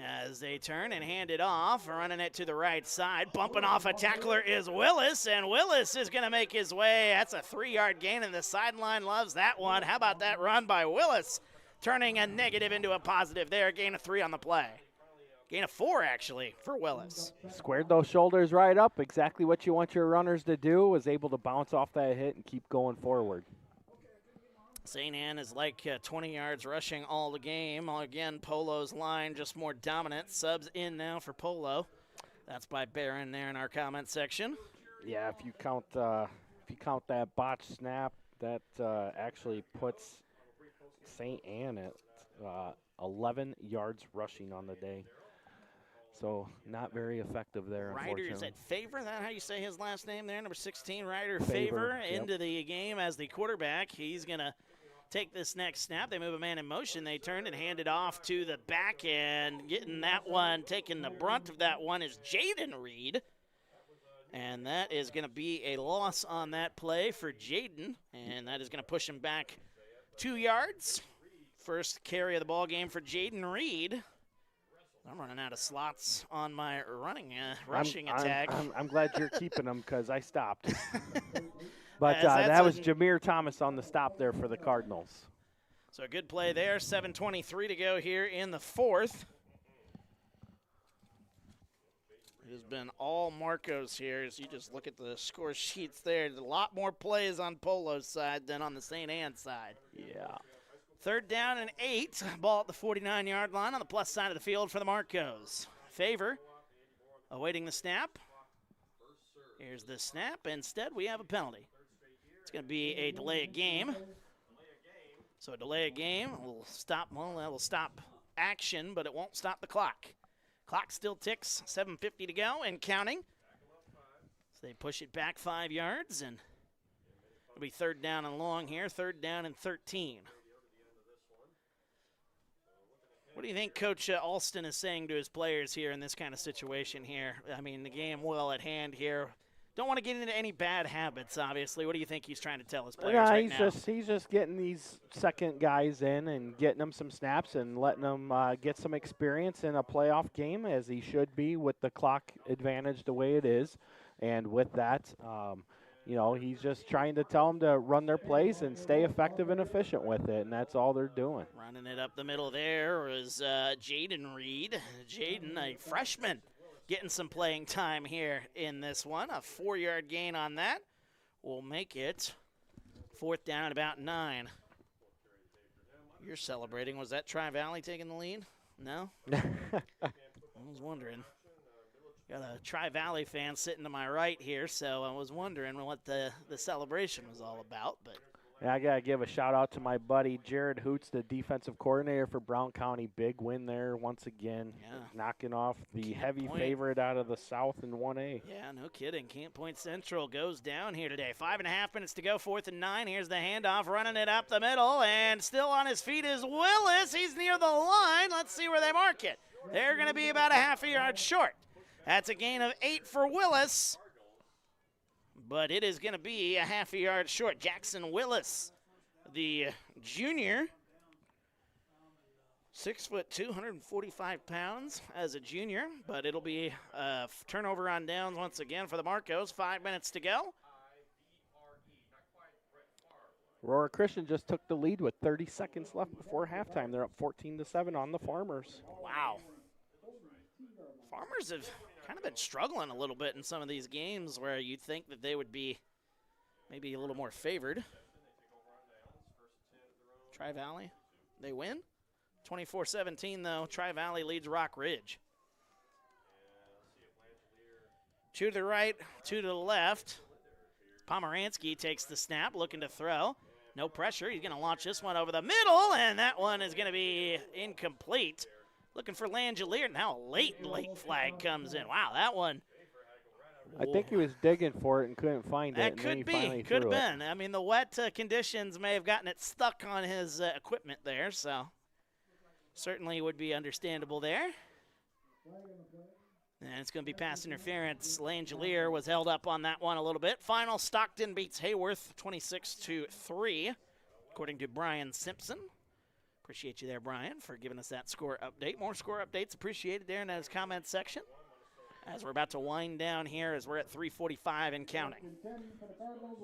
As they turn and hand it off, running it to the right side. Bumping off a tackler is Willis, and Willis is going to make his way. That's a 3-yard gain, and the sideline loves that one. How about that run by Willis? Turning a negative into a positive there. Gain of 3 on the play. Gain of 4, actually, for Willis. Squared those shoulders right up. Exactly what you want your runners to do. Was able to bounce off that hit and keep going forward. St. Anne is like 20 yards rushing all the game. Again, Polo's line just more dominant. Subs in now for Polo. That's by Barron there in our comment section. Yeah, if you count that botched snap, that actually puts St. Anne at 11 yards rushing on the day. So not very effective there, Ryder's at Favor, is that how you say his last name there? Number 16, Ryder Favor Favor into the game as the quarterback. He's going to take this next snap. They move a man in motion. They turn and hand it off to the back end. Getting that one, taking the brunt of that one is Jaden Reed. And that is going to be a loss on that play for Jaden. And that is going to push him back 2 yards. First carry of the ball game for Jaden Reed. I'm running out of slots on my rushing attack. I'm glad you're keeping them because I stopped. But that was Jameer Thomas on the stop there for the Cardinals. So a good play there. 7:23 to go here in the fourth. It has been all Marcos here as you just look at the score sheets there. There's a lot more plays on Polo's side than on the St. Anne side. Yeah. 3rd down and 8. Ball at the 49-yard line on the plus side of the field for the Marcos. Favor awaiting the snap. Here's the snap. Instead, we have a penalty. It's going to be a delay of game. So a delay of game will stop. Well, that will stop action, but it won't stop the clock. Clock still ticks. 7:50 to go and counting. So they push it back 5 yards, and it'll be 3rd down and long here. 3rd down and 13. What do you think Coach Alston is saying to his players here in this kind of situation here? I mean, the game well at hand here. Don't want to get into any bad habits, obviously. What do you think he's trying to tell his players right now? He's just getting these second guys in and getting them some snaps and letting them get some experience in a playoff game, as he should be with the clock advantage the way it is. And with that, he's just trying to tell them to run their plays and stay effective and efficient with it, and that's all they're doing. Running it up the middle there was Jaden Reed. Jaden, a freshman, getting some playing time here in this one. A 4-yard gain on that will make it 4th down at about 9. You're celebrating. Was that Tri-Valley taking the lead? No? I was wondering. Got a Tri-Valley fan sitting to my right here, so I was wondering what the celebration was all about. But yeah, I got to give a shout-out to my buddy Jared Hoots, the defensive coordinator for Brown County. Big win there once again, knocking off the heavy favorite out of the South in 1A. Yeah, no kidding. Camp Point Central goes down here today. 5.5 minutes to go, 4th and 9. Here's the handoff, running it up the middle, and still on his feet is Willis. He's near the line. Let's see where they mark it. They're going to be about a half a yard short. That's a gain of 8 for Willis, but it is going to be a half a yard short. Jackson Willis, the junior, 6 foot 245 pounds as a junior, but it'll be a turnover on downs once again for the Marcos. 5 minutes to go. Aurora Christian just took the lead with 30 seconds left before halftime. They're up 14-7 on the Farmers. Wow. Farmers have kind of been struggling a little bit in some of these games where you'd think that they would be maybe a little more favored. Tri-Valley, they win. 24-17, though. Tri-Valley leads Rock Ridge. 2 to the right, 2 to the left. Pomeranski takes the snap, looking to throw. No pressure. He's going to launch this one over the middle, and that one is going to be incomplete. Looking for Langelier. Now a late flag comes in. Wow, that one. I think he was digging for it and couldn't find it. That could be. Could have been. I mean, the wet conditions may have gotten it stuck on his equipment there, so certainly would be understandable there. And it's going to be pass interference. Langelier was held up on that one a little bit. Final, Stockton beats Hayworth 26-3, according to Brian Simpson. Appreciate you there, Brian, for giving us that score update. More score updates appreciated there in his comments section. As we're about to wind down here as we're at 3:45 and counting.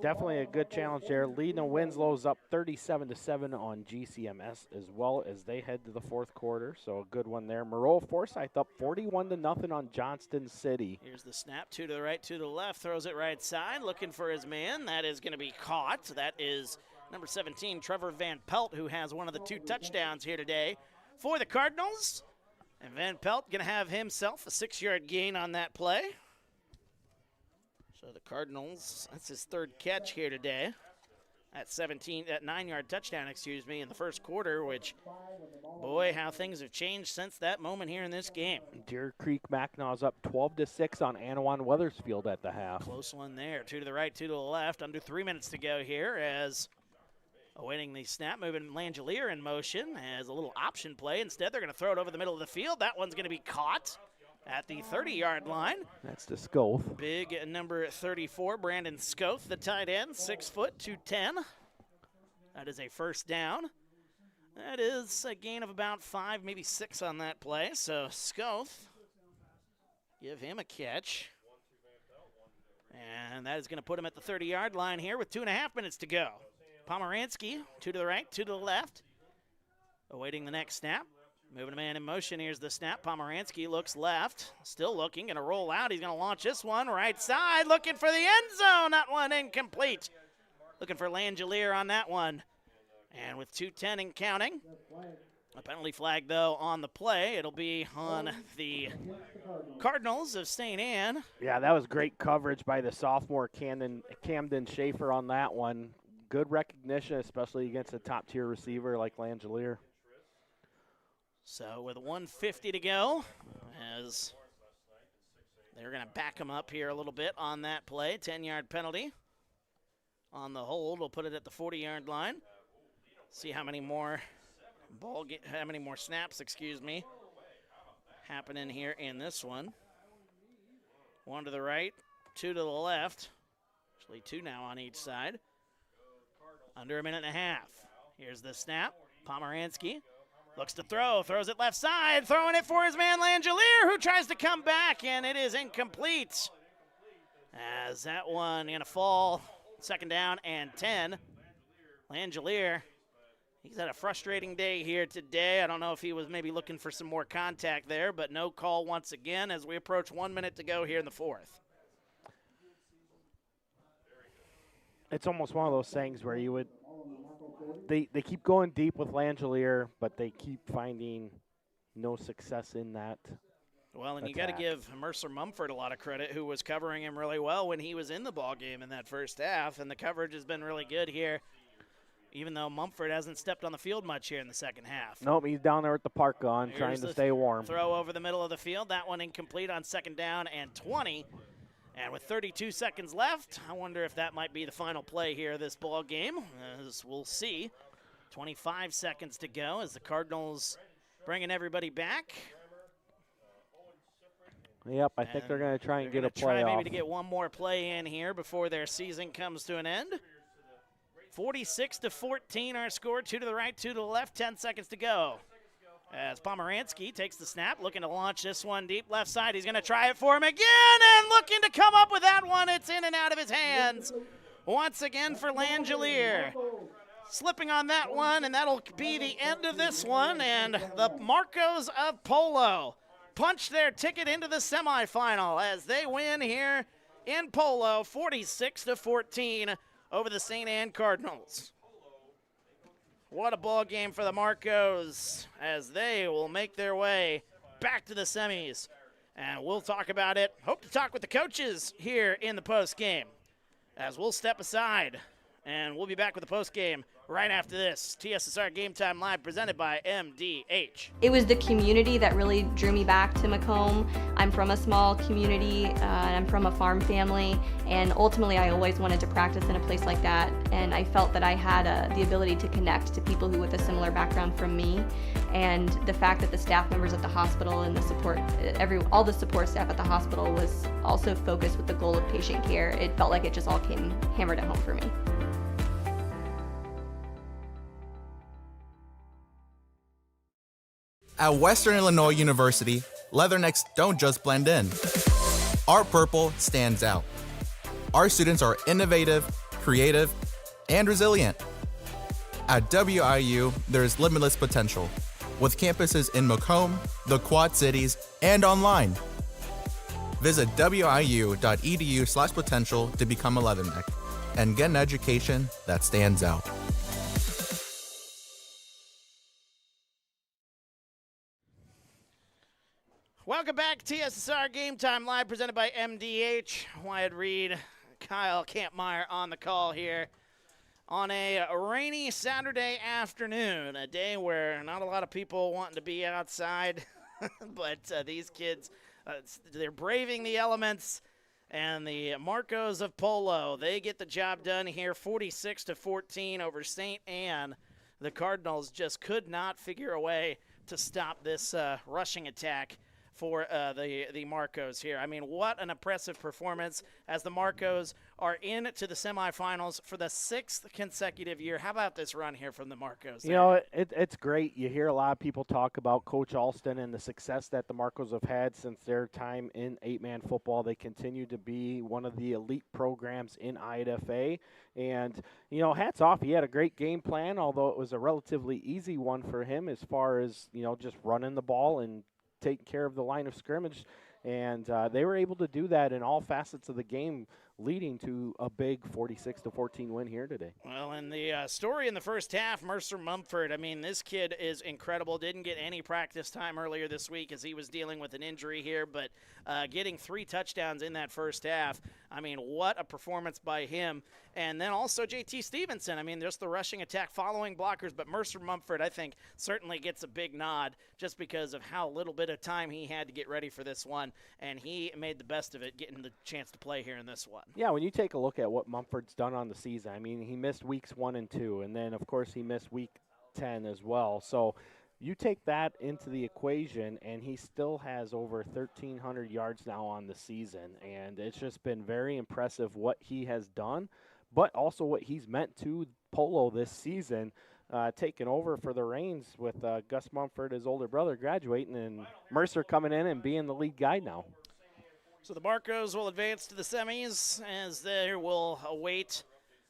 Definitely a good challenge there. Lena Winslow's up 37-7 on GCMS as well as they head to the fourth quarter. So a good one there. Moreau Forsyth up 41-0 on Johnston City. Here's the snap, 2 to the right, 2 to the left. Throws it right side, looking for his man. That is going to be caught. That is number 17, Trevor Van Pelt, who has one of the 2 touchdowns here today for the Cardinals. And Van Pelt going to have himself a 6-yard gain on that play. So the Cardinals, that's his 3rd catch here today. That 9-yard touchdown, in the first quarter, which, boy, how things have changed since that moment here in this game. Deer Creek Mackinaw's up 12-6 on Anawan Weathersfield at the half. Close one there. 2 to the right, 2 to the left. Under 3 minutes to go here as Awaiting the snap, moving Langelier in motion as a little option play. Instead, they're going to throw it over the middle of the field. That one's going to be caught at the 30-yard line. That's to Scoth. Big number 34, Brandon Scoth, the tight end, 6 foot, 210. That is a first down. That is a gain of about 5, maybe 6 on that play. So Scoth, give him a catch. And that is going to put him at the 30-yard line here with 2.5 minutes to go. Pomeranski, 2 to the right, 2 to the left. Awaiting the next snap. Moving a man in motion. Here's the snap. Pomeranski looks left. Still looking. Going to roll out. He's going to launch this one. Right side. Looking for the end zone. That one incomplete. Looking for Langelier on that one. And with 2:10 and counting. A penalty flag, though, on the play. It'll be on the Cardinals of St. Anne. Yeah, that was great coverage by the sophomore Camden Schaefer on that one. Good recognition, especially against a top-tier receiver like Langelier. So with 1:50 to go, as they're going to back him up here a little bit on that play. 10-yard penalty on the hold. We'll put it at the 40-yard line. See how many more snaps, happening here in this one. 1 to the right, 2 to the left. Actually 2 now on each side. Under a minute and a half. Here's the snap. Pomeranski looks to throw, throws it left side, throwing it for his man Langelier, who tries to come back, and it is incomplete. As that one going to fall, 2nd down and 10. Langelier, he's had a frustrating day here today. I don't know if he was maybe looking for some more contact there, but no call once again as we approach 1 minute to go here in the 4th. It's almost one of those things where you would they keep going deep with Langelier, but they keep finding no success in that. Well, and you got to give Mercer Mumford a lot of credit, who was covering him really well when he was in the ball game in that first half, and the coverage has been really good here, even though Mumford hasn't stepped on the field much here in the second half. Nope, he's down there at the park gun trying to stay warm. Throw over the middle of the field. That one incomplete on 2nd down and 20. And with 32 seconds left, I wonder if that might be the final play here of this ball game, as we'll see. 25 seconds to go as the Cardinals bringing everybody back. Yep, I think they're going to try and get a play off. Maybe to get one more play in here before their season comes to an end. 46-14 our score, 2 to the right, 2 to the left, 10 seconds to go. As Pomeranski takes the snap, looking to launch this one deep left side. He's going to try it for him again, and looking to come up with that one. It's in and out of his hands. Once again for Langelier. Slipping on that one, and that'll be the end of this one. And the Marcos of Polo punch their ticket into the semifinal as they win here in Polo, 46-14 over the St. Anne Cardinals. What a ball game for the Marcos as they will make their way back to the semis. And we'll talk about it. Hope to talk with the coaches here in the post game as we'll step aside. And we'll be back with the post game right after this. TSSR Game Time Live presented by MDH. It was the community that really drew me back to Macomb. I'm from a small community, and I'm from a farm family, and ultimately I always wanted to practice in a place like that, and I felt that I had the ability to connect to people who with a similar background from me, and the fact that the staff members at the hospital and the support, all the support staff at the hospital was also focused with the goal of patient care. It felt like it just all came hammered at home for me. At Western Illinois University, Leathernecks don't just blend in. Our purple stands out. Our students are innovative, creative, and resilient. At WIU, there's limitless potential, with campuses in Macomb, the Quad Cities, and online. Visit wiu.edu/potential to become a Leatherneck and get an education that stands out. Welcome back, TSSR Game Time Live, presented by MDH. Wyatt Reed, Kyle Kampmeyer on the call here on a rainy Saturday afternoon, a day where not a lot of people wanting to be outside, but these kids, they're braving the elements And the Marcos of Polo, they get the job done here, 46-14 over St. Anne. The Cardinals just could not figure a way to stop this rushing attack for the Marcos here. I mean, what an impressive performance as the Marcos are into the semifinals for the 6th consecutive year. How about this run here from the Marcos? You know, it's great. You hear a lot of people talk about Coach Alston and the success that the Marcos have had since their time in 8-man football. They continue to be one of the elite programs in I8FA. And, you know, hats off. He had a great game plan, although it was a relatively easy one for him as far as, you know, just running the ball and taking care of the line of scrimmage, and they were able to do that in all facets of the game, leading to a big 46-14 win here today. Well, and the story in the first half, Mercer Mumford, I mean, this kid is incredible. Didn't get any practice time earlier this week as he was dealing with an injury here, but getting 3 touchdowns in that first half, I mean, what a performance by him. And then also J.T. Stevenson, I mean, just the rushing attack following blockers, but Mercer Mumford, I think, certainly gets a big nod just because of how little bit of time he had to get ready for this one, and he made the best of it, getting the chance to play here in this one. Yeah, when you take a look at what Mumford's done on the season, I mean, he missed weeks 1 and 2, and then, of course, he missed week 10 as well. So you take that into the equation, and he still has over 1,300 yards now on the season, and it's just been very impressive what he has done, but also what he's meant to Polo this season, taking over for the reins with Gus Mumford, his older brother, graduating, and Mercer coming in and being the lead guy now. So the Marcos will advance to the semis as they will await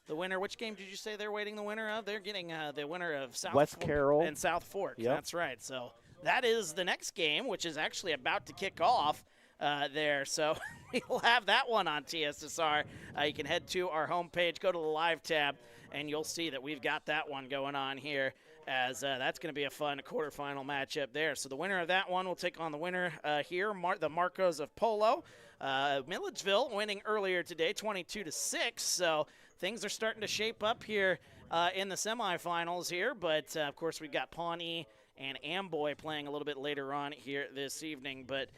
the winner. Which game did you say they're waiting the winner of? They're getting the winner of West Carroll and South Fork. Yep. That's right. So that is the next game, which is actually about to kick off there. So we'll have that one on TSSR. You can head to our homepage, go to the live tab, and you'll see that we've got that one going on here, as that's going to be a fun quarterfinal matchup there. So the winner of that one will take on the winner here, the Marcos of Polo. Milledgeville winning earlier today, 22-6. So things are starting to shape up here in the semifinals here. But, of course, we've got Pawnee and Amboy playing a little bit later on here this evening. But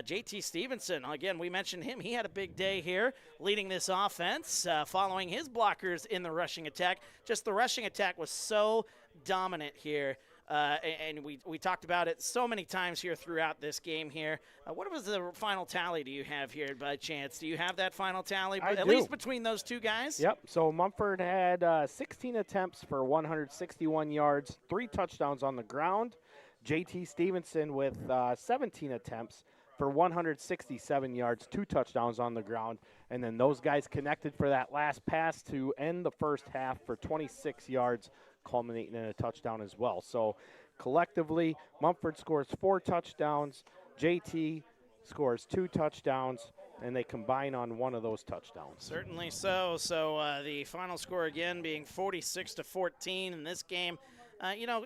J.T. Stevenson, again, we mentioned him. He had a big day here leading this offense, following his blockers in the rushing attack. Just the rushing attack was so dominant here. And we talked about it so many times here throughout this game here. What was the final tally do you have here by chance? Do you have that final tally, at least between those two guys? Yep. So Mumford had 16 attempts for 161 yards, 3 touchdowns on the ground. J.T. Stevenson with 17 attempts for 167 yards, 2 touchdowns on the ground. And then those guys connected for that last pass to end the first half for 26 yards, culminating in a touchdown as well. So collectively, Mumford scores 4 touchdowns, JT scores 2 touchdowns, and they combine on one of those touchdowns. Certainly so. So the final score again being 46-14 in this game.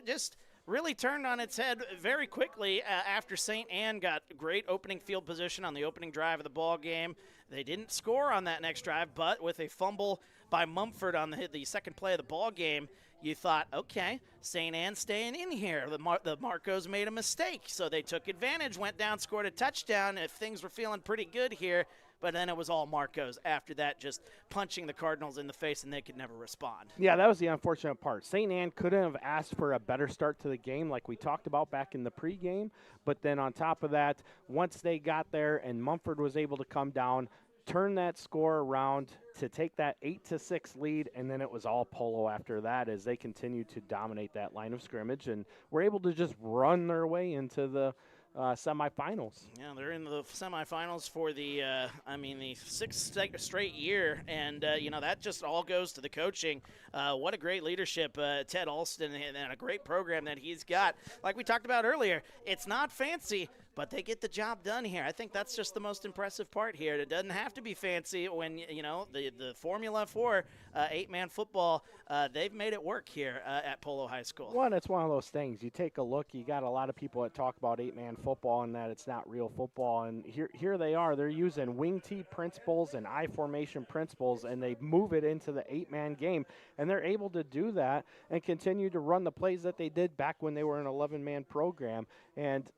Just really turned on its head very quickly after St. Anne got great opening field position on the opening drive of the ball game. They didn't score on that next drive, but with a fumble by Mumford on the second play of the ball game, you thought, okay, St. Anne staying in here. The Marcos made a mistake, so they took advantage, went down, scored a touchdown. If things were feeling pretty good here, but then it was all Marcos after that, just punching the Cardinals in the face, and they could never respond. Yeah, that was the unfortunate part. St. Anne couldn't have asked for a better start to the game like we talked about back in the pregame, but then on top of that, once they got there and Mumford was able to come down, turn that score around to take that 8-6 lead, and then it was all Polo after that as they continued to dominate that line of scrimmage and were able to just run their way into the semifinals. Yeah, they're in the semifinals for the 6th straight year, and that just all goes to the coaching. What a great leadership, Ted Alston, and a great program that he's got. Like we talked about earlier, it's not fancy, but they get the job done here. I think that's just the most impressive part here. It doesn't have to be fancy when, the formula for 8-man football, they've made it work here at Polo High School. Well, it's one of those things. You take a look, you got a lot of people that talk about 8-man football and that it's not real football, and here they are. They're using wing tee principles and I formation principles, and they move it into the 8-man game, and they're able to do that and continue to run the plays that they did back when they were an 11-man program. And,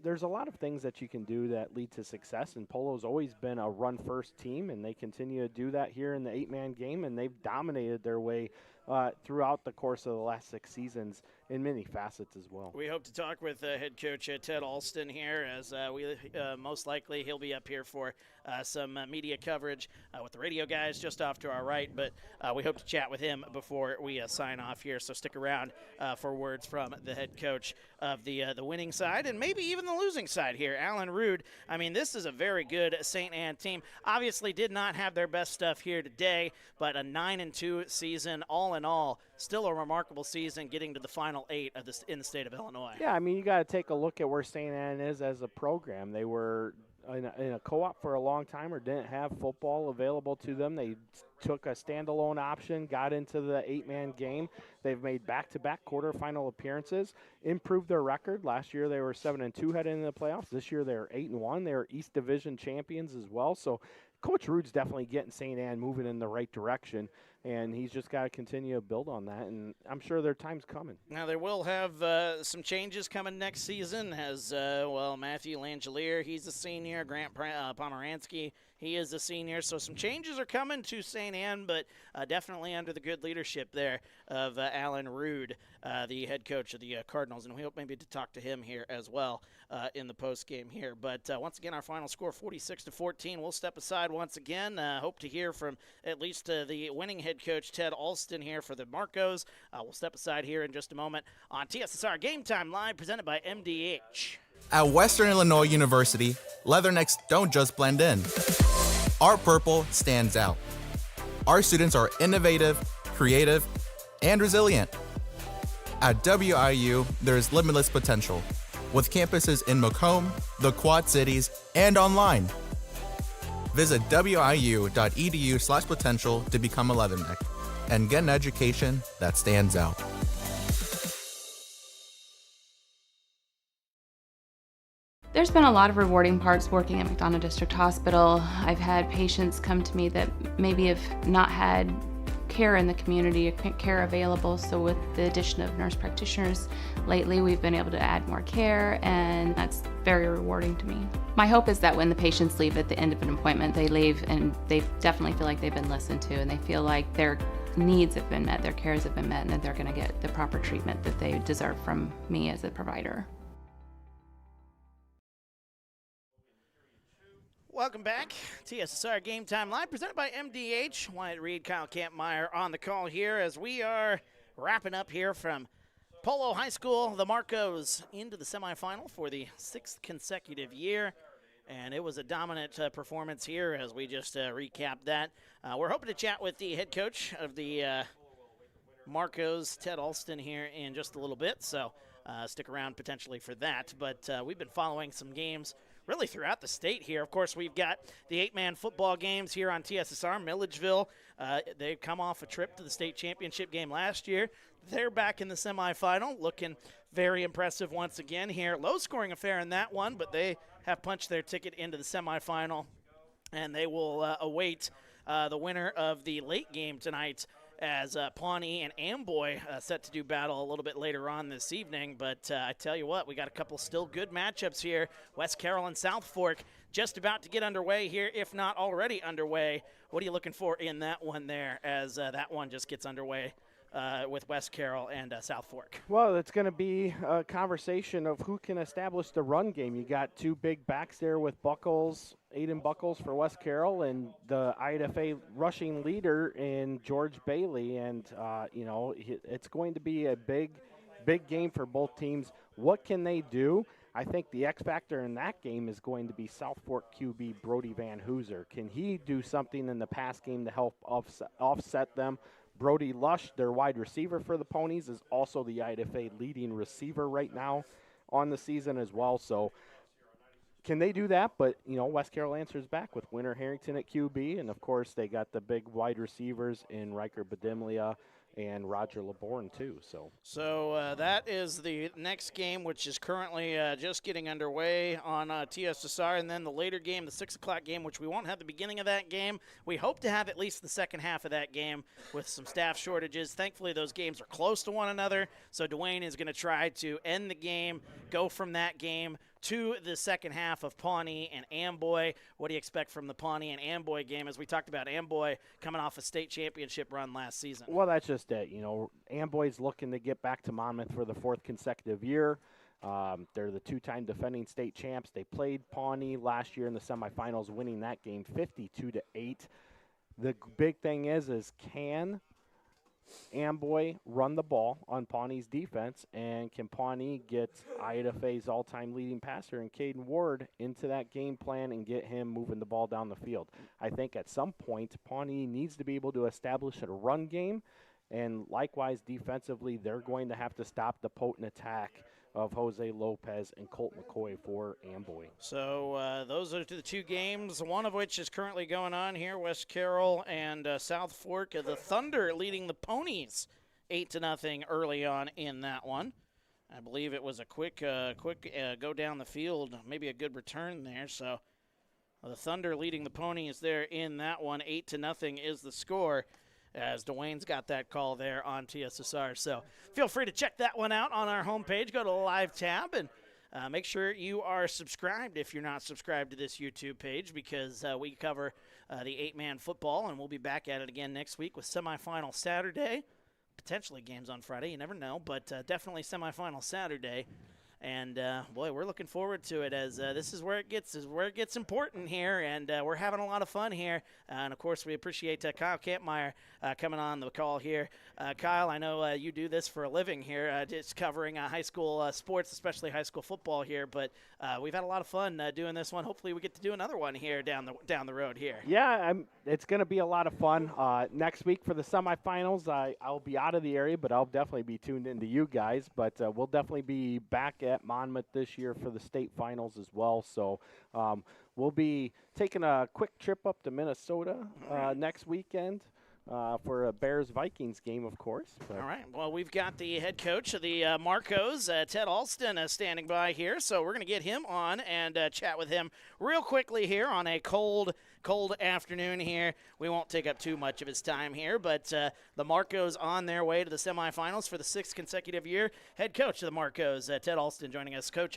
there's a lot of things that you can do that lead to success, and Polo's always been a run-first team, and they continue to do that here in the 8-man game, and they've dominated their way throughout the course of the last 6 seasons in many facets as well. We hope to talk with head coach Ted Alston here, as we most likely he'll be up here for some media coverage with the radio guys just off to our right, but we hope to chat with him before we sign off here, so stick around for words from the head coach of the winning side and maybe even the losing side here, Alan Rude. I mean, this is a very good St. Anne team. Obviously did not have their best stuff here today, but a 9-2 season all in all. Still a remarkable season, getting to the Final 8 of this in the state of Illinois. Yeah, I mean, you got to take a look at where St. Anne is as a program. They were in a co-op for a long time, or didn't have football available to them. They took a standalone option, got into the 8-man game. They've made back-to-back quarterfinal appearances, improved their record. Last year they were 7-2 heading into the playoffs. This year they're 8-1. They're East Division champions as well. So Coach Rude's definitely getting St. Anne moving in the right direction, and he's just got to continue to build on that, and I'm sure their time's coming. Now, they will have some changes coming next season, as, Matthew Langelier, he's a senior. Grant Pomeranski, he is a senior. So some changes are coming to St. Anne, but definitely under the good leadership there of Alan Rude, the head coach of the Cardinals, and we hope maybe to talk to him here as well in the post game here. But once again, our final score 46-14. We'll step aside once again. Hope to hear from at least the winning head coach Ted Alston here for the Marcos. We'll step aside here in just a moment on TSSR Game Time Live, presented by MDH. At Western Illinois University, Leathernecks don't just blend in. Our purple stands out. Our students are innovative, creative, and resilient. At WIU, there's limitless potential, with campuses in Macomb, the Quad Cities, and online. Visit wiu.edu/potential to become a Leatherneck and get an education that stands out. There's been a lot of rewarding parts working at McDonough District Hospital. I've had patients come to me that maybe have not had care in the community, care available, so with the addition of nurse practitioners lately, we've been able to add more care, and that's very rewarding to me. My hope is that when the patients leave at the end of an appointment, they leave and they definitely feel like they've been listened to, and they feel like their needs have been met, their cares have been met, and that they're going to get the proper treatment that they deserve from me as a provider. Welcome back. TSSR Game Time Live, presented by MDH. Wyatt Reed, Kyle Kampmeyer on the call here as we are wrapping up here from Polo High School. The Marcos into the semifinal for the 6th consecutive year, and it was a dominant performance here as we just recapped that. We're hoping to chat with the head coach of the Marcos, Ted Alston, here in just a little bit, so stick around potentially for that. But we've been following some games really throughout the state here. Of course, we've got the 8-man football games here on TSSR. Milledgeville, they've come off a trip to the state championship game last year. They're back in the semifinal, looking very impressive once again here. Low-scoring affair in that one, but they have punched their ticket into the semifinal, and they will await the winner of the late game tonight, as Pawnee and Amboy set to do battle a little bit later on this evening. But I tell you what, we got a couple still good matchups here. West Carroll and South Fork just about to get underway here, if not already underway. What are you looking for in that one there, as that one just gets underway with West Carroll and South Fork? Well, it's going to be a conversation of who can establish the run game. You got two big backs there with Buckles, Aiden Buckles for West Carroll, and the I8FA rushing leader in George Bailey. And, it's going to be a big game for both teams. What can they do? I think the X factor in that game is going to be South Fork QB Brody Van Hooser. Can he do something in the pass game to help offset them? Brody Lush, their wide receiver for the Ponies, is also the I8FA leading receiver right now on the season as well. So can they do that? But, West Carroll answers back with Winter Harrington at QB. And, of course, they got the big wide receivers in Riker Badimlia and Roger LeBourne, too. So that is the next game, which is currently just getting underway on TSSR. And then the later game, the 6 o'clock game, which we won't have the beginning of that game. We hope to have at least the second half of that game with some staff shortages. Thankfully, those games are close to one another. So Dwayne is going to try to end the game, go from that game to the second half of Pawnee and Amboy. What do you expect from the Pawnee and Amboy game? As we talked about, Amboy coming off a state championship run last season. Well, that's just it. Amboy's looking to get back to Monmouth for the 4th consecutive year. They're the 2-time defending state champs. They played Pawnee last year in the semifinals, winning that game 52-8. The big thing is can Amboy run the ball on Pawnee's defense, and can Pawnee get I8FA's all-time leading passer and Caden Ward into that game plan and get him moving the ball down the field? I think at some point Pawnee needs to be able to establish a run game, and likewise defensively they're going to have to stop the potent attack of Jose Lopez and Colt McCoy for Amboy. So those are the 2 games, one of which is currently going on here, West Carroll and South Fork. The Thunder leading the Ponies 8-0 early on in that one. I believe it was a quick go down the field, maybe a good return there. So the Thunder leading the Ponies there in that one. 8-0 is the score, as Dwayne's got that call there on TSSR. So feel free to check that one out on our homepage. Go to the live tab and make sure you are subscribed if you're not subscribed to this YouTube page, because we cover the 8-man football, and we'll be back at it again next week with semifinal Saturday. Potentially games on Friday, you never know, but definitely semifinal Saturday. And, boy, we're looking forward to it, as this is where it gets important here, and we're having a lot of fun here. And, of course, we appreciate Kyle Kampmeyer coming on the call here. Kyle, I know you do this for a living here, just covering high school sports, especially high school football here. But we've had a lot of fun doing this one. Hopefully we get to do another one here down the road here. Yeah, it's going to be a lot of fun. Next week for the semifinals, I'll be out of the area, but I'll definitely be tuned into you guys. But we'll definitely be back at Monmouth this year for the state finals as well. So we'll be taking a quick trip up to Minnesota next weekend for a Bears-Vikings game, of course. All right. Well, we've got the head coach of the Marcos, Ted Alston, standing by here. So we're going to get him on and chat with him real quickly here on a cold afternoon here. We won't take up too much of his time here, but the Marcos on their way to the semifinals for the 6th consecutive year. Head coach of the Marcos, Ted Alston, joining us. Coach,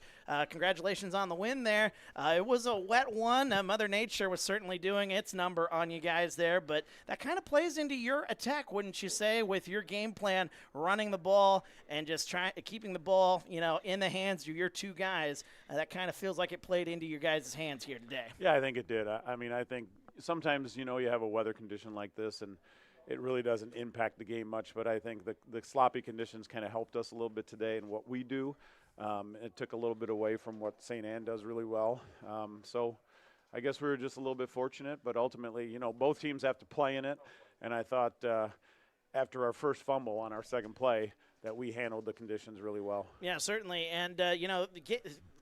congratulations on the win there. It was a wet one. Mother Nature was certainly doing its number on you guys there, but that kind of plays into your attack, wouldn't you say, with your game plan, running the ball and just keeping the ball, in the hands of your 2 guys. That kind of feels like it played into your guys' hands here today. Yeah, I think it did. I mean, I think sometimes, you have a weather condition like this, and it really doesn't impact the game much, but I think the sloppy conditions kind of helped us a little bit today in what we do. It took a little bit away from what St. Anne does really well. So I guess we were just a little bit fortunate, but ultimately, both teams have to play in it, and I thought after our first fumble on our second play that we handled the conditions really well. Yeah, certainly. And,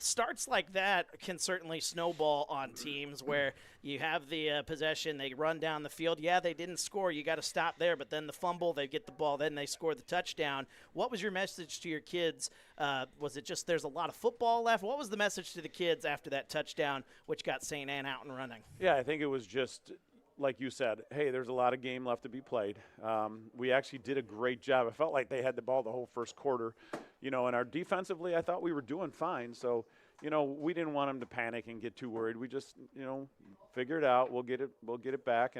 starts like that can certainly snowball on teams where you have the possession, they run down the field. Yeah, they didn't score. You got to stop there. But then the fumble, they get the ball, then they score the touchdown. What was your message to your kids? Was it just there's a lot of football left? What was the message to the kids after that touchdown, which got St. Anne out and running? Yeah, I think it was just – like you said, hey, there's a lot of game left to be played. We actually did a great job. I felt like they had the ball the whole first quarter. And our defensively, I thought we were doing fine. So, we didn't want them to panic and get too worried. We just, figure it out. We'll get it back.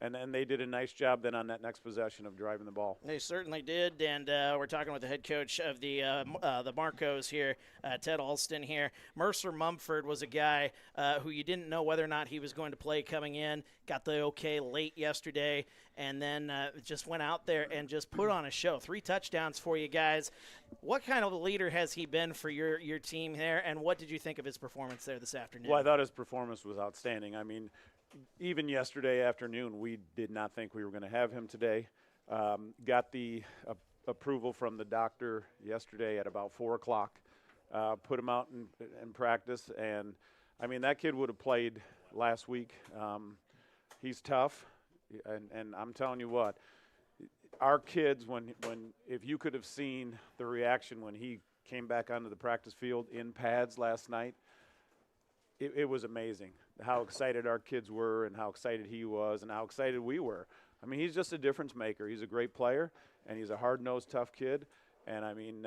And then they did a nice job then on that next possession of driving the ball. They certainly did, and we're talking with the head coach of the Marcos here, Ted Alston here. Mercer Mumford was a guy who you didn't know whether or not he was going to play coming in, got the okay late yesterday, and then just went out there and just put on a show. 3 touchdowns for you guys. What kind of a leader has he been for your team there, and what did you think of his performance there this afternoon? Well, I thought his performance was outstanding. I mean, even yesterday afternoon, we did not think we were going to have him today. Got the approval from the doctor yesterday at about 4 o'clock. Put him out in practice, and I mean that kid would have played last week. He's tough, and I'm telling you what, our kids if you could have seen the reaction when he came back onto the practice field in pads last night, it was amazing how excited our kids were and how excited he was and how excited we were. I mean, he's just a difference maker. He's a great player, and he's a hard-nosed, tough kid. And, I mean,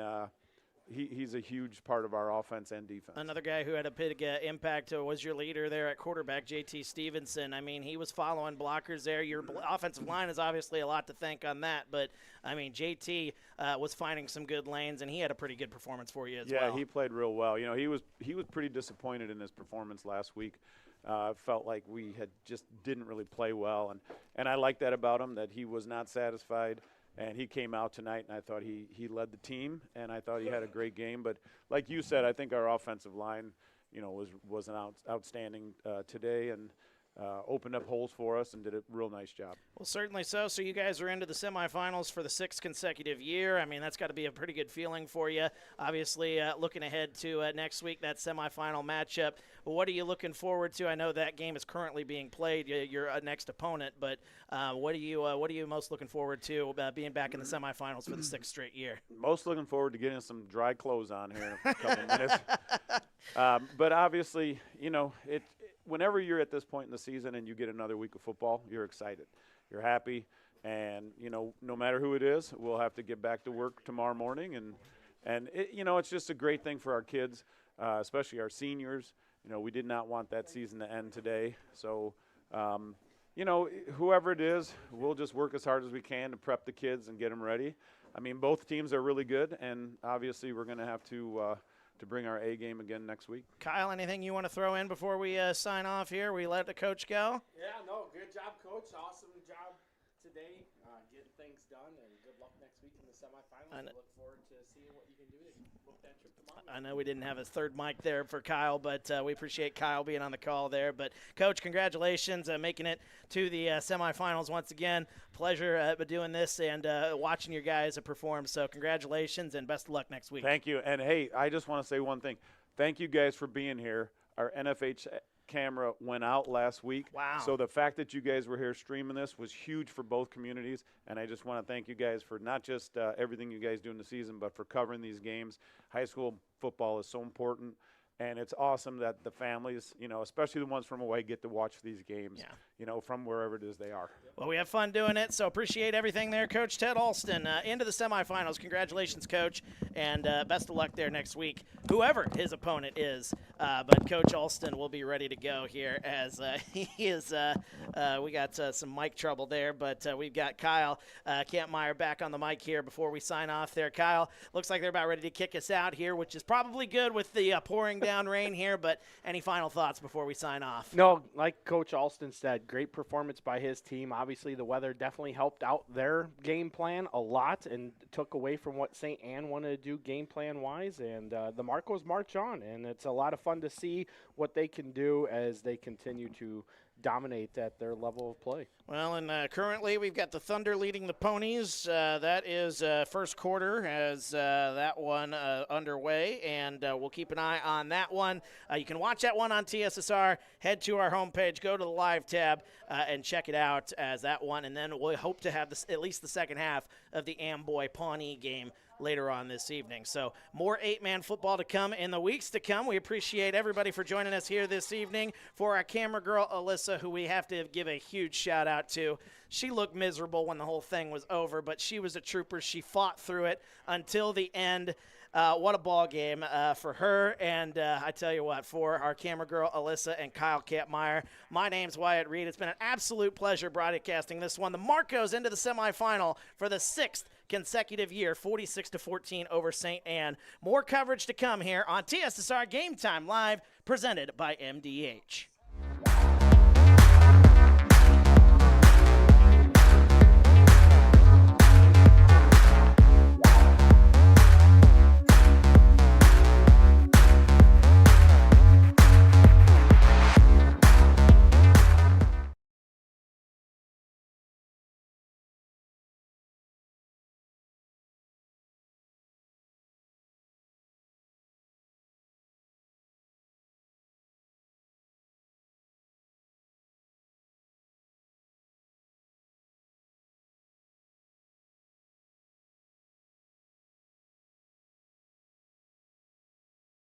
he's a huge part of our offense and defense. Another guy who had a big impact was your leader there at quarterback, JT Stevenson. I mean, he was following blockers there. Your offensive line is obviously a lot to thank on that, but, I mean, JT was finding some good lanes, and he had a pretty good performance for you as well. Yeah, he played real well. You know, he was pretty disappointed in his performance last week. Felt like we had just didn't really play well, and I like that about him, that he was not satisfied. And he came out tonight, and I thought he led the team, and I thought he had a great game. But like you said, I think our offensive line, you know, was an outstanding today, and opened up holes for us and did a real nice job. Well, certainly so. So you guys are into the semifinals for the 6th consecutive year. I mean, that's got to be a pretty good feeling for you. Obviously, looking ahead to next week, that semifinal matchup. What are you looking forward to? I know that game is currently being played, your next opponent, but what are you most looking forward to being back in the semifinals for the 6th straight year? Most looking forward to getting some dry clothes on here in a couple minutes. But obviously, you know, whenever you're at this point in the season and you get another week of football, you're excited. You're happy. And, you know, no matter who it is, we'll have to get back to work tomorrow morning. And you know, it's just a great thing for our kids, especially our seniors. You know, we did not want that season to end today. So, you know, whoever it is, we'll just work as hard as we can to prep the kids and get them ready. I mean, both teams are really good, and obviously we're going to have to bring our A game again next week. Kyle, anything you want to throw in before we sign off here? We let the coach go? Yeah, no, good job, Coach. Awesome job today, getting things done, and good luck next week in the semifinals. I look forward to seeing what you can do to book that trip tomorrow. I know we didn't have a third mic there for Kyle, but we appreciate Kyle being on the call there. But, Coach, congratulations making it to the semifinals once again. Pleasure doing this and watching your guys perform. So congratulations and best of luck next week. Thank you. And, hey, I just want to say one thing. Thank you guys for being here. Our NFH camera went out last week. Wow. So the fact that you guys were here streaming this was huge for both communities, and I just want to thank you guys for not just everything you guys do in the season, but for covering these games. High school football is so important, and it's awesome that the families, you know, especially the ones from away, get to watch these games, you know, from wherever it is they are. Well, we have fun doing it, so appreciate everything there. Coach Ted Alston into the semifinals. Congratulations, Coach, and best of luck there next week, whoever his opponent is. But Coach Alston will be ready to go here as he is. We got some mic trouble there, but we've got Kyle Kampmeyer back on the mic here before we sign off there. Kyle, looks like they're about ready to kick us out here, which is probably good with the pouring down rain here, but any final thoughts before we sign off? No, like Coach Alston said, great performance by his team. Obviously, the weather definitely helped out their game plan a lot and took away from what St. Anne wanted to do game plan-wise, and the Marcos march on, and it's a lot of fun to see what they can do as they continue to dominate at their level of play. Well, and currently we've got the Thunder leading the Ponies. That is first quarter as that one underway, and we'll keep an eye on that one. You can watch that one on TSSR. Head to our homepage, go to the live tab, and check it out as that one, and then we'll hope to have this, at least the second half of the Amboy-Pawnee game later on this evening. So more 8-man football to come in the weeks to come. We appreciate everybody for joining us here this evening. For our camera girl, Alyssa, who we have to give a huge shout out to. She looked miserable when the whole thing was over, but she was a trooper. She fought through it until the end. What a ball game for her. And I tell you what, for our camera girl, Alyssa, and Kyle Kampmeyer, my name's Wyatt Reed. It's been an absolute pleasure broadcasting this one. The Marcos into the semifinal for the 6th consecutive year, 46-14 over St. Anne. More coverage to come here on TSSR Game Time Live, presented by MDH.